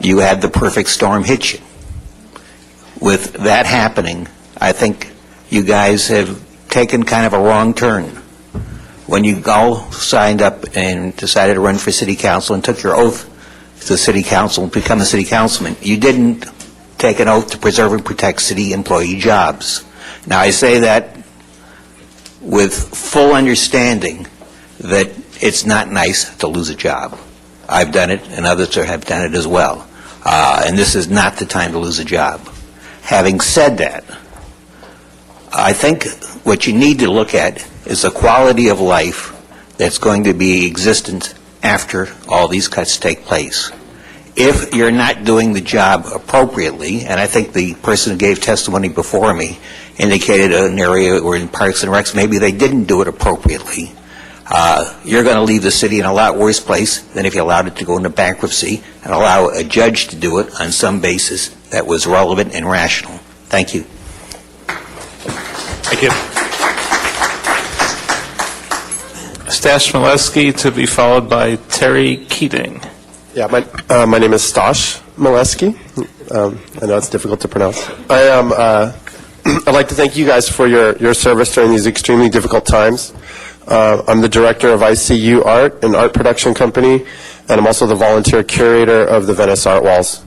you had the perfect storm hit you. With that happening, I think you guys have taken kind of a wrong turn. When you all signed up and decided to run for city council and took your oath to city council and become a city councilman, you didn't take an oath to preserve and protect city employee jobs. Now, I say that with full understanding that it's not nice to lose a job. I've done it, and others have done it as well. And this is not the time to lose a job. Having said that, I think what you need to look at is the quality of life that's going to be existent after all these cuts take place. If you're not doing the job appropriately, and I think the person who gave testimony before me indicated an area where in Parks and Recs maybe they didn't do it appropriately, you're going to leave the city in a lot worse place than if you allowed it to go into bankruptcy and allow a judge to do it on some basis that was relevant and rational. Thank you. Thank you. Stash Molesky, to be followed by Terry Keating. Yeah, my name is Stash Molesky. I know it's difficult to pronounce. I'd like to thank you guys for your service during these extremely difficult times. I'm the director of ICU Art, an art production company, and I'm also the volunteer curator of the Venice Art Walls.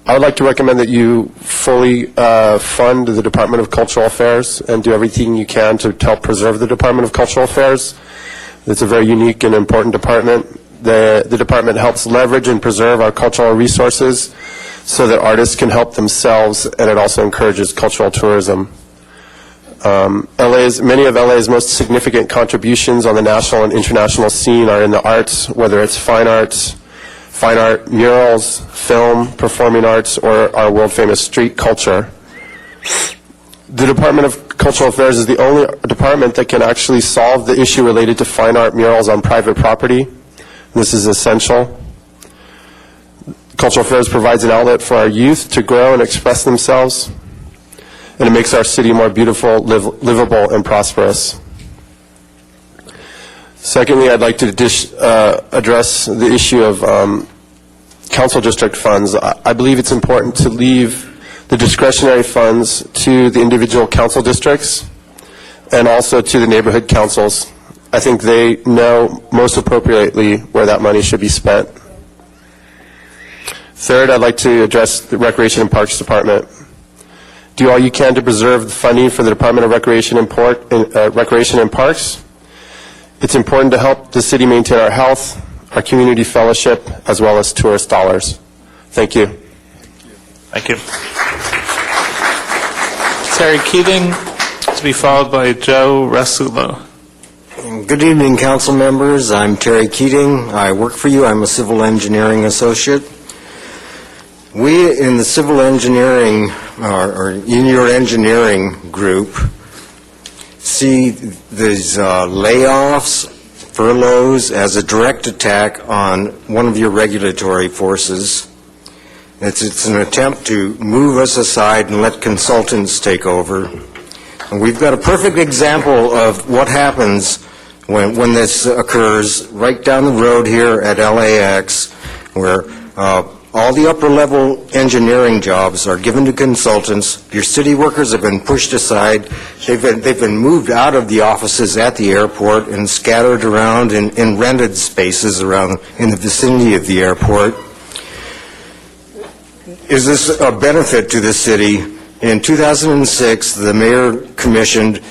I would like to recommend that you fully fund the Department of Cultural Affairs and do everything you can to help preserve the Department of Cultural Affairs. It's a very unique and important department. The department helps leverage and preserve our cultural resources so that artists can help themselves, and it also encourages cultural tourism. Many of LA's most significant contributions on the national and international scene are in the arts, whether it's fine art, murals, film, performing arts, or our world-famous street culture. The Department of Cultural Affairs is the only department that can actually solve the issue related to fine art murals on private property. This is essential. Cultural Affairs provides an outlet for our youth to grow and express themselves, and it makes our city more beautiful, livable, and prosperous. Secondly, I'd like to address the issue of council district funds. I believe it's important to leave the discretionary funds to the individual council districts and also to the neighborhood councils. I think they know most appropriately where that money should be spent. Third, I'd like to address the Recreation and Parks Department. Do all you can to preserve the funding for the Department of Recreation and Parks. It's important to help the city maintain our health, our community fellowship, as well as tourist dollars. Thank you. Thank you. Terry Keating, to be followed by Joe Rasulo. Good evening, council members. I'm Terry Keating. I work for you. I'm a civil engineering associate. We in the civil engineering, or in your engineering group, see these layoffs, furloughs as a direct attack on one of your regulatory forces. It's an attempt to move us aside and let consultants take over. And we've got a perfect example of what happens when this occurs right down the road here at LAX, where all the upper-level engineering jobs are given to consultants. Your city workers have been pushed aside. They've been moved out of the offices at the airport and scattered around in rented spaces around in the vicinity of the airport. Is this a benefit to the city? In 2006, the mayor commissioned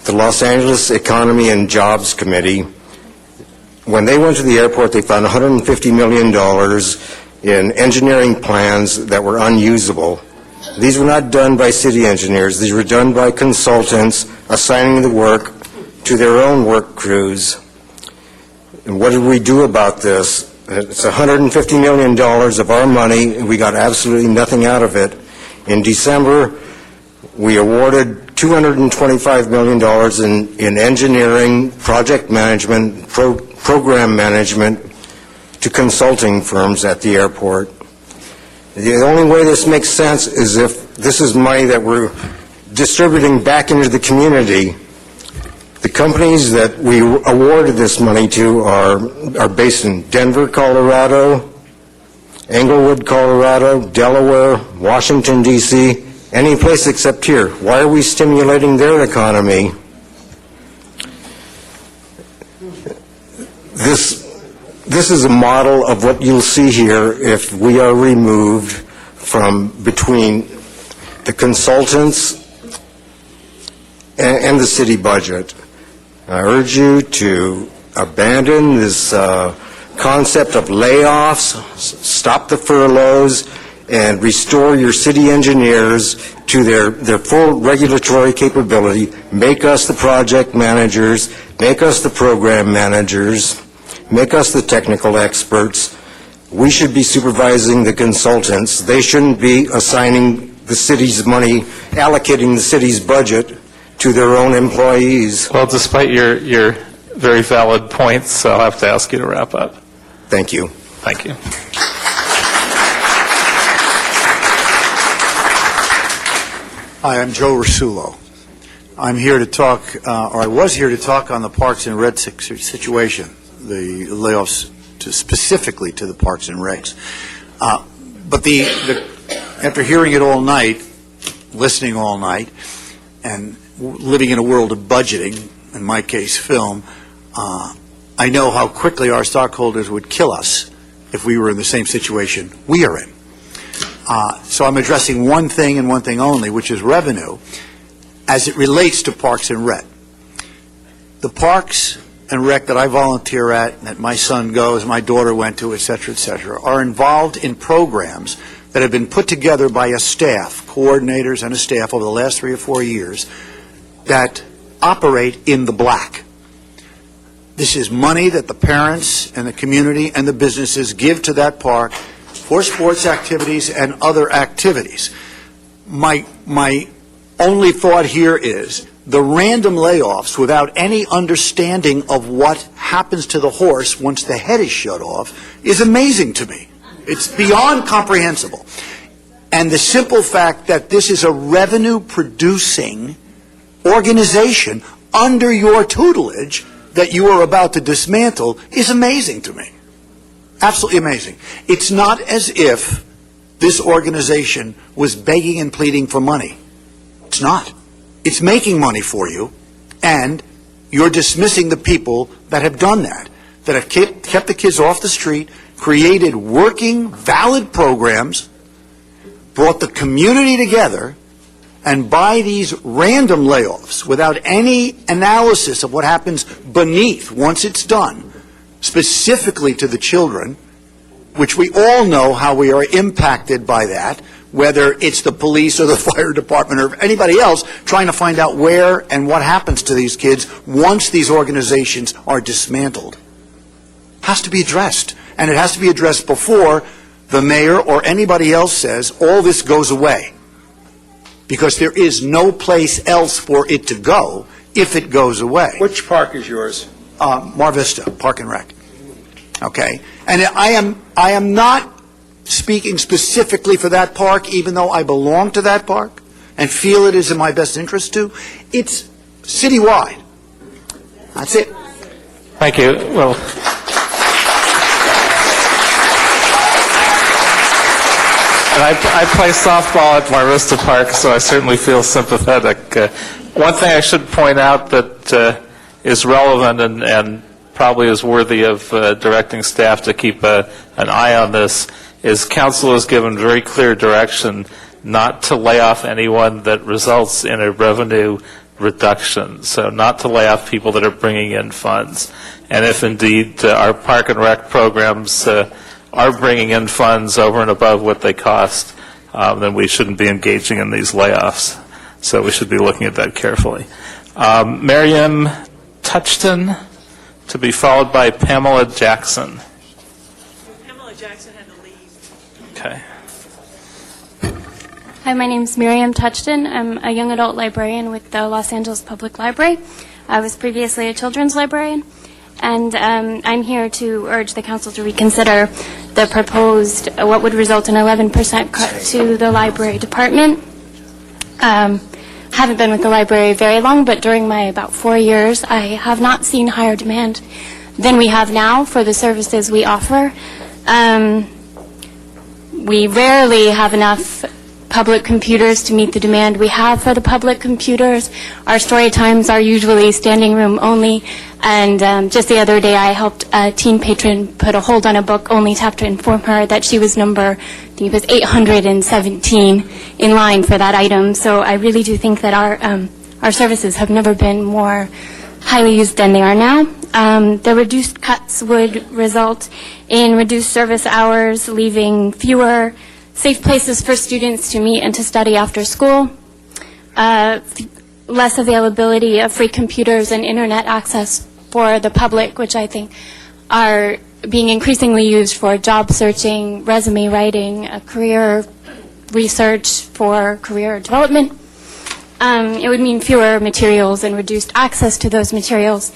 the Los Angeles Economy and Jobs Committee. When they went to the airport, they found $150 million in engineering plans that were unusable. These were not done by city engineers. These were done by consultants assigning the work to their own work crews. And what did we do about this? It's $150 million of our money, and we got absolutely nothing out of it. In December, we awarded $225 million in engineering, project management, program management to consulting firms at the airport. The only way this makes sense is if this is money that we're distributing back into the community. The companies that we awarded this money to are based in Denver, Colorado, Englewood, Colorado, Delaware, Washington, D.C., any place except here. Why are we stimulating their economy? This is a model of what you'll see here if we are removed from between the consultants and the city budget. I urge you to abandon this concept of layoffs, stop the furloughs, and restore your city engineers to their full regulatory capability. Make us the project managers, make us the program managers, make us the technical experts. We should be supervising the consultants. They shouldn't be assigning the city's money, allocating the city's budget to their own employees. Well, despite your very valid points, I'll have to ask you to wrap up. Thank you. Thank you. Hi, I'm Joe Rasulo. I'm here to talk, or I was here to talk on the Parks and Rec situation, the layoffs specifically to the Parks and Recs. But after hearing it all night, listening all night, and living in a world of budgeting, in my case film, I know how quickly our stockholders would kill us if we were in the same situation we are in. So I'm addressing one thing and one thing only, which is revenue, as it relates to Parks and Rec. The Parks and Rec that I volunteer at, that my son goes, my daughter went to, et cetera, are involved in programs that have been put together by a staff, coordinators and a staff over the last 3 or 4 years, that operate in the black. This is money that the parents and the community and the businesses give to that park for sports activities and other activities. My only thought here is the random layoffs without any understanding of what happens to the horse once the head is shut off is amazing to me. It's beyond comprehensible. And the simple fact that this is a revenue-producing organization under your tutelage that you are about to dismantle is amazing to me. Absolutely amazing. It's not as if this organization was begging and pleading for money. It's not. It's making money for you, and you're dismissing the people that have done that have kept the kids off the street, created working, valid programs, brought the community together, and by these random layoffs, without any analysis of what happens beneath once it's done, specifically to the children, which we all know how we are impacted by that, whether it's the police or the fire department or anybody else trying to find out where and what happens to these kids once these organizations are dismantled. Has to be addressed, and it has to be addressed before the mayor or anybody else says all this goes away, because there is no place else for it to go if it goes away. Which park is yours? Mar Vista, Park and Rec. Okay? And I am not speaking specifically for that park, even though I belong to that park and feel it is in my best interest to. It's citywide. That's it. Thank you. Well, and I play softball at Mar Vista Park, so I certainly feel sympathetic. One thing I should point out that is relevant and probably is worthy of directing staff to keep an eye on this is council has given very clear direction not to lay off anyone that results in a revenue reduction. So not to lay off people that are bringing in funds. And if indeed our Park and Rec programs are bringing in funds over and above what they cost, then we shouldn't be engaging in these layoffs. So we should be looking at that carefully. Miriam Touchton, to be followed by Pamela Jackson. Pamela Jackson had to leave. Okay. Hi, my name's Miriam Touchton. I'm a young adult librarian with the Los Angeles Public Library. I was previously a children's librarian. And I'm here to urge the council to reconsider the proposed, what would result in 11% cut to the library department. Haven't been with the library very long, but during my about 4 years, I have not seen higher demand than we have now for the services we offer. We rarely have enough public computers to meet the demand we have for the public computers. Our story times are usually standing room only, and just the other day I helped a teen patron put a hold on a book only to have to inform her that she was number, I think it was 817 in line for that item. So I really do think that our services have never been more highly used than they are now. The reduced cuts would result in reduced service hours, leaving fewer safe places for students to meet and to study after school, less availability of free computers and internet access for the public, which I think are being increasingly used for job searching, resume writing, career research for career development. It would mean fewer materials and reduced access to those materials,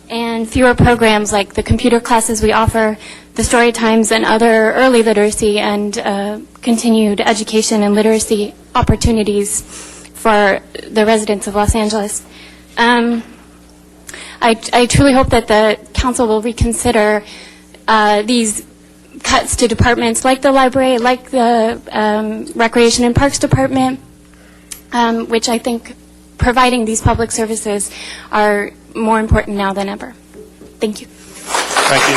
and fewer programs like the computer classes we offer, the story times, and other early literacy and continued education and literacy opportunities for the residents of Los Angeles. I truly hope that the council will reconsider these cuts to departments like the library, like the Recreation and Parks Department, which I think providing these public services are more important now than ever. Thank you. Thank you.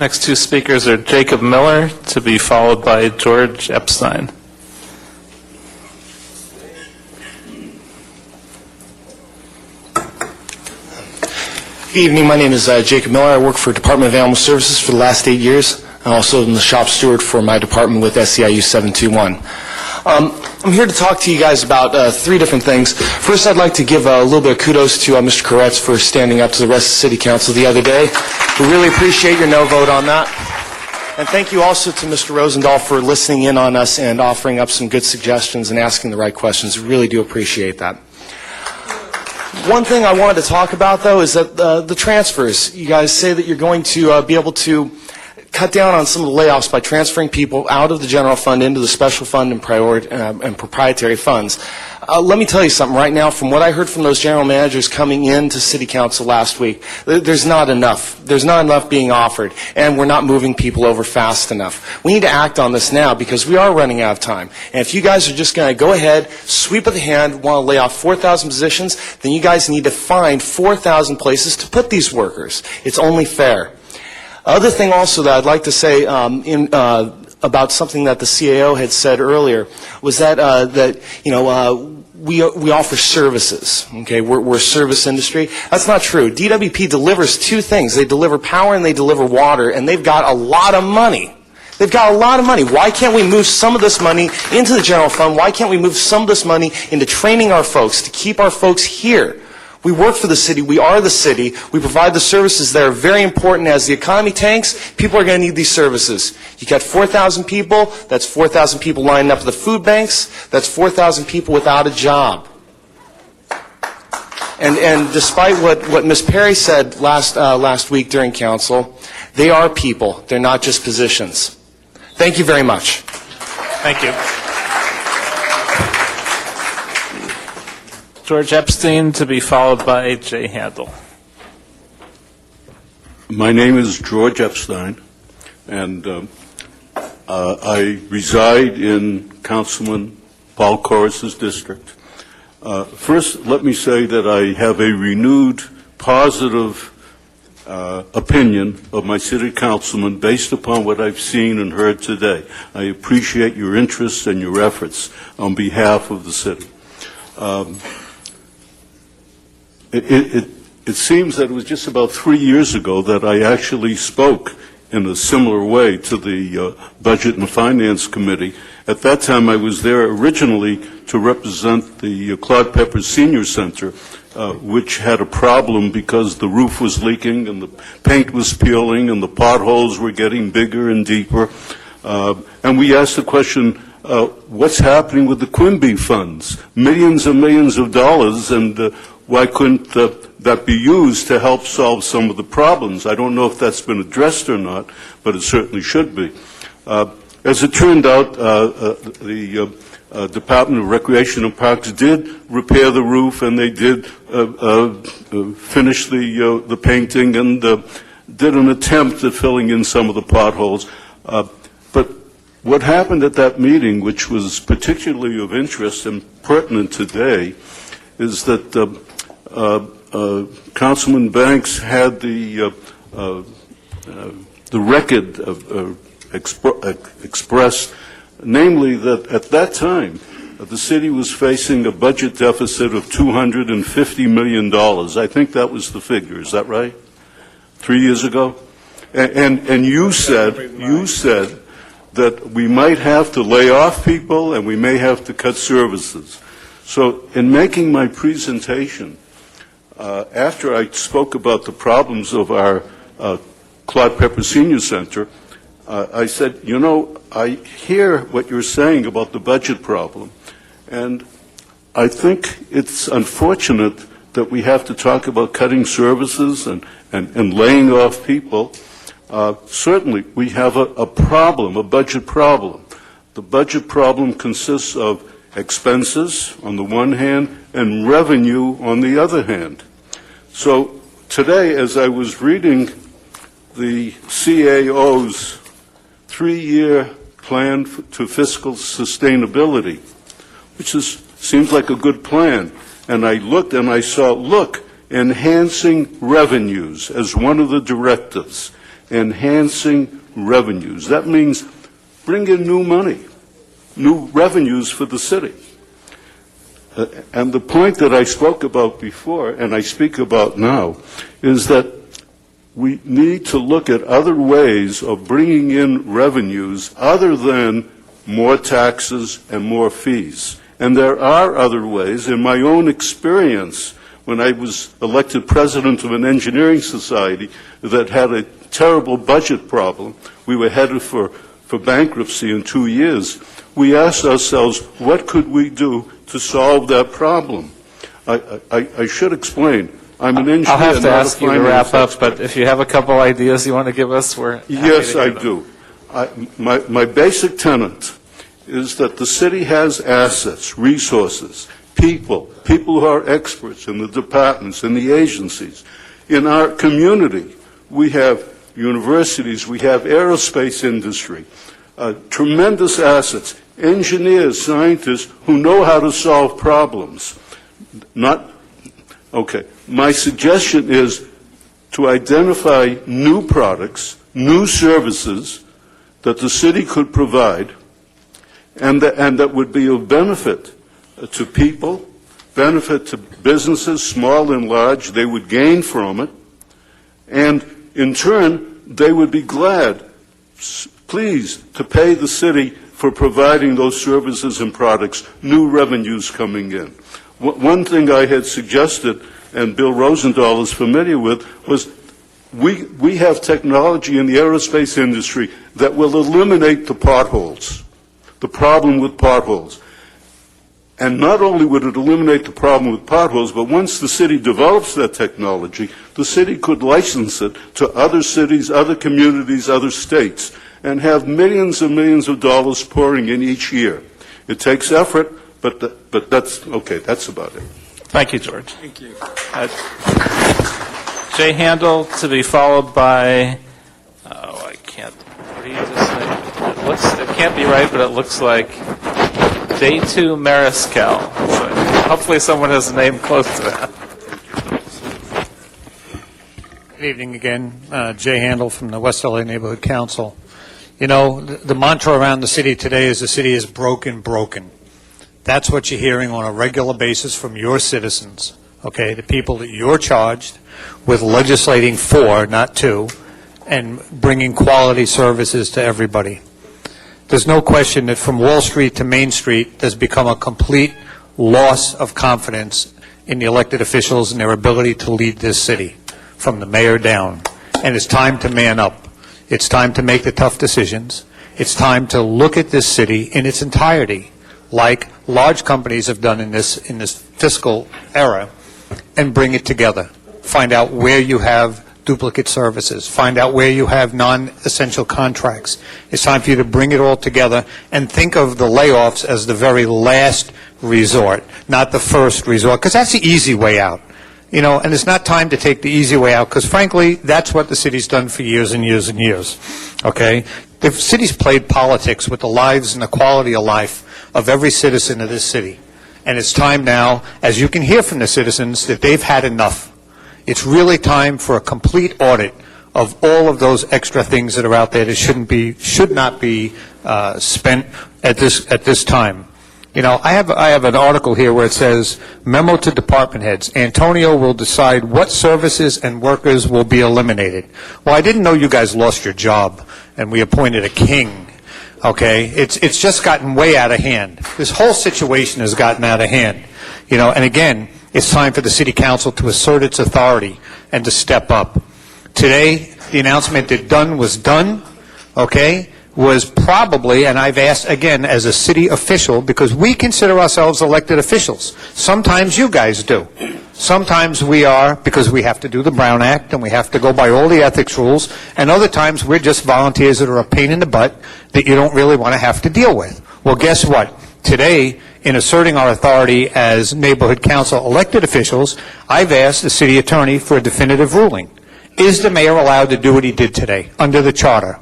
Next two speakers are Jacob Miller, to be followed by George Epstein. Good evening. My name is Jacob Miller. I work for Department of Animal Services for the last 8 years. and also the shop steward for my department with SEIU 721. I'm here to talk to you guys about three different things. First, I'd like to give a little bit of kudos to Mr. Koretz for standing up to the rest of the City Council the other day. We really appreciate your no vote on that. And thank you also to Mr. Rosendahl for listening in on us and offering up some good suggestions and asking the right questions. We really do appreciate that. One thing I wanted to talk about, though, is that the transfers. You guys say that you're going to be able to cut down on some of the layoffs by transferring people out of the general fund into the special fund and proprietary funds. Let me tell you something right now. From what I heard from those general managers coming into City Council last week, there's not enough. There's not enough being offered, and we're not moving people over fast enough. We need to act on this now because we are running out of time. And if you guys are just going to go ahead, sweep of the hand, want to lay off 4,000 positions, then you guys need to find 4,000 places to put these workers. It's only fair. Other thing also that I'd like to say about something that the CAO had said earlier was that we offer services. Okay, we're a service industry. That's not true. DWP delivers two things. They deliver power and they deliver water, and they've got a lot of money. They've got a lot of money. Why can't we move some of this money into the general fund? Why can't we move some of this money into training our folks to keep our folks here? We work for the city. We are the city. We provide the services that are very important. As the economy tanks, people are going to need these services. You got 4,000 people. That's 4,000 people lining up at the food banks. That's 4,000 people without a job. And despite what Ms. Perry said last week during council, they are people. They're not just positions. Thank you very much. Thank you. George Epstein, to be followed by Jay Handel. My name is George Epstein, and I reside in Councilman Paul Corus's district. First, let me say that I have a renewed positive opinion of my city councilman based upon what I've seen and heard today. I appreciate your interest and your efforts on behalf of the city. It seems that it was just about 3 years ago that I actually spoke in a similar way to the Budget and Finance Committee. At that time, I was there originally to represent the Claude Pepper Senior Center, which had a problem because the roof was leaking and the paint was peeling and the potholes were getting bigger and deeper. And we asked the question, what's happening with the Quimby funds? Millions and millions of dollars, and why couldn't that be used to help solve some of the problems? I don't know if that's been addressed or not, but it certainly should be. As it turned out, the Department of Recreation and Parks did repair the roof, and they did finish the painting and did an attempt at filling in some of the potholes. But what happened at that meeting, which was particularly of interest and pertinent today, is that Councilman Banks had the record expressed, namely that at that time the city was facing a budget deficit of $250 million. I think that was the figure. Is that right? 3 years ago? And you said that we might have to lay off people and we may have to cut services. So in making my presentation, after I spoke about the problems of our Claude Pepper Senior Center, I said, you know, I hear what you're saying about the budget problem, and I think it's unfortunate that we have to talk about cutting services and laying off people. Certainly, we have a problem, a budget problem. The budget problem consists of expenses on the one hand and revenue on the other hand. So today, as I was reading the CAO's 3-year plan to fiscal sustainability, which seems like a good plan, and I looked and I saw, look, enhancing revenues as one of the directives. Enhancing revenues. That means bring in new money, new revenues for the city. And the point that I spoke about before, and I speak about now, is that we need to look at other ways of bringing in revenues other than more taxes and more fees. And there are other ways. In my own experience, when I was elected president of an engineering society that had a terrible budget problem, we were headed for bankruptcy in 2 years, we asked ourselves, what could we do to solve that problem? I should explain. I'm an engineer. I'll have to not a ask you to finance wrap up, expert. but if you have a couple ideas you want to give us, we're happy Yes, to I hear them. do. My basic tenet is that the city has assets, resources, people who are experts in the departments, in the agencies. In our community, we have universities, we have aerospace industry, tremendous assets, engineers, scientists who know how to solve problems. My suggestion is to identify new products, new services that the city could provide and that would be of benefit to people, benefit to businesses, small and large. They would gain from it. And in turn, they would be glad, pleased, to pay the city for providing those services and products, new revenues coming in. One thing I had suggested, and Bill Rosendahl is familiar with, was we have technology in the aerospace industry that will eliminate the potholes, the problem with potholes. And not only would it eliminate the problem with potholes, but once the city develops that technology, the city could license it to other cities, other communities, other states, and have millions and millions of dollars pouring in each year. It takes effort, but that's okay. That's about it. Thank you, George. Thank you. Jay Handel, to be followed by, I can't read this thing. It can't be right, but it looks like Day2 Mariscal. So hopefully someone has a name close to that. Good evening again. Jay Handel from the West LA Neighborhood Council. You know, the mantra around the city today is the city is broken. That's what you're hearing on a regular basis from your citizens, okay, the people that you're charged with legislating for, not to, and bringing quality services to everybody. There's no question that from Wall Street to Main Street, there's become a complete loss of confidence in the elected officials and their ability to lead this city, from the mayor down. And it's time to man up. It's time to make the tough decisions. It's time to look at this city in its entirety, like large companies have done in this fiscal era, and bring it together. Find out where you have duplicate services. Find out where you have non-essential contracts. It's time for you to bring it all together and think of the layoffs as the very last resort, not the first resort, because that's the easy way out. You know, and it's not time to take the easy way out, because frankly, that's what the city's done for years and years and years, okay? The city's played politics with the lives and the quality of life of every citizen of this city. And it's time now, as you can hear from the citizens, that they've had enough. It's really time for a complete audit of all of those extra things that are out there that should not be spent at this time. You know, I have an article here where it says, memo to department heads, Antonio will decide what services and workers will be eliminated. Well, I didn't know you guys lost your job and we appointed a king. Okay, it's just gotten way out of hand. This whole situation has gotten out of hand. You know, and again, it's time for the city council to assert its authority and to step up. Today, the announcement that done was done, okay, was probably, and I've asked again as a city official, because we consider ourselves elected officials. Sometimes you guys do. Sometimes we are, because we have to do the Brown Act and we have to go by all the ethics rules, and other times we're just volunteers that are a pain in the butt that you don't really want to have to deal with. Well, guess what? Today, in asserting our authority as neighborhood council elected officials, I've asked the city attorney for a definitive ruling. Is the mayor allowed to do what he did today under the charter?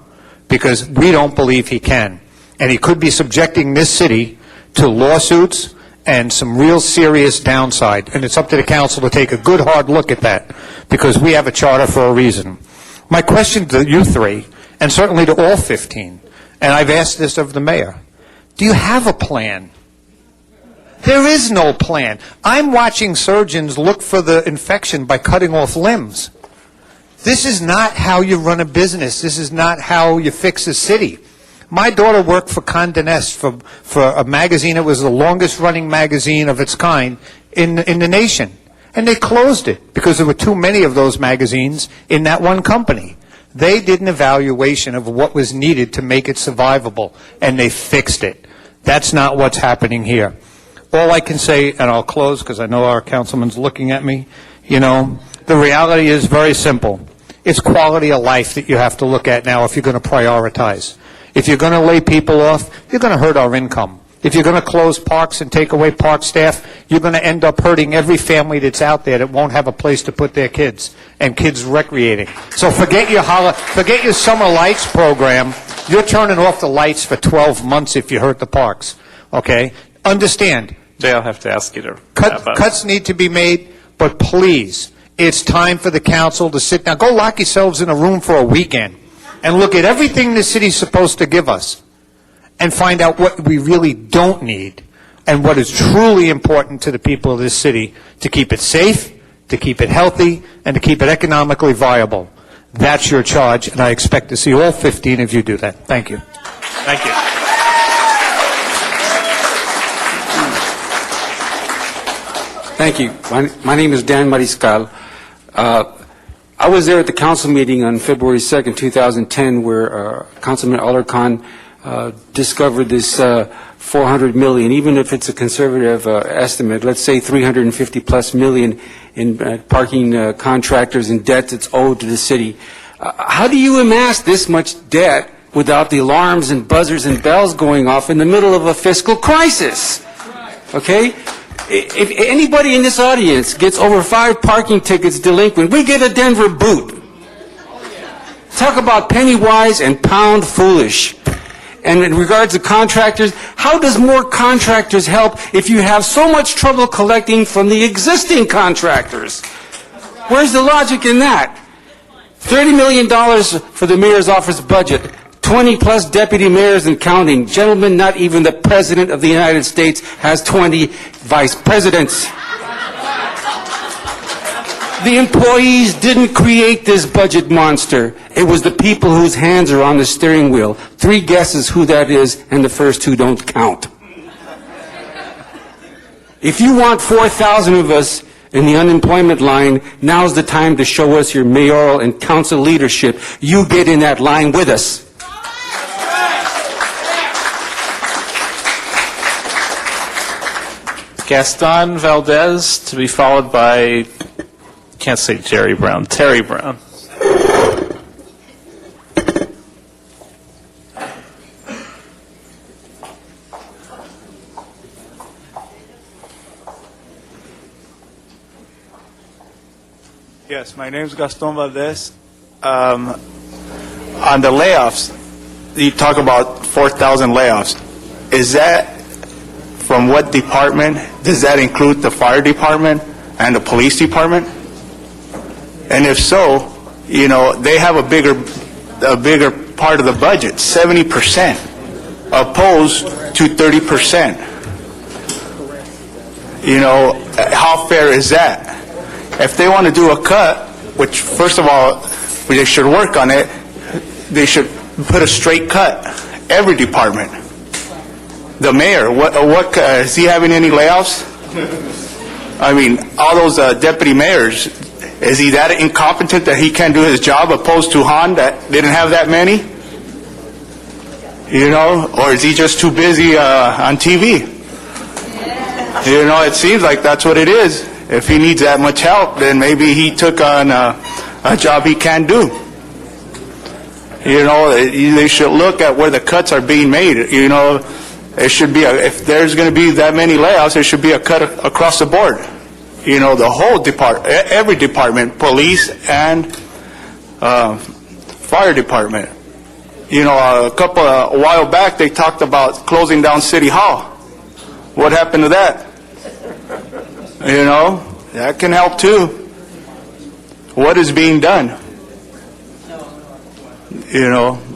Because we don't believe he can. And he could be subjecting this city to lawsuits and some real serious downside. And it's up to the council to take a good hard look at that, because we have a charter for a reason. My question to you three, and certainly to all 15, and I've asked this of the mayor, do you have a plan? There is no plan. I'm watching surgeons look for the infection by cutting off limbs. This is not how you run a business. This is not how you fix a city. My daughter worked for Condé Nast for a magazine. It was the longest-running magazine of its kind in the nation. And they closed it because there were too many of those magazines in that one company. They did an evaluation of what was needed to make it survivable, and they fixed it. That's not what's happening here. All I can say, and I'll close because I know our councilman's looking at me, the reality is very simple. It's quality of life that you have to look at now if you're going to prioritize. If you're going to lay people off, you're going to hurt our income. If you're going to close parks and take away park staff, you're going to end up hurting every family that's out there that won't have a place to put their kids and kids recreating. So forget your summer lights program. You're turning off the lights for 12 months if you hurt the parks. Okay? Understand. Jay, I'll have to ask you to Cuts need to be made, but please, it's time for the council to sit down. Go lock yourselves in a room for a weekend and look at everything the city's supposed to give us and find out what we really don't need and what is truly important to the people of this city to keep it safe, to keep it healthy, and to keep it economically viable. That's your charge, and I expect to see all 15 of you do that. Thank you. Thank you. Thank you. My name is Dan Mariscal. I was there at the council meeting on February 2nd, 2010, where Councilman Alarcon discovered this $400 million, even if it's a conservative estimate, let's say $350 plus million in parking contractors and debt that's owed to the city. How do you amass this much debt without the alarms and buzzers and bells going off in the middle of a fiscal crisis? Okay? If anybody in this audience gets over 5 parking tickets delinquent, we get a Denver boot. Talk about penny wise and pound foolish. And in regards to contractors, how does more contractors help if you have so much trouble collecting from the existing contractors? Where's the logic in that? $30 million for the mayor's office budget, 20-plus deputy mayors and counting. Gentlemen, not even the President of the United States has 20 vice presidents. The employees didn't create this budget monster. It was the people whose hands are on the steering wheel. 3 guesses who that is, and the first 2 don't count. If you want 4,000 of us in the unemployment line, now's the time to show us your mayoral and council leadership. You get in that line with us. Gaston Valdez, to be followed by, can't say Jerry Brown, Terry Brown. Yes, my name is Gaston Valdez. On the layoffs, you talk about 4,000 layoffs. Is that from what department? Does that include the fire department and the police department? And if so, they have a bigger part of the budget, 70%, opposed to 30%. How fair is that? If they want to do a cut, which first of all, they should work on it, they should put a straight cut, every department. The mayor, what is he having any layoffs? I mean, all those deputy mayors, is he that incompetent that he can't do his job opposed to Han that didn't have that many? Or is he just too busy on TV? It seems like that's what it is. If he needs that much help, then maybe he took on a job he can't do. They should look at where the cuts are being made. It should be, if there's going to be that many layoffs, there should be a cut across the board. The whole department, every department, police and fire department. A while back, they talked about closing down City Hall. What happened to that? That can help too. What is being done?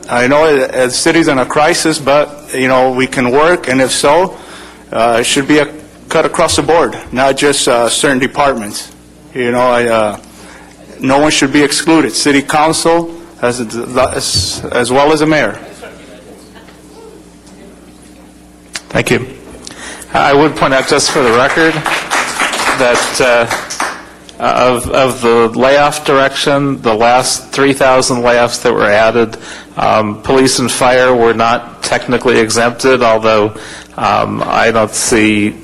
I know the city's in a crisis, but, we can work, and if so, it should be a cut across the board, not just certain departments. no one should be excluded, city council as well as the mayor. Thank you. I would point out, just for the record, that of the layoff direction, the last 3,000 layoffs that were added, police and fire were not technically exempted, although I don't see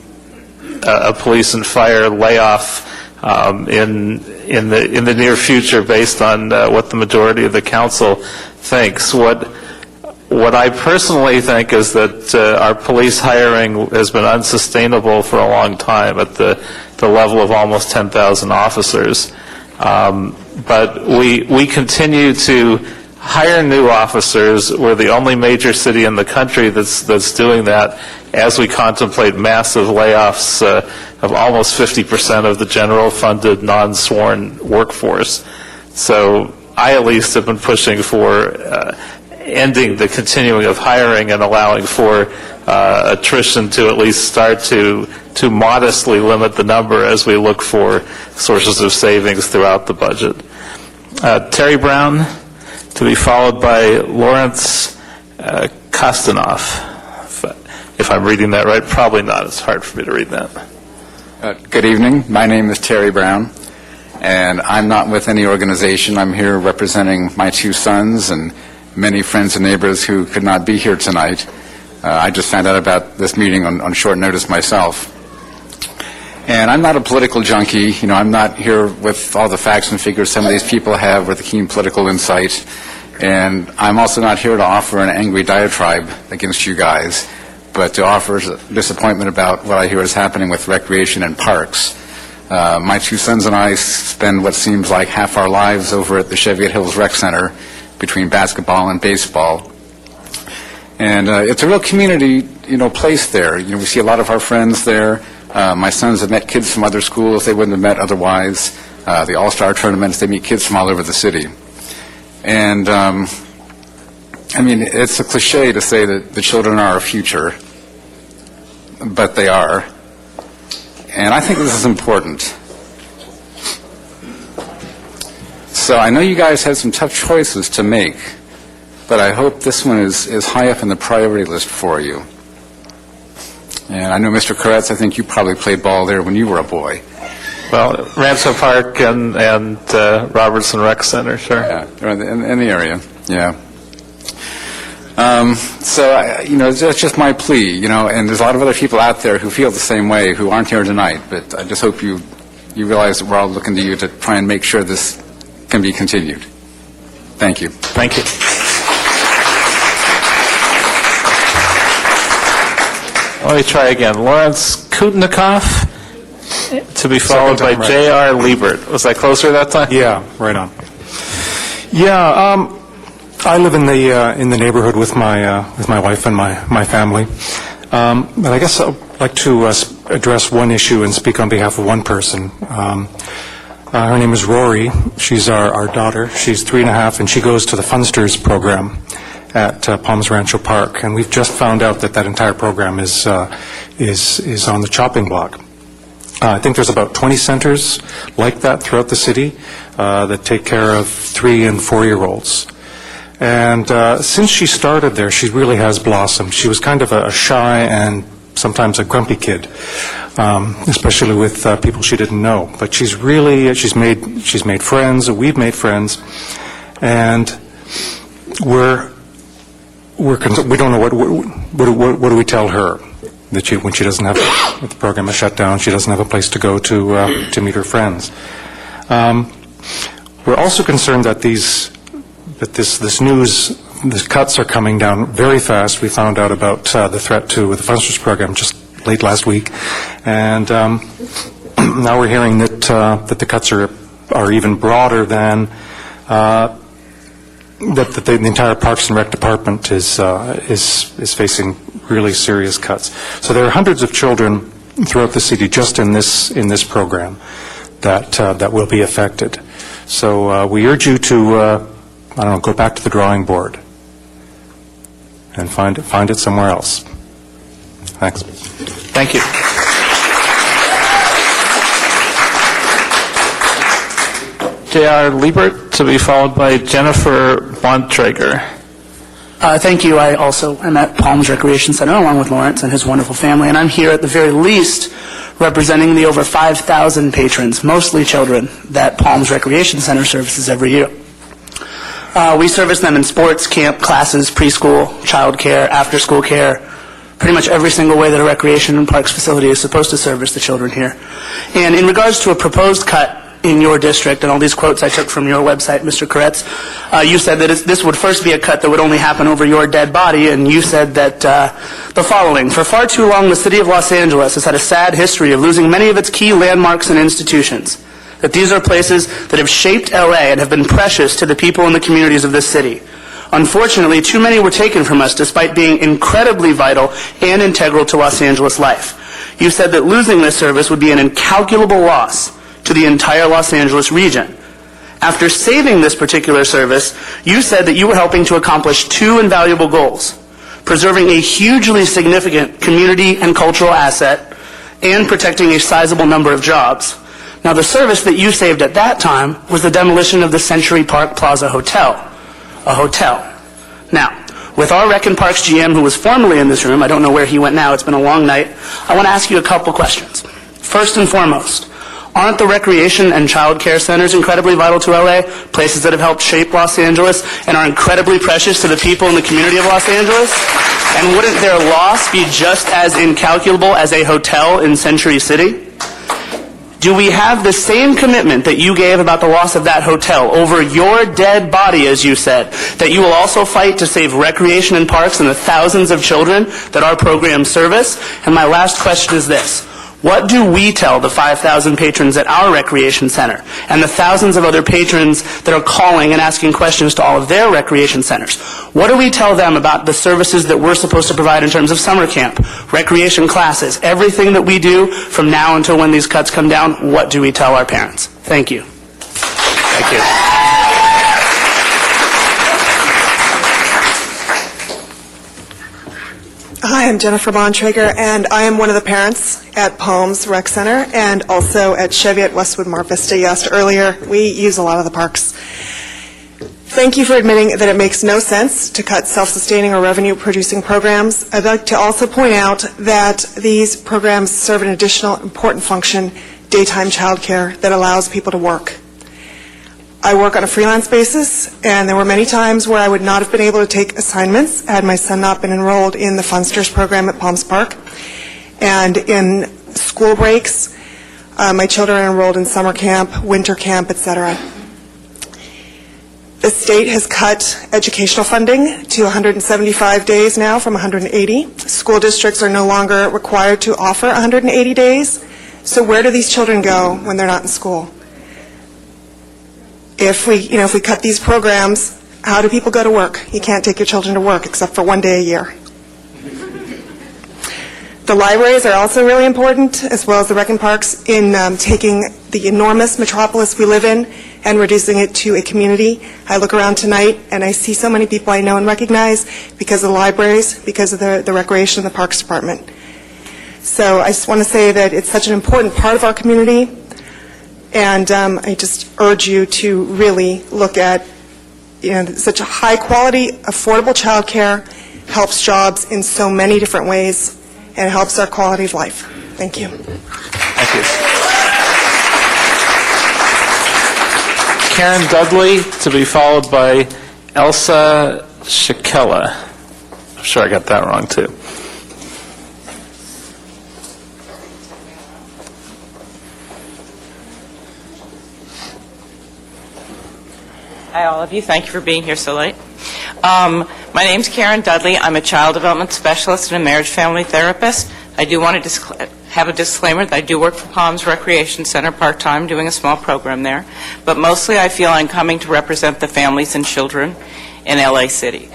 a police and fire layoff in the near future based on what the majority of the council thinks. What I personally think is that our police hiring has been unsustainable for a long time at the level of almost 10,000 officers. But we continue to hire new officers. We're the only major city in the country that's doing that as we contemplate massive layoffs of almost 50% of the general funded non-sworn workforce. So I at least have been pushing for ending the continuing of hiring and allowing for attrition to at least start to modestly limit the number as we look for sources of savings throughout the budget. Terry Brown, to be followed by Lawrence Kostanoff. If I'm reading that right, probably not. It's hard for me to read that. Good evening. My name is Terry Brown, and I'm not with any organization. I'm here representing my two sons and many friends and neighbors who could not be here tonight. I just found out about this meeting on short notice myself. And I'm not a political junkie. You know, I'm not here with all the facts and figures some of these people have with a keen political insight. And I'm also not here to offer an angry diatribe against you guys, but to offer disappointment about what I hear is happening with recreation and parks. My two sons and I spend what seems like half our lives over at the Cheviot Hills Rec Center between basketball and baseball. And it's a real community, place there. We see a lot of our friends there. My sons have met kids from other schools they wouldn't have met otherwise. The All-Star tournaments, they meet kids from all over the city. And, it's a cliche to say that the children are our future, but they are. And I think this is important. So I know you guys had some tough choices to make, but I hope this one is high up in the priority list for you. And I know, Mr. Koretz, I think you probably played ball there when you were a boy. Well, Rancho Park and Robertson Rec Center, sure. Yeah, in the area, yeah. That's just my plea, and there's a lot of other people out there who feel the same way, who aren't here tonight, but I just hope you realize that we're all looking to you to try and make sure this can be continued. Thank you. Thank you. Let me try again. Lawrence Kutnikoff, to be followed by J.R. Liebert. Was I closer that time? Yeah, right on. Yeah, I live in the neighborhood with my wife and my family. But I guess I'd like to address one issue and speak on behalf of one person. Her name is Rory. She's our daughter. She's 3.5, and she goes to the Funsters program at Palms Rancho Park. And we've just found out that entire program is on the chopping block. I think there's about 20 centers like that throughout the city that take care of 3- and 4-year-olds. And since she started there, she really has blossomed. She was kind of a shy and sometimes a grumpy kid, especially with people she didn't know. But she's made friends. We've made friends, and we don't know what do we tell her that when she doesn't have the program is shut down, she doesn't have a place to go to meet her friends. We're also concerned that this cuts are coming down very fast. We found out about the threat to the Funsters program just late last week, and now we're hearing that the cuts are even broader than that the entire Parks and Rec department is facing really serious cuts. So there are hundreds of children throughout the city just in this program that will be affected. So we urge you to go back to the drawing board and find it somewhere else. Thanks. Thank you. J.R. Liebert, to be followed by Jennifer Bontrager. Thank you. I also am at Palms Recreation Center along with Lawrence and his wonderful family, and I'm here at the very least representing the over 5,000 patrons, mostly children, that Palms Recreation Center services every year. We service them in sports, camp, classes, preschool, child care, after-school care, pretty much every single way that a recreation and parks facility is supposed to service the children here. And in regards to a proposed cut in your district, and all these quotes I took from your website, Mr. Koretz, you said that this would first be a cut that would only happen over your dead body, and you said that the following: for far too long, the city of Los Angeles has had a sad history of losing many of its key landmarks and institutions, that these are places that have shaped LA and have been precious to the people and the communities of this city. Unfortunately, too many were taken from us despite being incredibly vital and integral to Los Angeles life. You said that losing this service would be an incalculable loss to the entire Los Angeles region. After saving this particular service, you said that you were helping to accomplish two invaluable goals: preserving a hugely significant community and cultural asset, and protecting a sizable number of jobs. Now, the service that you saved at that time was the demolition of the Century Park Plaza Hotel, a hotel. Now, with our Rec and Parks GM, who was formerly in this room, I don't know where he went now, it's been a long night, I want to ask you a couple questions. First and foremost, aren't the recreation and child care centers incredibly vital to LA, places that have helped shape Los Angeles and are incredibly precious to the people in the community of Los Angeles? And wouldn't their loss be just as incalculable as a hotel in Century City? Do we have the same commitment that you gave about the loss of that hotel over your dead body, as you said, that you will also fight to save recreation and parks and the thousands of children that our programs service? And my last question is this: what do we tell the 5,000 patrons at our recreation center and the thousands of other patrons that are calling and asking questions to all of their recreation centers? What do we tell them about the services that we're supposed to provide in terms of summer camp, recreation classes, everything that we do from now until when these cuts come down? What do we tell our parents? Thank you. Thank you. Hi, I'm Jennifer Bontrager, and I am one of the parents at Palms Rec Center and also at Chevy at Westwood Mar Vista. You asked earlier, we use a lot of the parks. Thank you for admitting that it makes no sense to cut self-sustaining or revenue-producing programs. I'd like to also point out that these programs serve an additional important function, daytime childcare, that allows people to work. I work on a freelance basis, and there were many times where I would not have been able to take assignments had my son not been enrolled in the Funsters program at Palms Park. And in school breaks, my children are enrolled in summer camp, winter camp, etc. The state has cut educational funding to 175 days now from 180. School districts are no longer required to offer 180 days. So where do these children go when they're not in school? If we cut these programs, how do people go to work? You can't take your children to work except for one day a year. The libraries are also really important, as well as the rec and parks, in taking the enormous metropolis we live in and reducing it to a community. I look around tonight and I see so many people I know and recognize because of the libraries, because of the recreation and the parks department. So I just want to say that it's such an important part of our community. And I just urge you to really look at, such a high-quality, affordable child care helps jobs in so many different ways, and it helps our quality of life. Thank you. Thank you. Karen Dudley, to be followed by Elsa Shakella. I'm sure I got that wrong, too. Hi, all of you. Thank you for being here so late. My name's Karen Dudley. I'm a child development specialist and a marriage family therapist. I do want to have a disclaimer that I do work for Palms Recreation Center part-time, doing a small program there. But mostly I feel I'm coming to represent the families and children in LA City.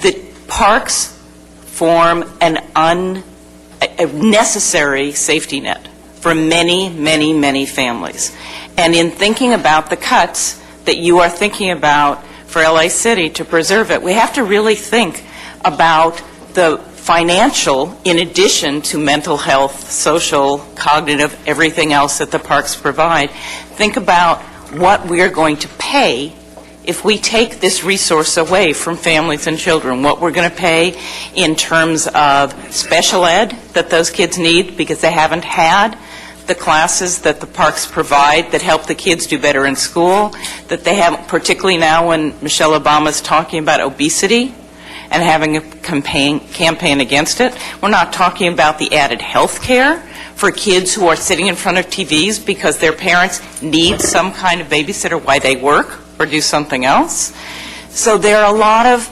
The parks form a necessary safety net for many, many, many families. And in thinking about the cuts that you are thinking about for LA City to preserve it, we have to really think about the financial, in addition to mental health, social, cognitive, everything else that the parks provide. Think about what we're going to pay if we take this resource away from families and children, what we're going to pay in terms of special ed that those kids need because they haven't had the classes that the parks provide that help the kids do better in school, that they have, particularly now when Michelle Obama's talking about obesity and having a campaign against it. We're not talking about the added health care for kids who are sitting in front of TVs because their parents need some kind of babysitter while they work or do something else. So there are a lot of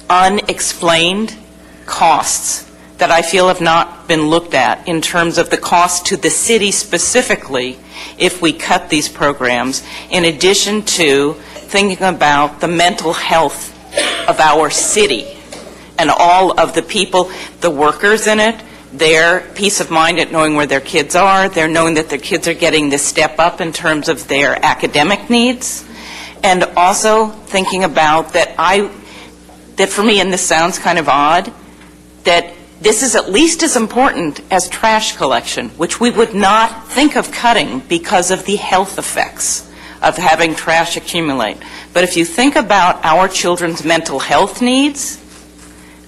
unexplained costs that I feel have not been looked at in terms of the cost to the city specifically if we cut these programs, in addition to thinking about the mental health of our city and all of the people, the workers in it, their peace of mind at knowing where their kids are, they're knowing that their kids are getting this step up in terms of their academic needs, and also thinking about that for me, and this sounds kind of odd, that this is at least as important as trash collection, which we would not think of cutting because of the health effects of having trash accumulate. But if you think about our children's mental health needs,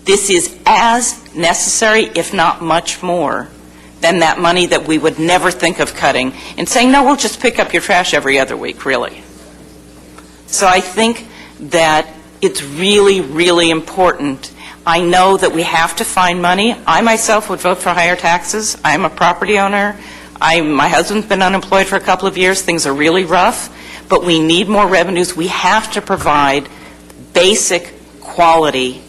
this is as necessary, if not much more, than that money that we would never think of cutting and saying, no, we'll just pick up your trash every other week, really. So I think that it's really, really important. I know that we have to find money. I myself would vote for higher taxes. I'm a property owner. My husband's been unemployed for a couple of years. Things are really rough. But we need more revenues. We have to provide basic quality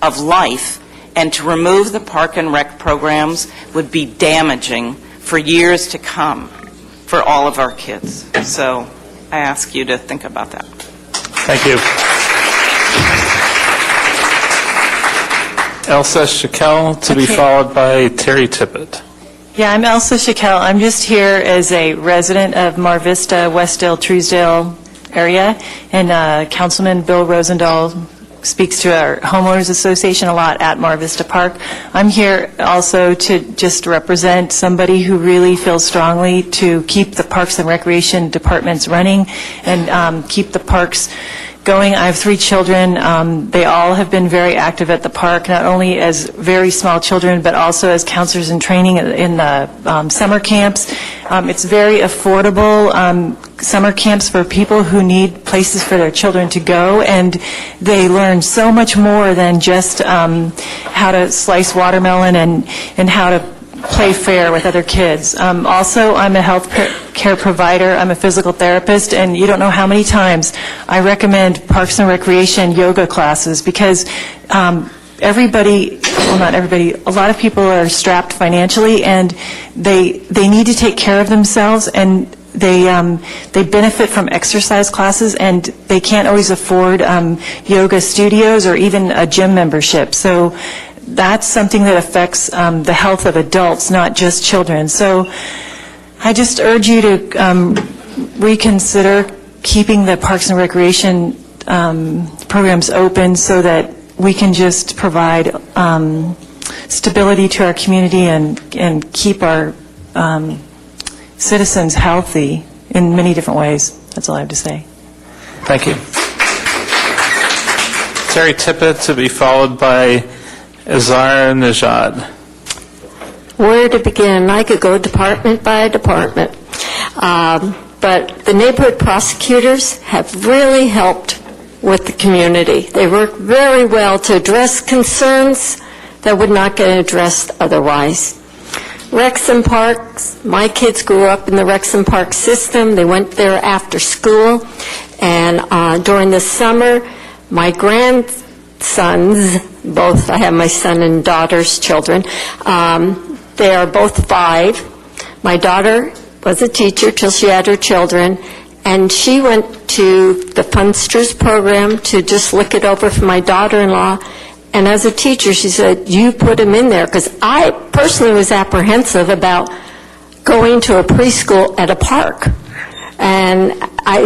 of life. And to remove the park and rec programs would be damaging for years to come for all of our kids. So I ask you to think about that. Thank you. Elsa Shakel, to be followed by Terry Tippett. Yeah, I'm Elsa Shakel. I'm just here as a resident of Mar Vista, Westdale, Truesdale area, and Councilman Bill Rosendahl speaks to our homeowners association a lot at Mar Vista Park. I'm here also to just represent somebody who really feels strongly to keep the Parks and Recreation departments running and keep the parks going. I have 3 children. They all have been very active at the park, not only as very small children, but also as counselors in training in the summer camps. It's very affordable summer camps for people who need places for their children to go, and they learn so much more than just how to slice watermelon and how to play fair with other kids. Also, I'm a health care provider. I'm a physical therapist, and you don't know how many times I recommend Parks and Recreation yoga classes because everybody, well, not everybody, a lot of people are strapped financially, and they need to take care of themselves, and they benefit from exercise classes, and they can't always afford yoga studios or even a gym membership. So that's something that affects the health of adults, not just children. So I just urge you to reconsider keeping the Parks and Recreation programs open so that we can just provide stability to our community and keep our citizens healthy in many different ways. That's all I have to say. Thank you. Terry Tippett, to be followed by Azar Najad. Where to begin? I could go department by department. But the neighborhood prosecutors have really helped with the community. They work very well to address concerns that would not get addressed otherwise. Recs and parks, my kids grew up in the Recs and Park system. They went there after school. And during the summer, my grandsons, both, I have my son and daughter's children, they are both 5. My daughter was a teacher till she had her children, and she went to the Funsters program to just look it over for my daughter-in-law. And as a teacher, she said, you put him in there, because I personally was apprehensive about going to a preschool at a park. And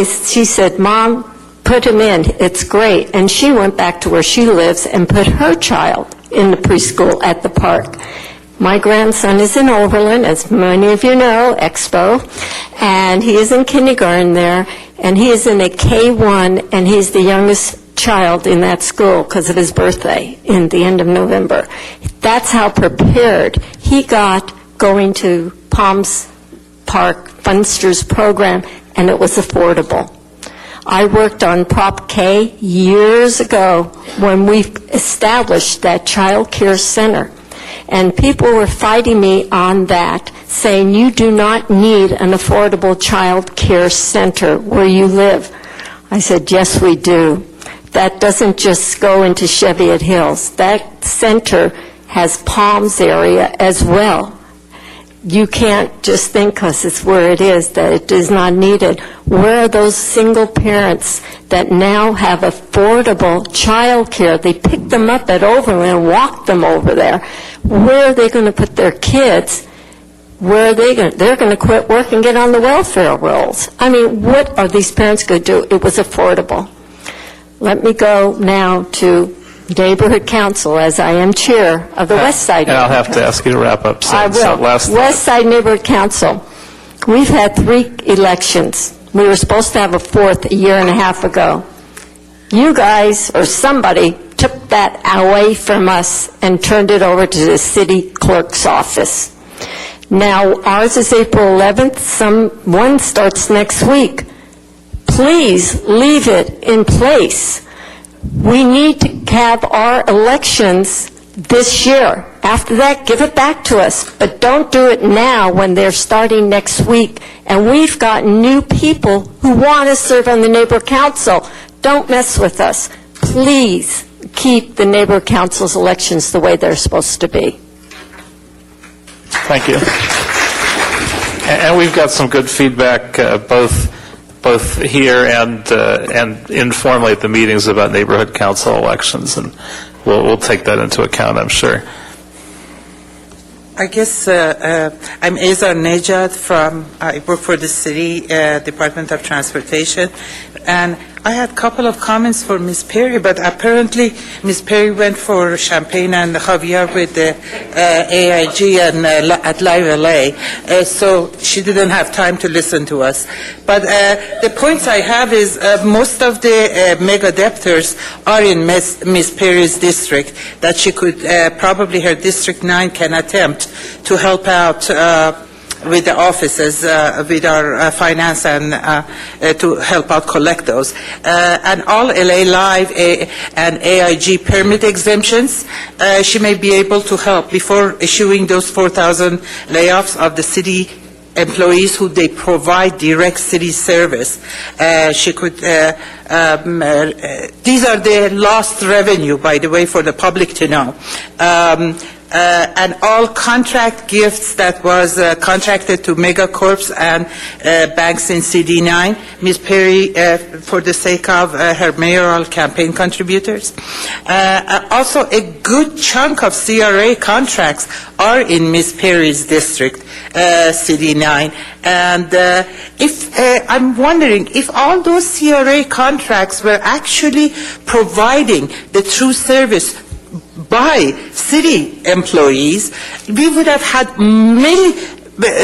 she said, Mom, put him in. It's great. And she went back to where she lives and put her child in the preschool at the park. My grandson is in Overland, as many of you know, Expo, and he is in kindergarten there. and he is in a K-1, and he's the youngest child in that school because of his birthday in the end of November. That's how prepared he got going to Palms Park Funster's program, and it was affordable. I worked on Prop K years ago when we established that child care center, and people were fighting me on that, saying you do not need an affordable child care center where you live. I said, yes, we do. That doesn't just go into Cheviot Hills. That center has Palms area as well. You can't just think because it's where it is that it is not needed. Where are those single parents that now have affordable child care? They pick them up at Overland and walk them over there. Where are they going to put their kids? Where are they going? They're going to quit work and get on the welfare rolls. I mean, what are these parents going to do? It was affordable. Let me go now to Neighborhood Council, as I am chair of the West Side. And I'll have to ask you to wrap up soon. I will. West Side Neighborhood Council. We've had 3 elections. We were supposed to have a 4th a year and a half ago. You guys, or somebody, took that away from us and turned it over to the city clerk's office. Now, ours is April 11th. One starts next week. Please leave it in place. We need to have our elections this year. After that, give it back to us. But don't do it now when they're starting next week. And we've got new people who want to serve on the neighborhood council. Don't mess with us. Please keep the neighborhood council's elections the way they're supposed to be. Thank you. And we've got some good feedback, both here and informally at the meetings about neighborhood council elections, and we'll take that into account, I'm sure. I guess I'm Azar Nejad I work for the city Department of Transportation, and I had a couple of comments for Ms. Perry, but apparently Ms. Perry went for champagne and Javier with the AIG and at Live LA, so she didn't have time to listen to us. But the points I have is most of the mega debtors are in Ms. Perry's district, that she could probably, her District 9 can attempt to help out with the offices, with our finance, and to help out collect those. And all LA Live and AIG permit exemptions, she may be able to help before issuing those 4,000 layoffs of the city employees who they provide direct city service. She could, these are the lost revenue, by the way, for the public to know. And all contract gifts that was contracted to megacorps and banks in CD9, Ms. Perry, for the sake of her mayoral campaign contributors. Also, a good chunk of CRA contracts are in Ms. Perry's district, CD9. And I'm wondering if all those CRA contracts were actually providing the true service by city employees, we would have had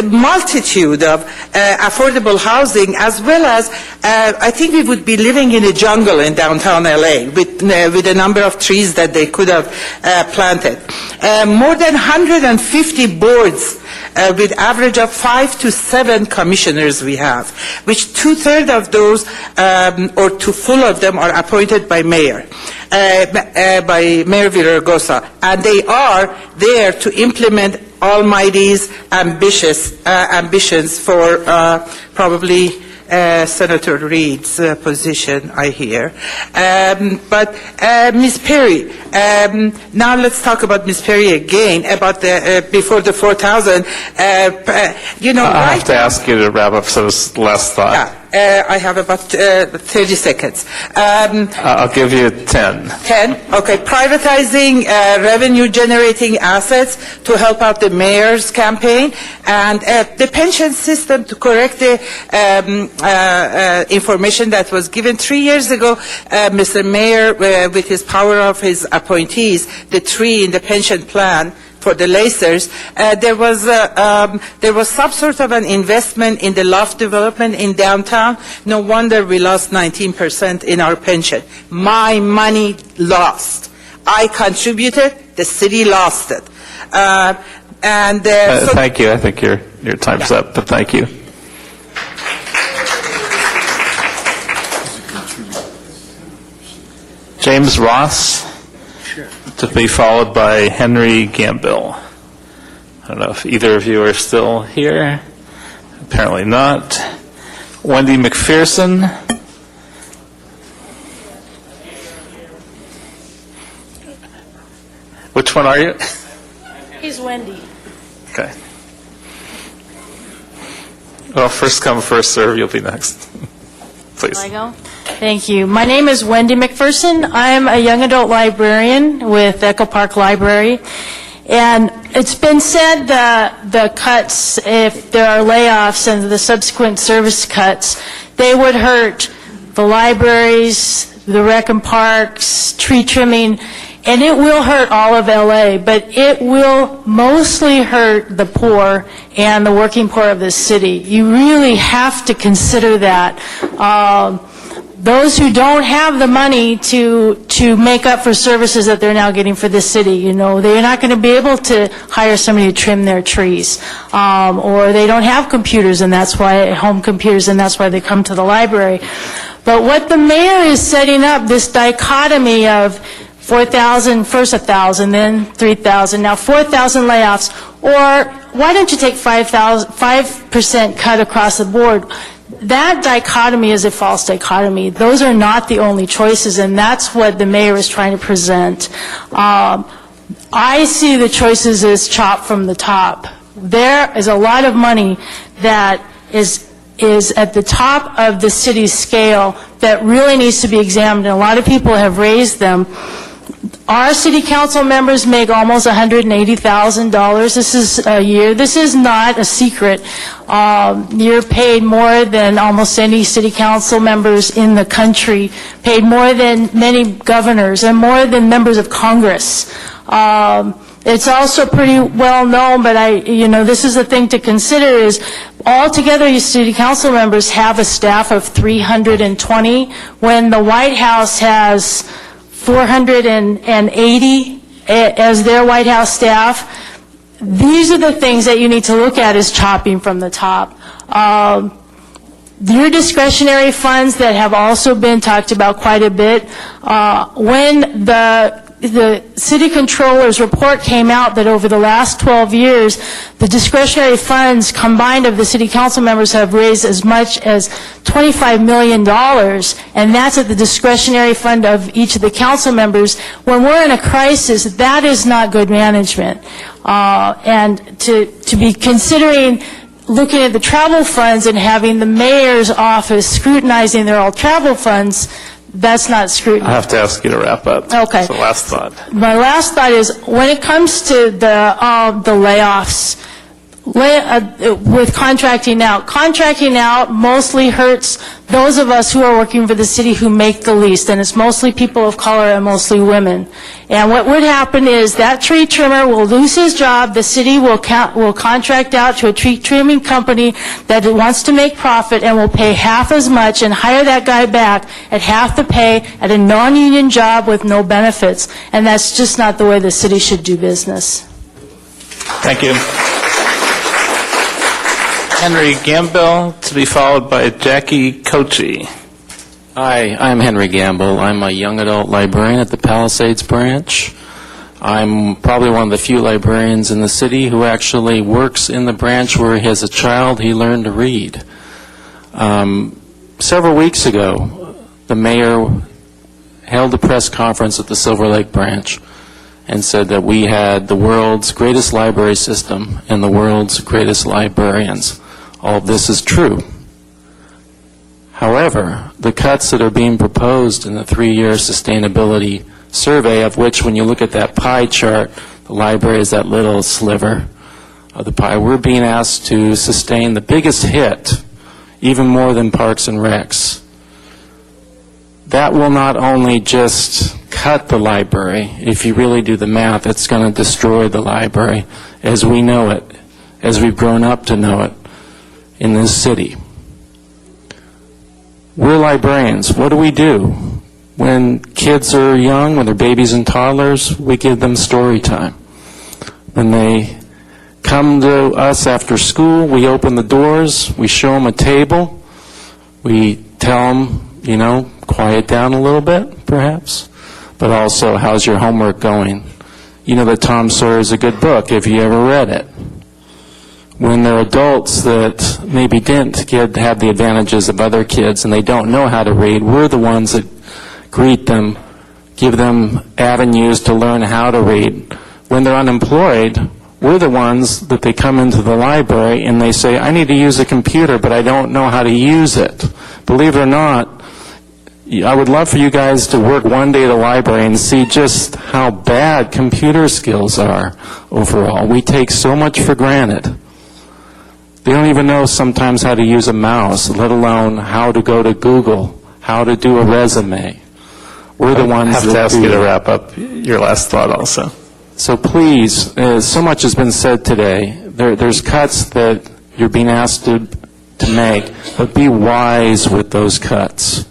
multitude of affordable housing, as well as I think we would be living in a jungle in downtown LA with a number of trees that they could have planted. More than 150 boards with average of 5 to 7 commissioners we have, which 2/3 of those or to full of them are appointed by Mayor Villaraigosa, and they are there to implement Almighty's ambitions for probably Senator Reid's position, I hear. But Ms. Perry, now let's talk about Ms. Perry again, about the before the 4,000. You know, I have to ask you to wrap up, so it's last thought. Yeah. I have about 30 seconds. I'll give you 10. 10? Okay. Privatizing revenue-generating assets to help out the mayor's campaign, and the pension system to correct the information that was given 3 years ago. Mr. Mayor, with his power of his appointees, the 3 in the pension plan for the Lacers, there was some sort of an investment in the loft development in downtown. No wonder we lost 19% in our pension. My money lost. I contributed, the city lost it. So thank you. I think your time's up, but thank you. James Ross, to be followed by Henry Gambill. I don't know if either of you are still here. Apparently not. Wendy McPherson. Which one are you? He's Wendy. Okay. Well, first come, first serve. You'll be next. Please. Will I go? Thank you. My name is Wendy McPherson. I'm a young adult librarian with Echo Park Library. And it's been said that the cuts, if there are layoffs and the subsequent service cuts, they would hurt the libraries, the rec and parks, tree trimming, and it will hurt all of LA, but it will mostly hurt the poor and the working poor of the city. You really have to consider that. Those who don't have the money to make up for services that they're now getting for the city, you know, they're not going to be able to hire somebody to trim their trees, or they don't have computers, and that's why home computers, and that's why they come to the library. But what the mayor is setting up, this dichotomy of 4,000, first 1,000, then 3,000, now 4,000 layoffs, or why don't you take 5% cut across the board? That dichotomy is a false dichotomy. Those are not the only choices, and that's what the mayor is trying to present. I see the choices as chopped from the top. There is a lot of money that is at the top of the city's scale that really needs to be examined, and a lot of people have raised them. Our city council members make almost $180,000 this is a year. This is not a secret. You're paid more than almost any city council members in the country, paid more than many governors, and more than members of Congress. It's also pretty well known, but this is the thing to consider is altogether you city council members have a staff of 320 when the White House has 480 as their White House staff. These are the things that you need to look at as chopping from the top. Your discretionary funds that have also been talked about quite a bit. When the city controller's report came out that over the last 12 years, the discretionary funds combined of the city council members have raised as much as $25 million, and that's at the discretionary fund of each of the council members. When we're in a crisis, that is not good management. And to be considering looking at the travel funds and having the mayor's office scrutinizing their all travel funds, that's not scrutiny. I have to ask you to wrap up. Okay. So last thought. My last thought is when it comes to the layoffs, with contracting out mostly hurts those of us who are working for the city who make the least, and it's mostly people of color and mostly women. And what would happen is that tree trimmer will lose his job, the city will contract out to a tree trimming company that wants to make profit and will pay half as much and hire that guy back at half the pay at a non-union job with no benefits. And that's just not the way the city should do business. Thank you. Henry Gambill, to be followed by Jackie Kochi. Hi, I'm Henry Gamble. I'm a young adult librarian at the Palisades branch. I'm probably one of the few librarians in the city who actually works in the branch where as a child he learned to read. Several weeks ago, the mayor held a press conference at the Silver Lake branch and said that we had the world's greatest library system and the world's greatest librarians. All of this is true. However, the cuts that are being proposed in the 3-year sustainability survey, of which when you look at that pie chart, the library is that little sliver of the pie, we're being asked to sustain the biggest hit, even more than Parks and Recs. That will not only just cut the library, if you really do the math, it's going to destroy the library as we know it, as we've grown up to know it in this city. We're librarians. What do? When kids are young, when they're babies and toddlers, we give them story time. When they come to us after school, we open the doors, we show them a table, we tell them, quiet down a little bit, perhaps, but also, how's your homework going? You know that Tom Sawyer is a good book, if you ever read it. When they're adults that maybe didn't have the advantages of other kids and they don't know how to read, we're the ones that greet them, give them avenues to learn how to read. When they're unemployed, we're the ones that they come into the library and they say, I need to use a computer, but I don't know how to use it. Believe it or not, I would love for you guys to work one day at the library and see just how bad computer skills are overall. We take so much for granted. They don't even know sometimes how to use a mouse, let alone how to go to Google, how to do a resume. We're the ones that I have to ask you to wrap up your last thought also. So please, so much has been said today. There's cuts that you're being asked to make, but be wise with those cuts.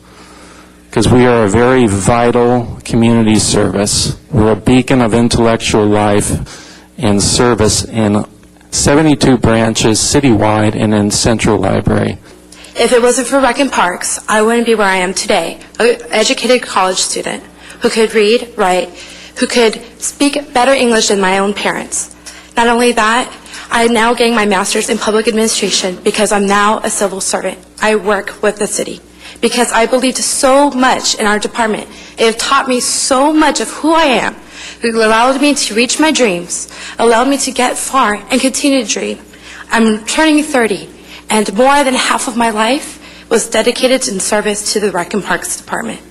Because we are a very vital community service. We're a beacon of intellectual life and service in 72 branches citywide and in Central Library. If it wasn't for Rec and Parks, I wouldn't be where I am today, an educated college student who could read, write, who could speak better English than my own parents. Not only that, I'm now getting my master's in public administration because I'm now a civil servant. I work with the city because I believed so much in our department. It taught me so much of who I am. It allowed me to reach my dreams, allowed me to get far and continue to dream. I'm turning 30, and more than half of my life was dedicated in service to the Rec and Parks Department.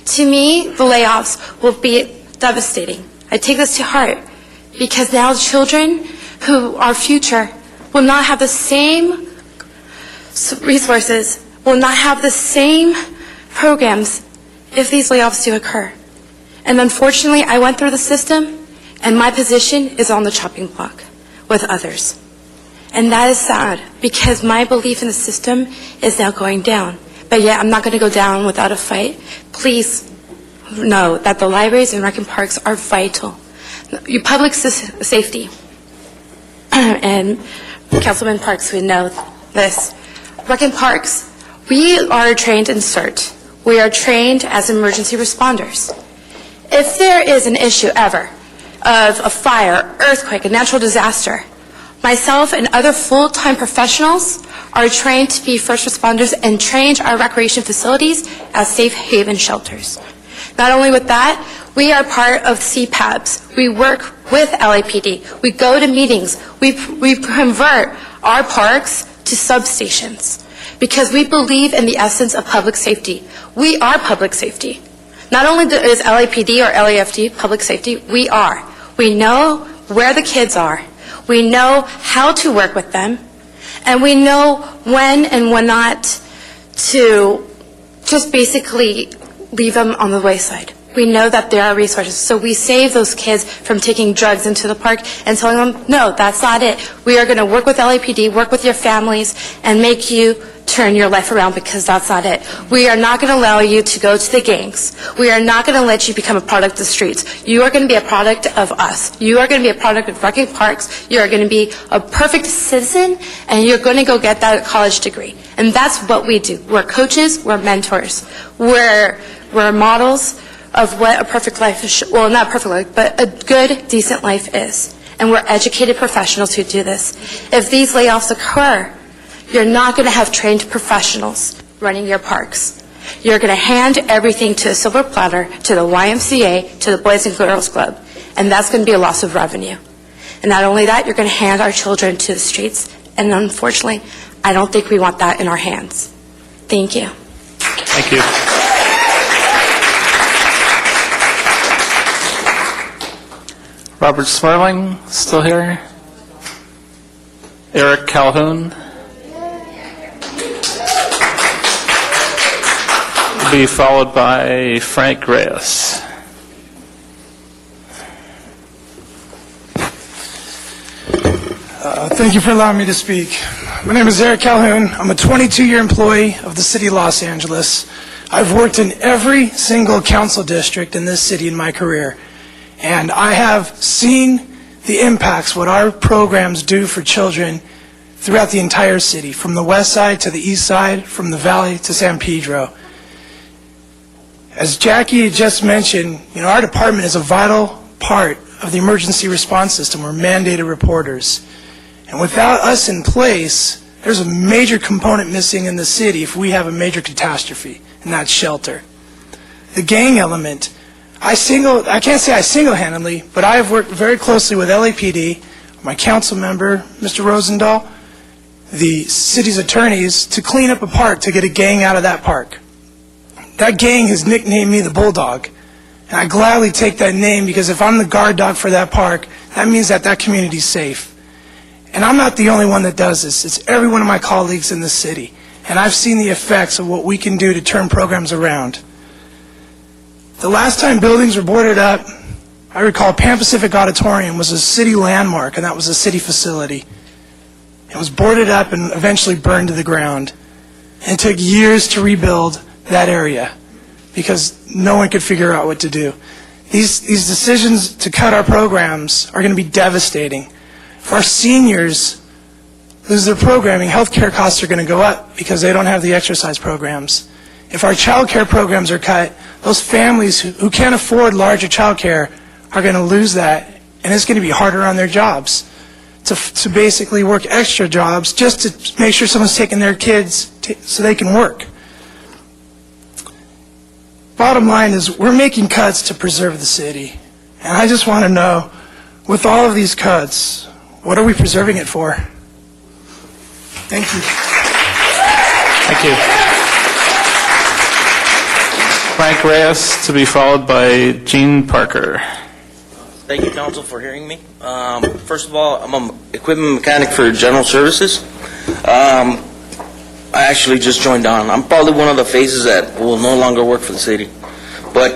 To me, the layoffs will be devastating. I take this to heart because now children who are future will not have the same resources, will not have the same programs if these layoffs do occur. And unfortunately, I went through the system, and my position is on the chopping block with others. And that is sad, because my belief in the system is now going down. But yet, I'm not going to go down without a fight. Please know that the libraries and Rec and Parks are vital. Your public safety, and Councilman Parks would know this. Rec and Parks, we are trained in CERT. We are trained as emergency responders. If there is an issue ever of a fire, earthquake, a natural disaster, myself and other full-time professionals are trained to be first responders and trained our recreation facilities as safe haven shelters. Not only with that, we are part of CPABs. We work with LAPD. We go to meetings. We convert our parks to substations because we believe in the essence of public safety. We are public safety. Not only is LAPD or LAFD public safety, we are. We know where the kids are. We know how to work with them. And we know when and when not to just basically leave them on the wayside. We know that there are resources. So we save those kids from taking drugs into the park and telling them, no, that's not it. We are going to work with LAPD, work with your families, and make you turn your life around because that's not it. We are not going to allow you to go to the gangs. We are not going to let you become a product of the streets. You are going to be a product of us. You are going to be a product of Rec and Parks. You are going to be a perfect citizen, and you're going to go get that college degree. And that's what we do. We're coaches. We're mentors. We're models of what a perfect life is, well, not a perfect life, but a good, decent life is. And we're educated professionals who do this. If these layoffs occur, you're not going to have trained professionals running your parks. You're going to hand everything to a silver platter, to the YMCA, to the Boys and Girls Club, and that's going to be a loss of revenue. And not only that, you're going to hand our children to the streets, and unfortunately, I don't think we want that in our hands. Thank you. Thank you. Robert Smerling, still here? Eric Calhoun? Be followed by Frank Reyes. Thank you for allowing me to speak. My name is Eric Calhoun. I'm a 22-year employee of the City of Los Angeles. I've worked in every single council district in this city in my career, and I have seen the impacts what our programs do for children throughout the entire city, from the west side to the east side, from the valley to San Pedro. As Jackie had just mentioned, our department is a vital part of the emergency response system. We're mandated reporters. And without us in place, there's a major component missing in the city if we have a major catastrophe, and that's shelter. The gang element, I can't say I single-handedly, but I have worked very closely with LAPD, my council member, Mr. Rosendahl, the city's attorneys, to clean up a park, to get a gang out of that park. That gang has nicknamed me the Bulldog, and I gladly take that name because if I'm the guard dog for that park, that means that community's safe. And I'm not the only one that does this. It's every one of my colleagues in the city. And I've seen the effects of what we can do to turn programs around. The last time buildings were boarded up, I recall Pan Pacific Auditorium was a city landmark, and that was a city facility. It was boarded up and eventually burned to the ground. And it took years to rebuild that area because no one could figure out what to do. These decisions to cut our programs are going to be devastating. If our seniors lose their programming, healthcare costs are going to go up because they don't have the exercise programs. If our child care programs are cut, those families who can't afford larger child care are going to lose that, and it's going to be harder on their jobs to basically work extra jobs just to make sure someone's taking their kids so they can work. Bottom line is we're making cuts to preserve the city. And I just want to know, with all of these cuts, what are we preserving it for? Thank you. Thank you. Frank Reyes, to be followed by Gene Parker. Thank you, Council, for hearing me. First of all, I'm an equipment mechanic for General Services. I actually just joined on. I'm probably one of the faces that will no longer work for the city. But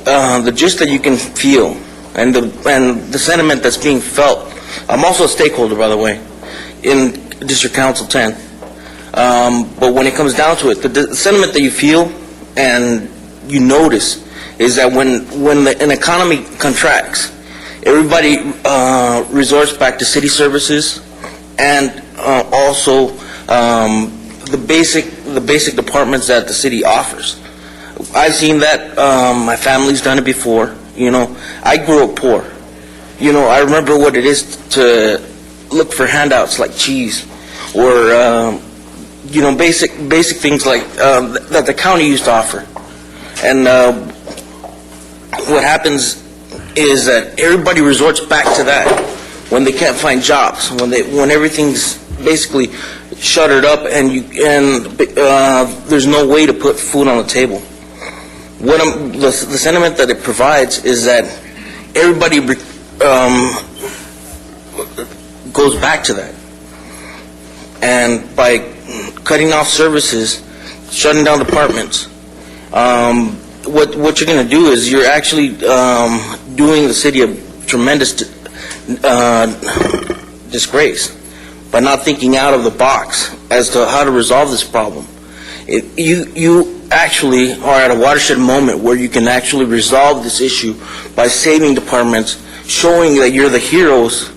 the gist that you can feel and the sentiment that's being felt, I'm also a stakeholder, by the way, in District Council 10. But when it comes down to it, the sentiment that you feel and you notice is that when an economy contracts, everybody resorts back to city services and also the basic departments that the city offers. I've seen that. My family's done it before. I grew up poor. I remember what it is to look for handouts like cheese or basic things like that the county used to offer. And what happens is that everybody resorts back to that when they can't find jobs, when everything's basically shuttered up and there's no way to put food on the table. The sentiment that it provides is that everybody goes back to that. And by cutting off services, shutting down departments, what you're going to do is you're actually doing the city a tremendous disgrace by not thinking out of the box as to how to resolve this problem. You actually are at a watershed moment where you can actually resolve this issue by saving departments, showing that you're the heroes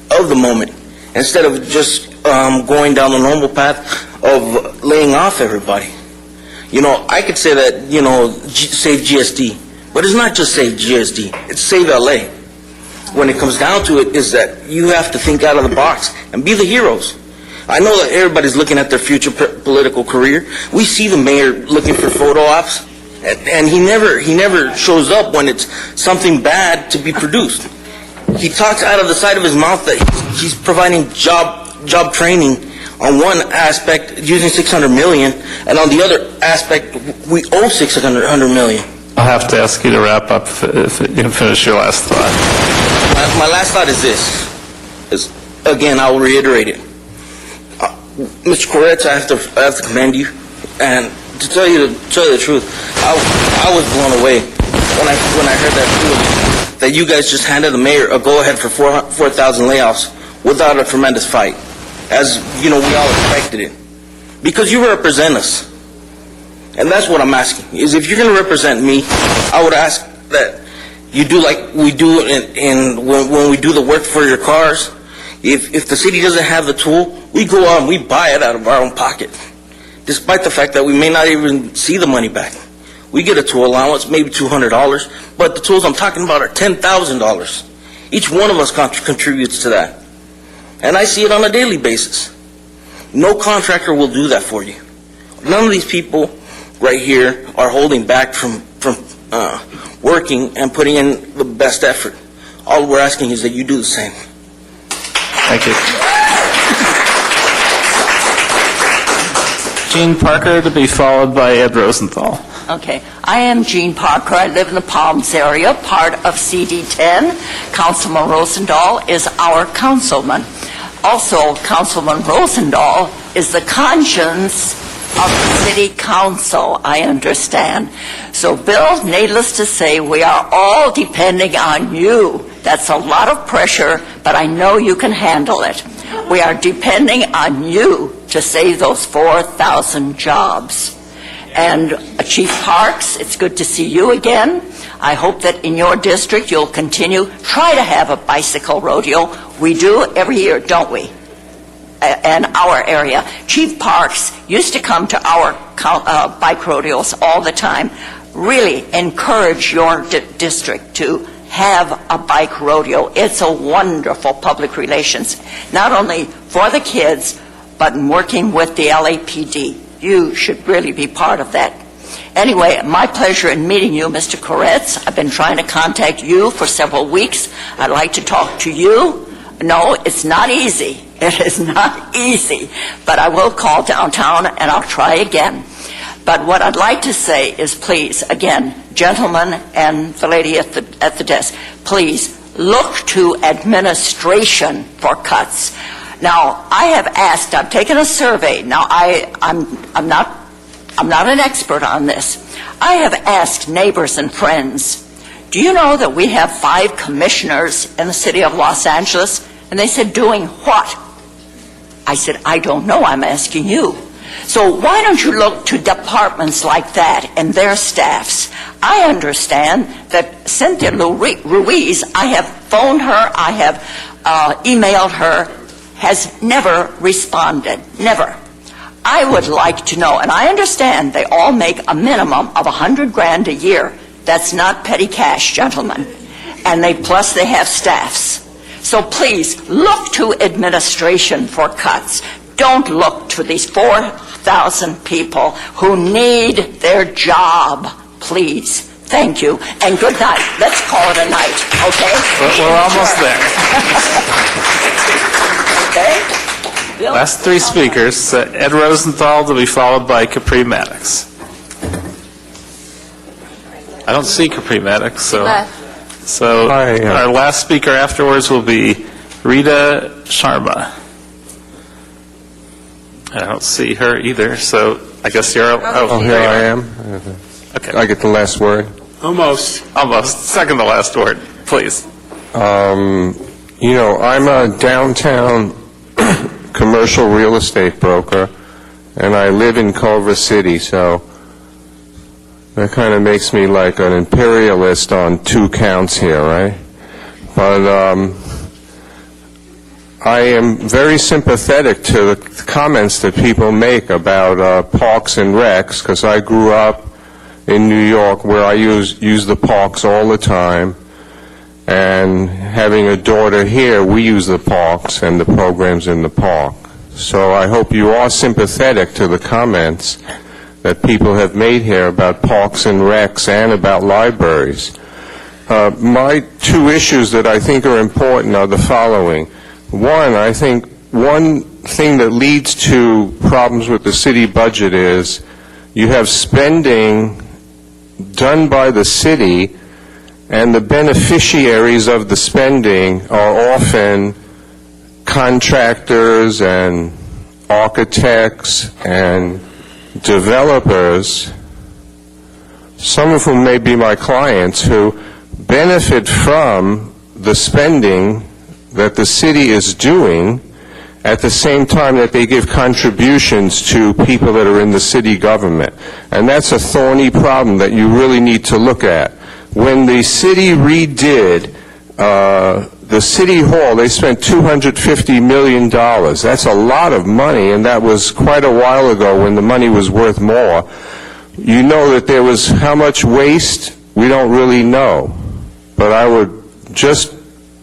of the moment, instead of just going down the normal path of laying off everybody. I could say that, save GSD, but it's not just save GSD, it's save LA. When it comes down to it is that you have to think out of the box and be the heroes. I know that everybody's looking at their future political career. We see the mayor looking for photo ops, and he never shows up when it's something bad to be produced. He talks out of the side of his mouth that he's providing job training on one aspect using $600 million, and on the other aspect we owe $600 million. I'll have to ask you to wrap up if you can finish your last thought. My last thought is this. Again, I will reiterate it. Mr. Koretz, I have to commend you, and to tell you the truth, I was blown away when I heard that you guys just handed the mayor a go-ahead for 4,000 layoffs without a tremendous fight, as, you know, we all expected it. Because you represent us. And that's what I'm asking, is if you're going to represent me, I would ask that you do like we do when we do the work for your cars. If the city doesn't have the tool, we go out and we buy it out of our own pocket, despite the fact that we may not even see the money back. We get a tool allowance, maybe $200, but the tools I'm talking about are $10,000. Each one of us contributes to that. And I see it on a daily basis. No contractor will do that for you. None of these people right here are holding back from working and putting in the best effort. All we're asking is that you do the same. Thank you. Gene Parker, to be followed by Ed Rosenthal. Okay. I am Jean Parker. I live in the Palms area, part of CD10. Councilman Rosendahl is our councilman. Also, Councilman Rosendahl is the conscience of the city council, I understand. So, Bill, needless to say, we are all depending on you. That's a lot of pressure, but I know you can handle it. We are depending on you to save those 4,000 jobs. And Chief Parks, it's good to see you again. I hope that in your district you'll continue, try to have a bicycle rodeo. We do every year, don't we? In our area. Chief Parks used to come to our bike rodeos all the time. Really encourage your district to have a bike rodeo. It's a wonderful public relations, not only for the kids, but in working with the LAPD. You should really be part of that. Anyway, my pleasure in meeting you, Mr. Koretz. I've been trying to contact you for several weeks. I'd like to talk to you. No, it's not easy. It is not easy. But I will call downtown and I'll try again. But what I'd like to say is, please, again, gentlemen and the lady at the desk, please look to administration for cuts. Now, I have asked, I've taken a survey. Now, I'm not an expert on this. I have asked neighbors and friends, do you know that we have 5 commissioners in the city of Los Angeles? And they said, doing what? I said, I don't know, I'm asking you. So why don't you look to departments like that and their staffs? I understand that Cynthia Ruiz, I have phoned her, I have emailed her, has never responded, never. I would like to know, and I understand they all make a minimum of $100,000 a year. That's not petty cash, gentlemen. And plus they have staffs. So please, look to administration for cuts. Don't look to these 4,000 people who need their job, please. Thank you, and good night. Let's call it a night, okay? We're almost there. Okay? Bill? Last 3 speakers, Ed Rosenthal, to be followed by Capri Maddox. I don't see Capri Maddox, so our last speaker afterwards will be Rita Sharma. I don't see her either, so I guess you're... Oh, here I am. Okay. I get the last word. Almost. Second to last word, please. You know, I'm a downtown commercial real estate broker, and I live in Culver City, so that kind of makes me like an imperialist on 2 counts here, right? But I am very sympathetic to the comments that people make about parks and recs, because I grew up in New York where I use the parks all the time, and having a daughter here, we use the parks and the programs in the park. So I hope you are sympathetic to the comments that people have made here about parks and recs and about libraries. My 2 issues that I think are important are the following. One, I think one thing that leads to problems with the city budget is you have spending done by the city, and the beneficiaries of the spending are often contractors and architects and developers, some of whom may be my clients, who benefit from the spending that the city is doing at the same time that they give contributions to people that are in the city government. And that's a thorny problem that you really need to look at. When the city redid the city hall, they spent $250 million. That's a lot of money, and that was quite a while ago when the money was worth more. You know that there was how much waste? We don't really know. But I would just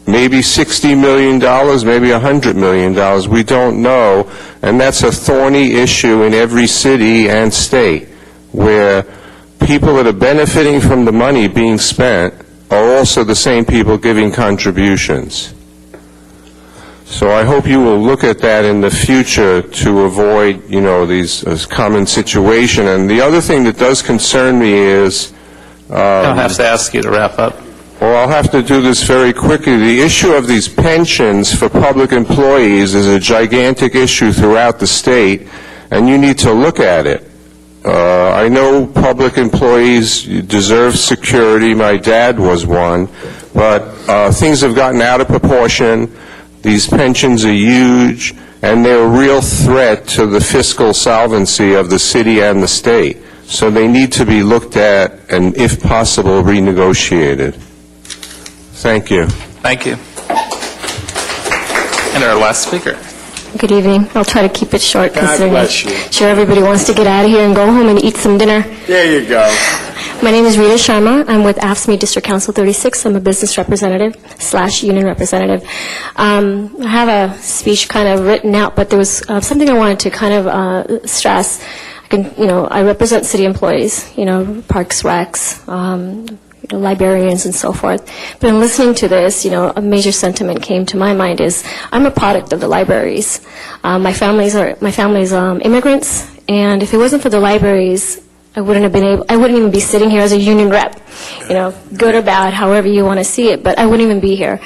maybe $60 million, maybe $100 million. We don't know, and that's a thorny issue in every city and state, where people that are benefiting from the money being spent are also the same people giving contributions. So I hope you will look at that in the future to avoid, these common situation. And the other thing that does concern me is... I'll have to ask you to wrap up. Well, I'll have to do this very quickly. The issue of these pensions for public employees is a gigantic issue throughout the state, and you need to look at it. I know public employees deserve security. My dad was one. But things have gotten out of proportion. These pensions are huge, and they're a real threat to the fiscal solvency of the city and the state. So they need to be looked at and, if possible, renegotiated. Thank you. Thank you. And our last speaker. Good evening. I'll try to keep it short, God bless you. Sure everybody wants to get out of here and go home and eat some dinner. There you go. My name is Rita Sharma. I'm with AFSCME District Council 36. I'm a business representative / union representative. I have a speech kind of written out, but there was something I wanted to kind of stress. I represent city employees, parks, recs, librarians and so forth. But in listening to this, a major sentiment came to my mind is I'm a product of the libraries. My family's immigrants, and if it wasn't for the libraries, I wouldn't even be sitting here as a union rep. Good or bad, however you want to see it, but I wouldn't even be here.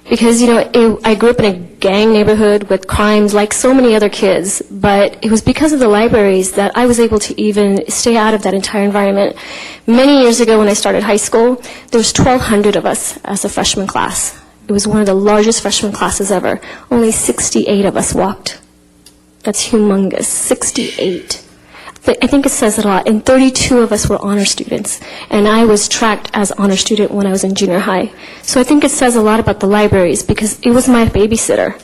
Because, I grew up in a gang neighborhood with crimes like so many other kids, but it was because of the libraries that I was able to even stay out of that entire environment. Many years ago when I started high school, there was 1,200 of us as a freshman class. It was one of the largest freshman classes ever. Only 68 of us walked. That's humongous, 68. But I think it says it a lot. And 32 of us were honor students. And I was tracked as honor student when I was in junior high. So I think it says a lot about the libraries because it was my babysitter.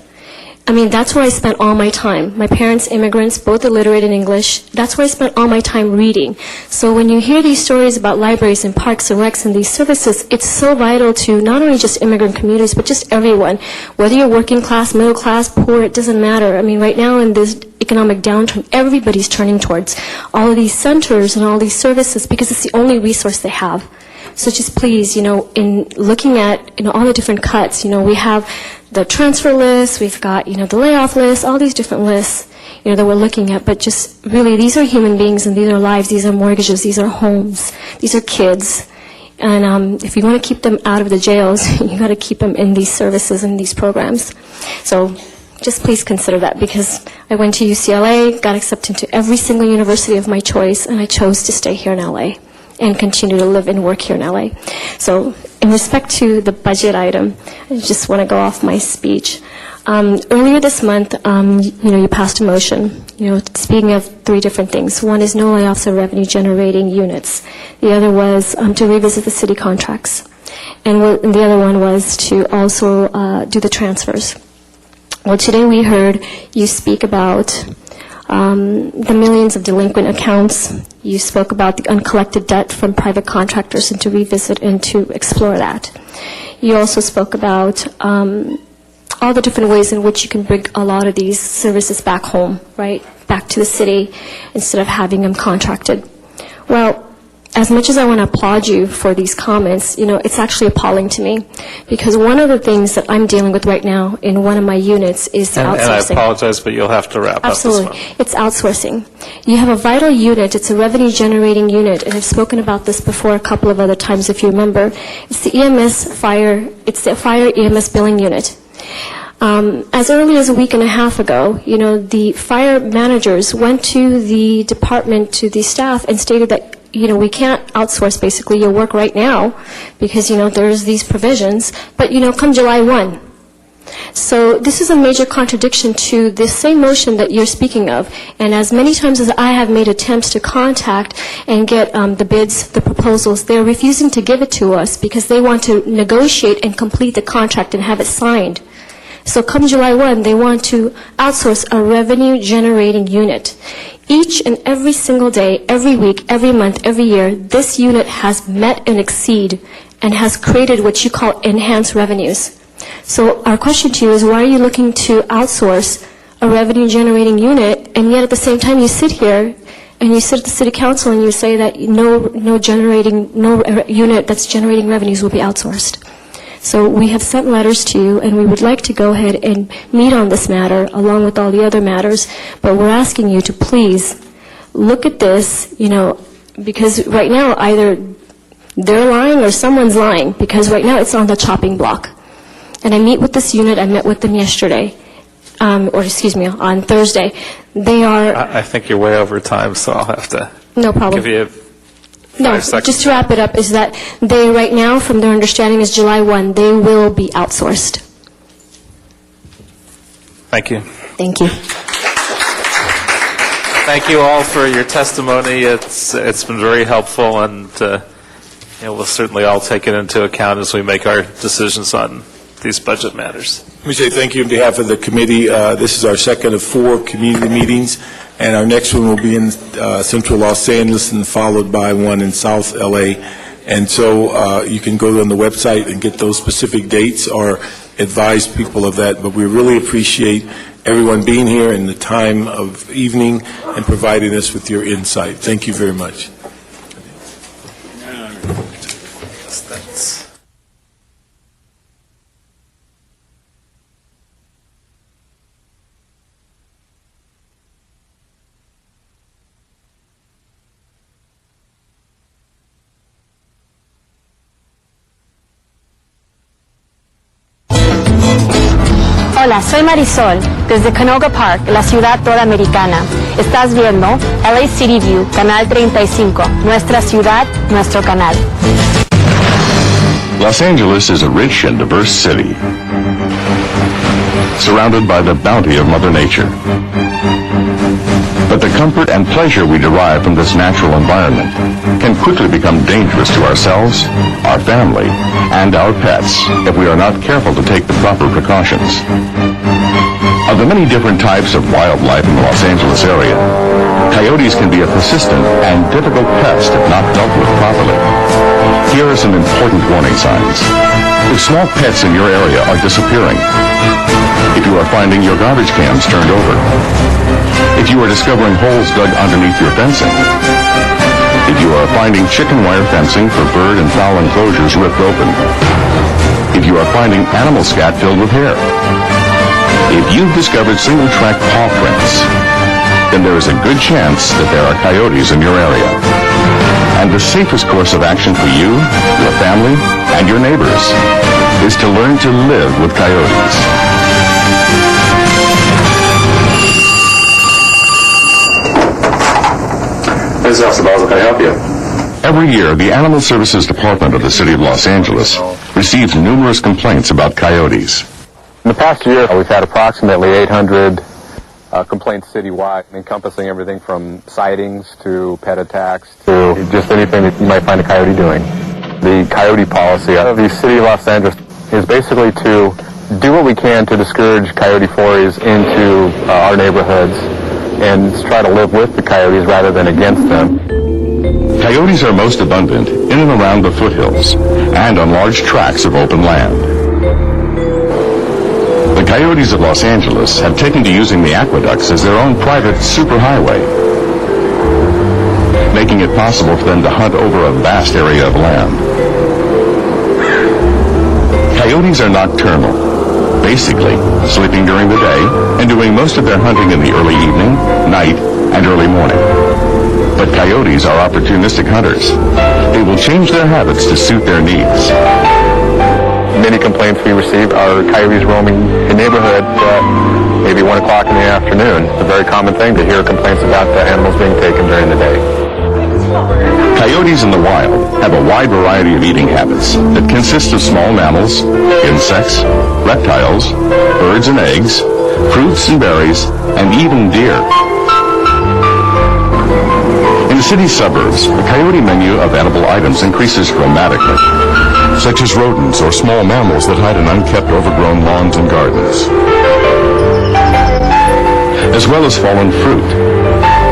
That's where I spent all my time. My parents, immigrants, both illiterate in English. That's where I spent all my time reading. So when you hear these stories about libraries and parks and recs and these services, it's so vital to not only just immigrant communities, but just everyone. Whether you're working class, middle class, poor, it doesn't matter. Right now in this economic downturn, everybody's turning towards all of these centers and all these services because it's the only resource they have. So just please, in looking at, all the different cuts, we have the transfer list, we've got, the layoff list, all these different lists, that we're looking at. But just really, these are human beings and these are lives, these are mortgages, these are homes, these are kids. And if you want to keep them out of the jails, you got to keep them in these services and these programs. So just please consider that because I went to UCLA, got accepted to every single university of my choice, and I chose to stay here in LA and continue to live and work here in LA. So in respect to the budget item, I just want to go off my speech. Earlier this month, you passed a motion, speaking of 3 different things. One is no layoffs of revenue-generating units. The other was to revisit the city contracts. And the other one was to also do the transfers. Well, today we heard you speak about the millions of delinquent accounts. You spoke about the uncollected debt from private contractors and to revisit and to explore that. You also spoke about all the different ways in which you can bring a lot of these services back home, right, back to the city instead of having them contracted. Well, as much as I want to applaud you for these comments, it's actually appalling to me because one of the things that I'm dealing with right now in one of my units is outsourcing. And I apologize, but you'll have to wrap Absolutely. up this one. It's outsourcing. You have a vital unit. It's a revenue-generating unit, and I've spoken about this before a couple of other times, if you remember. It's the fire EMS billing unit. As early as a week and a half ago, the fire managers went to the department, to the staff, and stated that we can't outsource basically your work right now because, there's these provisions, but, come July 1. So this is a major contradiction to this same motion that you're speaking of. And as many times as I have made attempts to contact and get the bids, the proposals, they're refusing to give it to us because they want to negotiate and complete the contract and have it signed. So come July 1, they want to outsource a revenue-generating unit. Each and every single day, every week, every month, every year, this unit has met and exceeded and has created what you call enhanced revenues. So our question to you is, why are you looking to outsource a revenue-generating unit, and yet at the same time you sit here and you sit at the City Council and you say that no unit that's generating revenues will be outsourced? So we have sent letters to you, and we would like to go ahead and meet on this matter along with all the other matters, but we're asking you to please look at this, because right now either they're lying or someone's lying, because right now it's on the chopping block. And I meet with this unit. I met with them yesterday, on Thursday. They are... I think you're way over time, so I'll have to No problem. give you 5 seconds. Just to wrap it up, is that they right now, from their understanding, is July 1, they will be outsourced. Thank you. Thank you. Thank you all for your testimony. It's been very helpful, and we'll certainly all take it into account as we make our decisions on these budget matters. Let me say thank you on behalf of the committee. This is our second of 4 community meetings, and our next one will be in central Los Angeles and followed by one in South LA. And so you can go on the website and get those specific dates or advise people of that. But we really appreciate everyone being here in the time of evening and providing us with your insight. Thank you very much. Hola, soy Marisol, desde Canoga Park, la ciudad toda americana. Estás viendo LA City View, Canal 35, nuestra ciudad, nuestro canal. Los Angeles is a rich and diverse city, surrounded by the bounty of Mother Nature. But the comfort and pleasure we derive from this natural environment can quickly become dangerous to ourselves, our family, and our pets if we are not careful to take the proper precautions. Of the many different types of wildlife in the Los Angeles area, coyotes can be a persistent and difficult pest if not dealt with properly. Here are some important warning signs. If small pets in your area are disappearing, if you are finding your garbage cans turned over, if you are discovering holes dug underneath your fencing, if you are finding chicken wire fencing for bird and fowl enclosures ripped open, if you are finding animal scat filled with hair, if you've discovered single-track paw prints, then there is a good chance that there are coyotes in your area. And the safest course of action for you, your family, and your neighbors is to learn to live with coyotes. This is Officer Basel. Can I help you? Every year, the Animal Services Department of the City of Los Angeles receives numerous complaints about coyotes. In the past year, we've had approximately 800 complaints citywide, encompassing everything from sightings to pet attacks to just anything that you might find a coyote doing. The coyote policy of the City of Los Angeles is basically to do what we can to discourage coyote forays into our neighborhoods and try to live with the coyotes rather than against them. Coyotes are most abundant in and around the foothills and on large tracts of open land. The coyotes of Los Angeles have taken to using the aqueducts as their own private superhighway, making it possible for them to hunt over a vast area of land. Coyotes are nocturnal, basically sleeping during the day and doing most of their hunting in the early evening, night, and early morning. But coyotes are opportunistic hunters. They will change their habits to suit their needs. Many complaints we receive are coyotes roaming the neighborhood at maybe 1 o'clock in the afternoon. It's a very common thing to hear complaints about the animals being taken during the day. Coyotes in the wild have a wide variety of eating habits that consist of small mammals, insects, reptiles, birds and eggs, fruits and berries, and even deer. In the city suburbs, the coyote menu of edible items increases dramatically, such as rodents or small mammals that hide in unkept, overgrown lawns and gardens, as well as fallen fruit.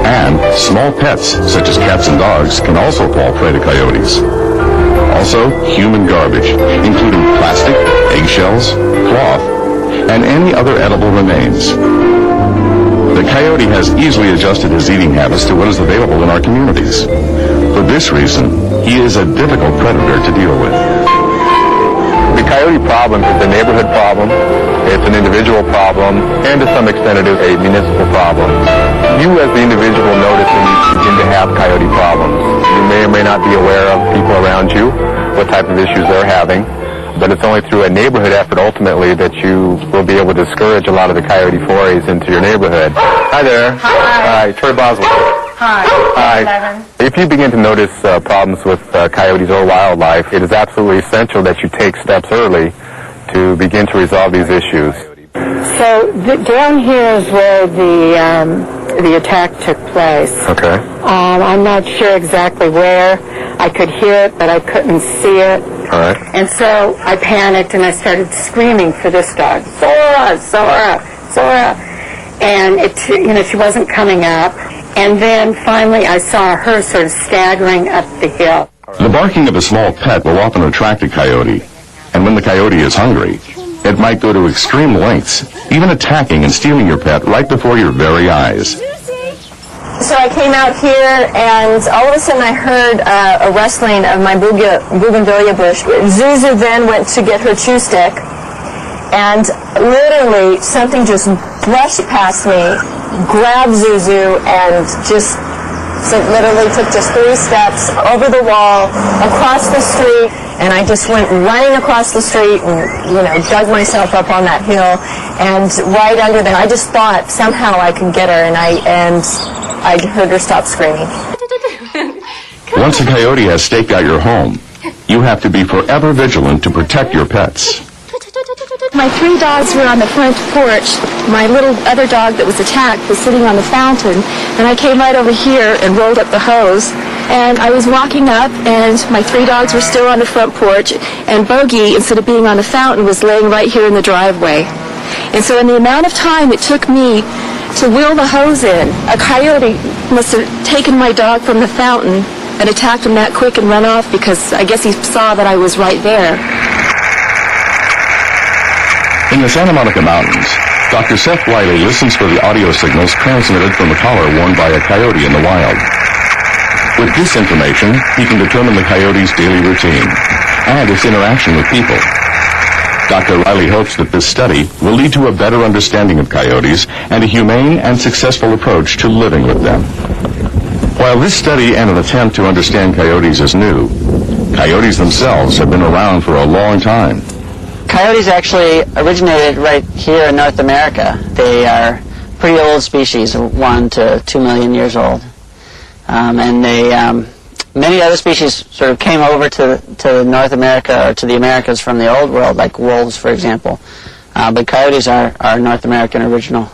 And small pets, such as cats and dogs, can also fall prey to coyotes. Also, human garbage, including plastic, eggshells, cloth, and any other edible remains. The coyote has easily adjusted his eating habits to what is available in our communities. For this reason, he is a difficult predator to deal with. The coyote problem is a neighborhood problem, it's an individual problem, and to some extent it is a municipal problem. You as the individual notice when you begin to have coyote problems. You may or may not be aware of people around you, what type of issues they're having, but it's only through a neighborhood effort ultimately that you will be able to discourage a lot of the coyote forays into your neighborhood. Hi there. Hi. Troy Boswell. Hi. If you begin to notice problems with coyotes or wildlife, it is absolutely essential that you take steps early to begin to resolve these issues. So down here is where the attack took place. Okay. I'm not sure exactly where. I could hear it, but I couldn't see it. All right. And so I panicked and I started screaming for this dog, Zora, Zora, Zora. And she wasn't coming up. And then finally I saw her sort of staggering up the hill. The barking of a small pet will often attract a coyote, and when the coyote is hungry, it might go to extreme lengths, even attacking and stealing your pet right before your very eyes. So I came out here, and all of a sudden I heard a rustling of my bougainvillea bush. Zuzu then went to get her chew stick, and literally something just brushed past me, grabbed Zuzu, and just literally took just 3 steps over the wall, across the street, and I just went running across the street and, dug myself up on that hill, and right under there, I just thought somehow I could get her, and I heard her stop screaming. Once a coyote has staked out your home, you have to be forever vigilant to protect your pets. My 3 dogs were on the front porch. My little other dog that was attacked was sitting on the fountain, and I came right over here and rolled up the hose. And I was walking up, and my 3 dogs were still on the front porch, and Bogey, instead of being on the fountain, was laying right here in the driveway. And so in the amount of time it took me to wheel the hose in, a coyote must have taken my dog from the fountain and attacked him that quick and run off, because I guess he saw that I was right there. In the Santa Monica Mountains, Dr. Seth Wiley listens for the audio signals transmitted from the collar worn by a coyote in the wild. With this information, he can determine the coyote's daily routine and its interaction with people. Dr. Riley hopes that this study will lead to a better understanding of coyotes and a humane and successful approach to living with them. While this study and an attempt to understand coyotes is new, coyotes themselves have been around for a long time. Coyotes actually originated right here in North America. They are pretty old species, 1 to 2 million years old. And many other species sort of came over to North America or to the Americas from the old world, like wolves, for example. But coyotes are North American original.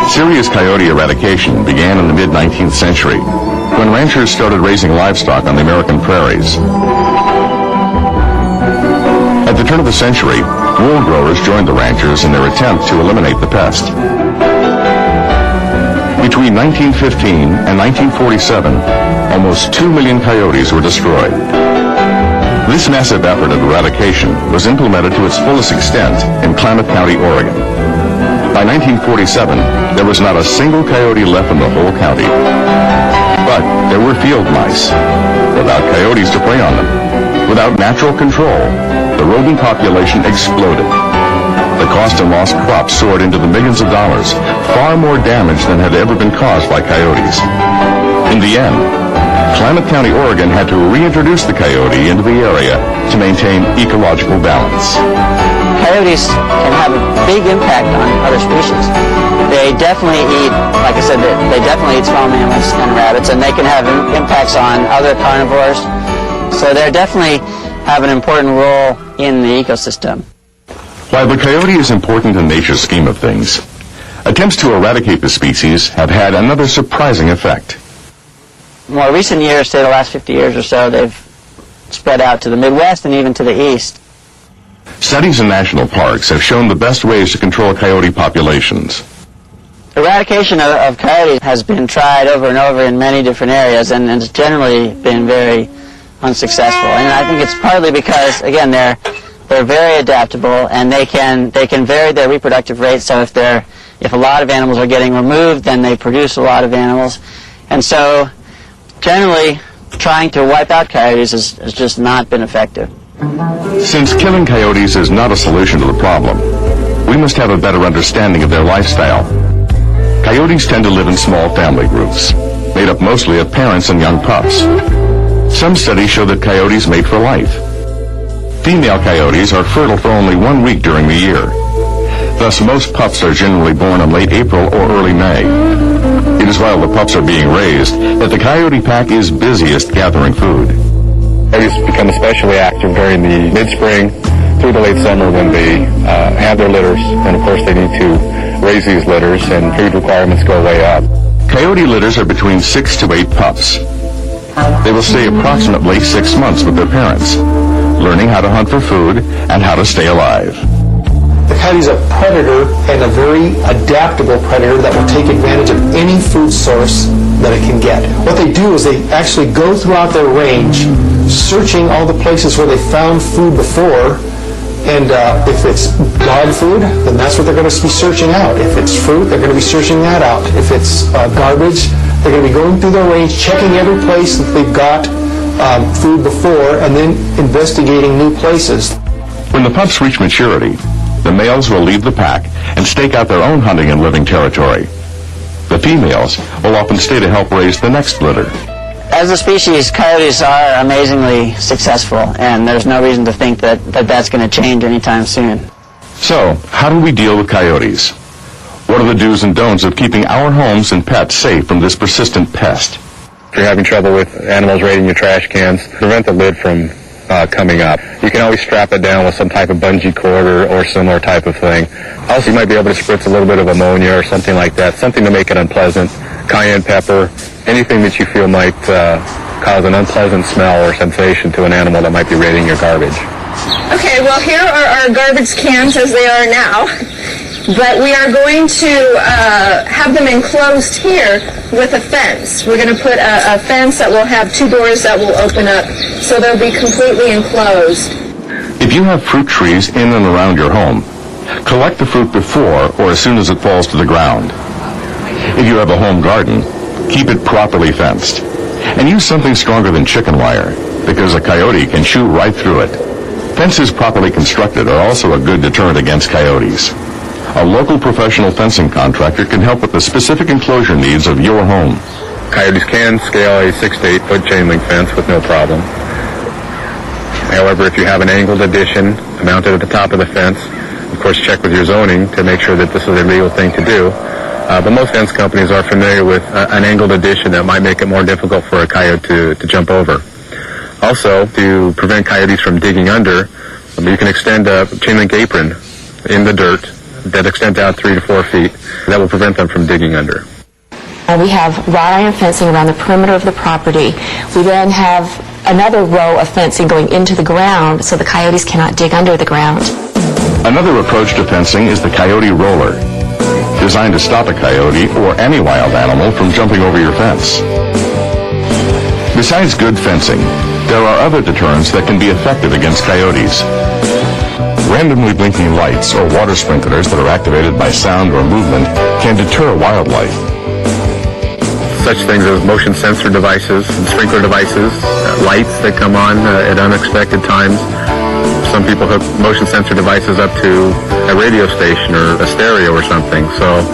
Serious coyote eradication began in the mid-19th century, when ranchers started raising livestock on the American prairies. At the turn of the century, wool growers joined the ranchers in their attempt to eliminate the pest. Between 1915 and 1947, almost 2 million coyotes were destroyed. This massive effort of eradication was implemented to its fullest extent in Klamath County, Oregon. By 1947, there was not a single coyote left in the whole county. But there were field mice, without coyotes to prey on them. Without natural control, the rodent population exploded. The cost and lost crops soared into the millions of dollars, far more damage than had ever been caused by coyotes. In the end, Klamath County, Oregon had to reintroduce the coyote into the area to maintain ecological balance. coyotes can have a big impact on other species. They definitely eat, like I said, they definitely eat small mammals and rabbits, and they can have impacts on other carnivores. So they definitely have an important role in the ecosystem. While the coyote is important in nature's scheme of things, attempts to eradicate the species have had another surprising effect. More recent years, say the last 50 years or so, they've spread out to the Midwest and even to the east. Studies in national parks have shown the best ways to control coyote populations. Eradication of coyotes has been tried over and over in many different areas, and it's generally been very unsuccessful. And I think it's partly because, again, they're very adaptable, and they can vary their reproductive rates. So if a lot of animals are getting removed, then they produce a lot of animals. And so generally trying to wipe out coyotes has just not been effective. Since killing coyotes is not a solution to the problem, we must have a better understanding of their lifestyle. Coyotes tend to live in small family groups, made up mostly of parents and young pups. Some studies show that coyotes mate for life. Female coyotes are fertile for only 1 week during the year. Thus, most pups are generally born in late April or early May. It is while the pups are being raised that the coyote pack is busiest gathering food. Coyotes become especially active during the mid-spring through the late summer when they have their litters, and of course they need to raise these litters and food requirements go way up. Coyote litters are between 6 to 8 pups. They will stay approximately 6 months with their parents, learning how to hunt for food and how to stay alive. The coyote is a predator, and a very adaptable predator that will take advantage of any food source that it can get. What they do is they actually go throughout their range, searching all the places where they found food before, and if it's dog food, then that's what they're going to be searching out. If it's fruit, they're going to be searching that out. If it's garbage, they're going to be going through their range, checking every place that they've got food before, and then investigating new places. When the pups reach maturity, the males will leave the pack and stake out their own hunting and living territory. The females will often stay to help raise the next litter. As a species, coyotes are amazingly successful, and there's no reason to think that that's going to change anytime soon. So, how do we deal with coyotes? What are the do's and don'ts of keeping our homes and pets safe from this persistent pest? If you're having trouble with animals raiding your trash cans, prevent the lid from coming up. You can always strap it down with some type of bungee cord or similar type of thing. Also, you might be able to spritz a little bit of ammonia or something like that, something to make it unpleasant. Cayenne pepper, anything that you feel might cause an unpleasant smell or sensation to an animal that might be raiding your garbage. Okay, well, here are our garbage cans as they are now, but we are going to have them enclosed here with a fence. We're going to put a fence that will have 2 doors that will open up, so they'll be completely enclosed. If you have fruit trees in and around your home, collect the fruit before or as soon as it falls to the ground. If you have a home garden, keep it properly fenced. And use something stronger than chicken wire, because a coyote can chew right through it. Fences properly constructed are also a good deterrent against coyotes. A local professional fencing contractor can help with the specific enclosure needs of your home. Coyotes can scale a 6 to 8 foot chain link fence with no problem. However, if you have an angled addition mounted at the top of the fence, of course check with your zoning to make sure that this is a legal thing to do. But most fence companies are familiar with an angled addition that might make it more difficult for a coyote to jump over. Also, to prevent coyotes from digging under, you can extend a chain link apron in the dirt that extends out 3 to 4 feet. That will prevent them from digging under. We have wrought iron fencing around the perimeter of the property. We then have another row of fencing going into the ground so the coyotes cannot dig under the ground. Another approach to fencing is the coyote roller, designed to stop a coyote or any wild animal from jumping over your fence. Besides good fencing, there are other deterrents that can be effective against coyotes. Randomly blinking lights or water sprinklers that are activated by sound or movement can deter wildlife. Such things as motion sensor devices and sprinkler devices, lights that come on at unexpected times. Some people hook motion sensor devices up to a radio station or a stereo or something. So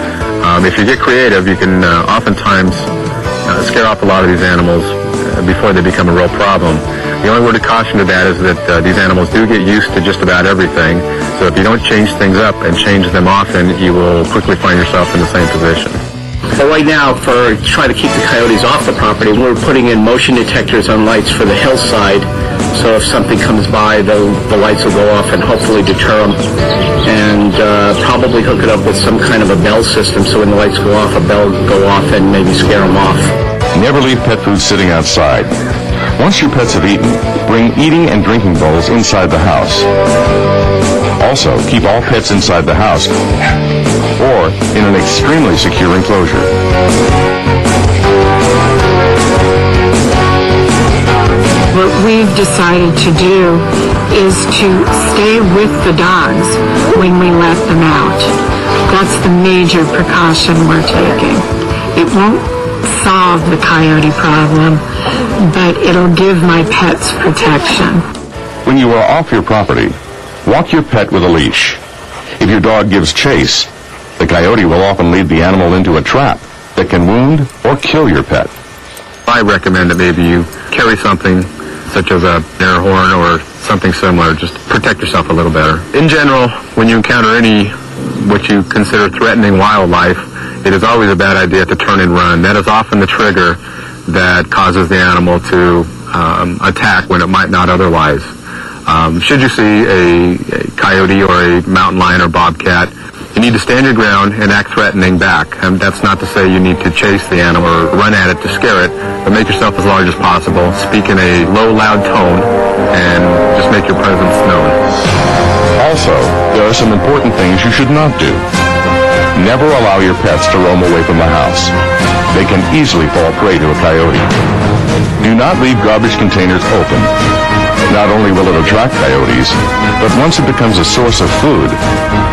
if you get creative, you can oftentimes scare off a lot of these animals before they become a real problem. The only word of caution to that is that these animals do get used to just about everything. So if you don't change things up and change them often, you will quickly find yourself in the same position. But right now, to try to keep the coyotes off the property, we're putting in motion detectors on lights for the hillside. So if something comes by, the lights will go off and hopefully deter them. And probably hook it up with some kind of a bell system, so when the lights go off, a bell will go off and maybe scare them off. Never leave pet food sitting outside. Once your pets have eaten, bring eating and drinking bowls inside the house. Also, keep all pets inside the house or in an extremely secure enclosure. What we've decided to do is to stay with the dogs when we let them out. That's the major precaution we're taking. It won't solve the coyote problem, but it'll give my pets protection. When you are off your property, walk your pet with a leash. If your dog gives chase, the coyote will often lead the animal into a trap that can wound or kill your pet. I recommend that maybe you carry something such as a air horn or something similar, just protect yourself a little better. In general, when you encounter any what you consider threatening wildlife, it is always a bad idea to turn and run. That is often the trigger that causes the animal to attack when it might not otherwise. Should you see a coyote or a mountain lion or bobcat, you need to stand your ground and act threatening back. And that's not to say you need to chase the animal or run at it to scare it, but make yourself as large as possible. Speak in a low, loud tone, and just make your presence known. Also, there are some important things you should not do. Never allow your pets to roam away from the house. They can easily fall prey to a coyote. Do not leave garbage containers open. Not only will it attract coyotes, but once it becomes a source of food,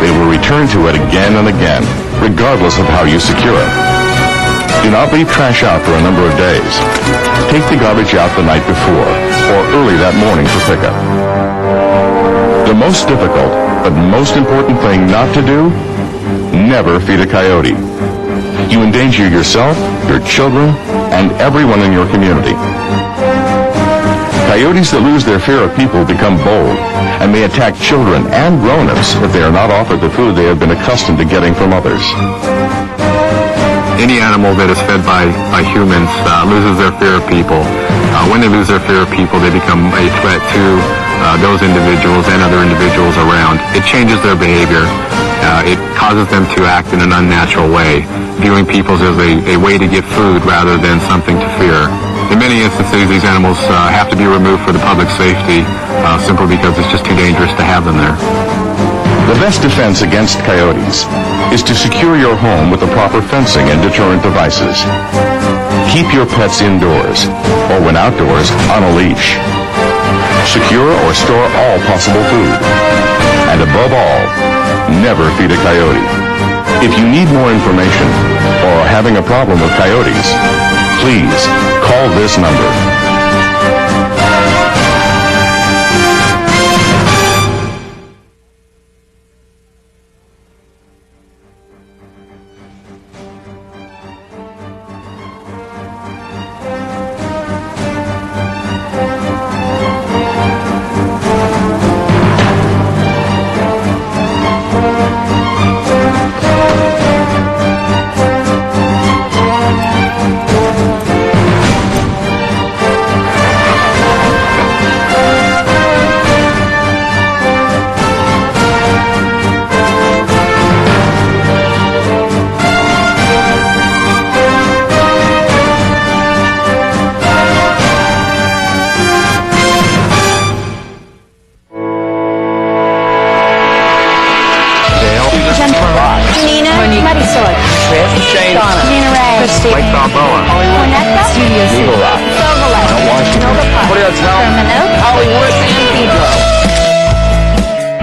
they will return to it again and again, regardless of how you secure it. Do not leave trash out for a number of days. Take the garbage out the night before, or early that morning for pickup. The most difficult, but most important thing not to do, never feed a coyote. You endanger yourself, your children, and everyone in your community. Coyotes that lose their fear of people become bold and may attack children and grown-ups if they are not offered the food they have been accustomed to getting from others. Any animal that is fed by humans loses their fear of people. When they lose their fear of people, they become a threat to those individuals and other individuals around. It changes their behavior. It causes them to act in an unnatural way, viewing people as a way to get food rather than something to fear. In many instances, these animals have to be removed for the public safety simply because it's just too dangerous to have them there. The best defense against coyotes is to secure your home with the proper fencing and deterrent devices. Keep your pets indoors, or when outdoors, on a leash. Secure or store all possible food. And above all, never feed a coyote. If you need more information or are having a problem with coyotes, please call this number.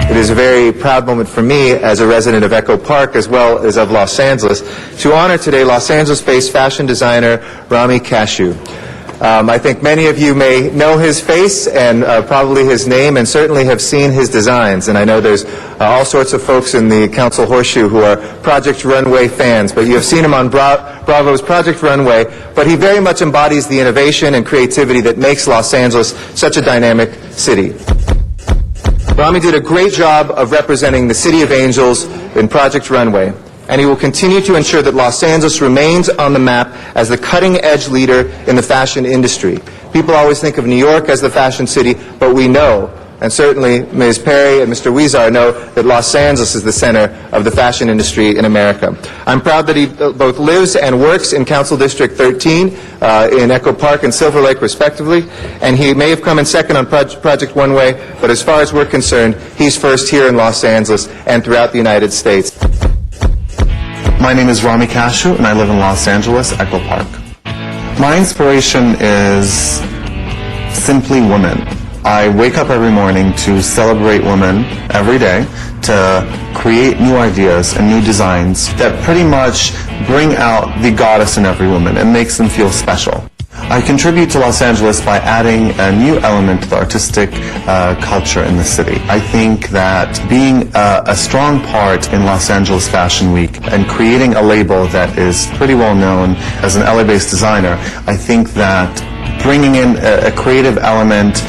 It is a very proud moment for me as a resident of Echo Park as well as of Los Angeles to honor today Los Angeles-based fashion designer Rami Kashu. I think many of you may know his face and probably his name, and certainly have seen his designs. And I know there's all sorts of folks in the Council Horseshoe who are Project Runway fans, but you have seen him on Bravo's Project Runway. But he very much embodies the innovation and creativity that makes Los Angeles such a dynamic city. Rami did a great job of representing the City of Angels in Project Runway, and he will continue to ensure that Los Angeles remains on the map as the cutting-edge leader in the fashion industry. People always think of New York as the fashion city, but we know, and certainly Ms. Perry and Mr. Huizar know, that Los Angeles is the center of the fashion industry in America. I'm proud that he both lives and works in Council District 13, in Echo Park and Silver Lake, respectively, and he may have come in second on Project One Way, but as far as we're concerned, he's first here in Los Angeles and throughout the United States. My name is Rami Cashew, and I live in Los Angeles, Echo Park. My inspiration is simply women. I wake up every morning to celebrate women every day, to create new ideas and new designs that pretty much bring out the goddess in every woman and makes them feel special. I contribute to Los Angeles by adding a new element to the artistic culture in the city. I think that being a strong part in Los Angeles Fashion Week and creating a label that is pretty well known as an LA-based designer, I think that bringing in a creative element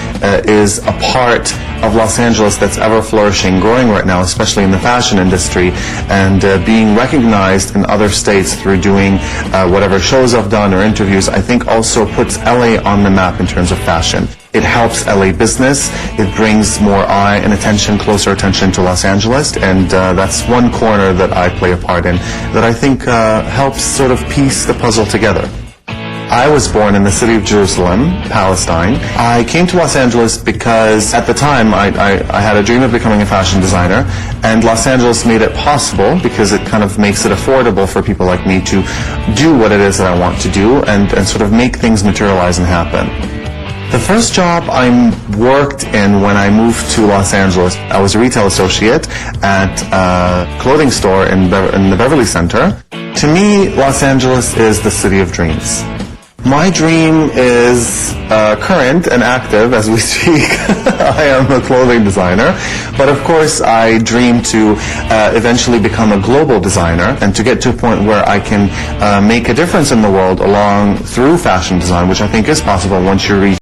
is a part of Los Angeles that's ever flourishing, growing right now, especially in the fashion industry, and being recognized in other states through doing whatever shows I've done or interviews, I think also puts LA on the map in terms of fashion. It helps LA business, it brings more eye and attention, closer attention to Los Angeles, and that's one corner that I play a part in that I think helps sort of piece the puzzle together. I was born in the city of Jerusalem, Palestine. I came to Los Angeles because at the time I had a dream of becoming a fashion designer, and Los Angeles made it possible because it kind of makes it affordable for people like me to do what it is that I want to do and sort of make things materialize and happen. The first job I worked in when I moved to Los Angeles, I was a retail associate at a clothing store in the Beverly Center. To me, Los Angeles is the city of dreams. My dream is current and active as we speak. I am a clothing designer, but of course I dream to eventually become a global designer and to get to a point where I can make a difference in the world through fashion design, which I think is possible once you reach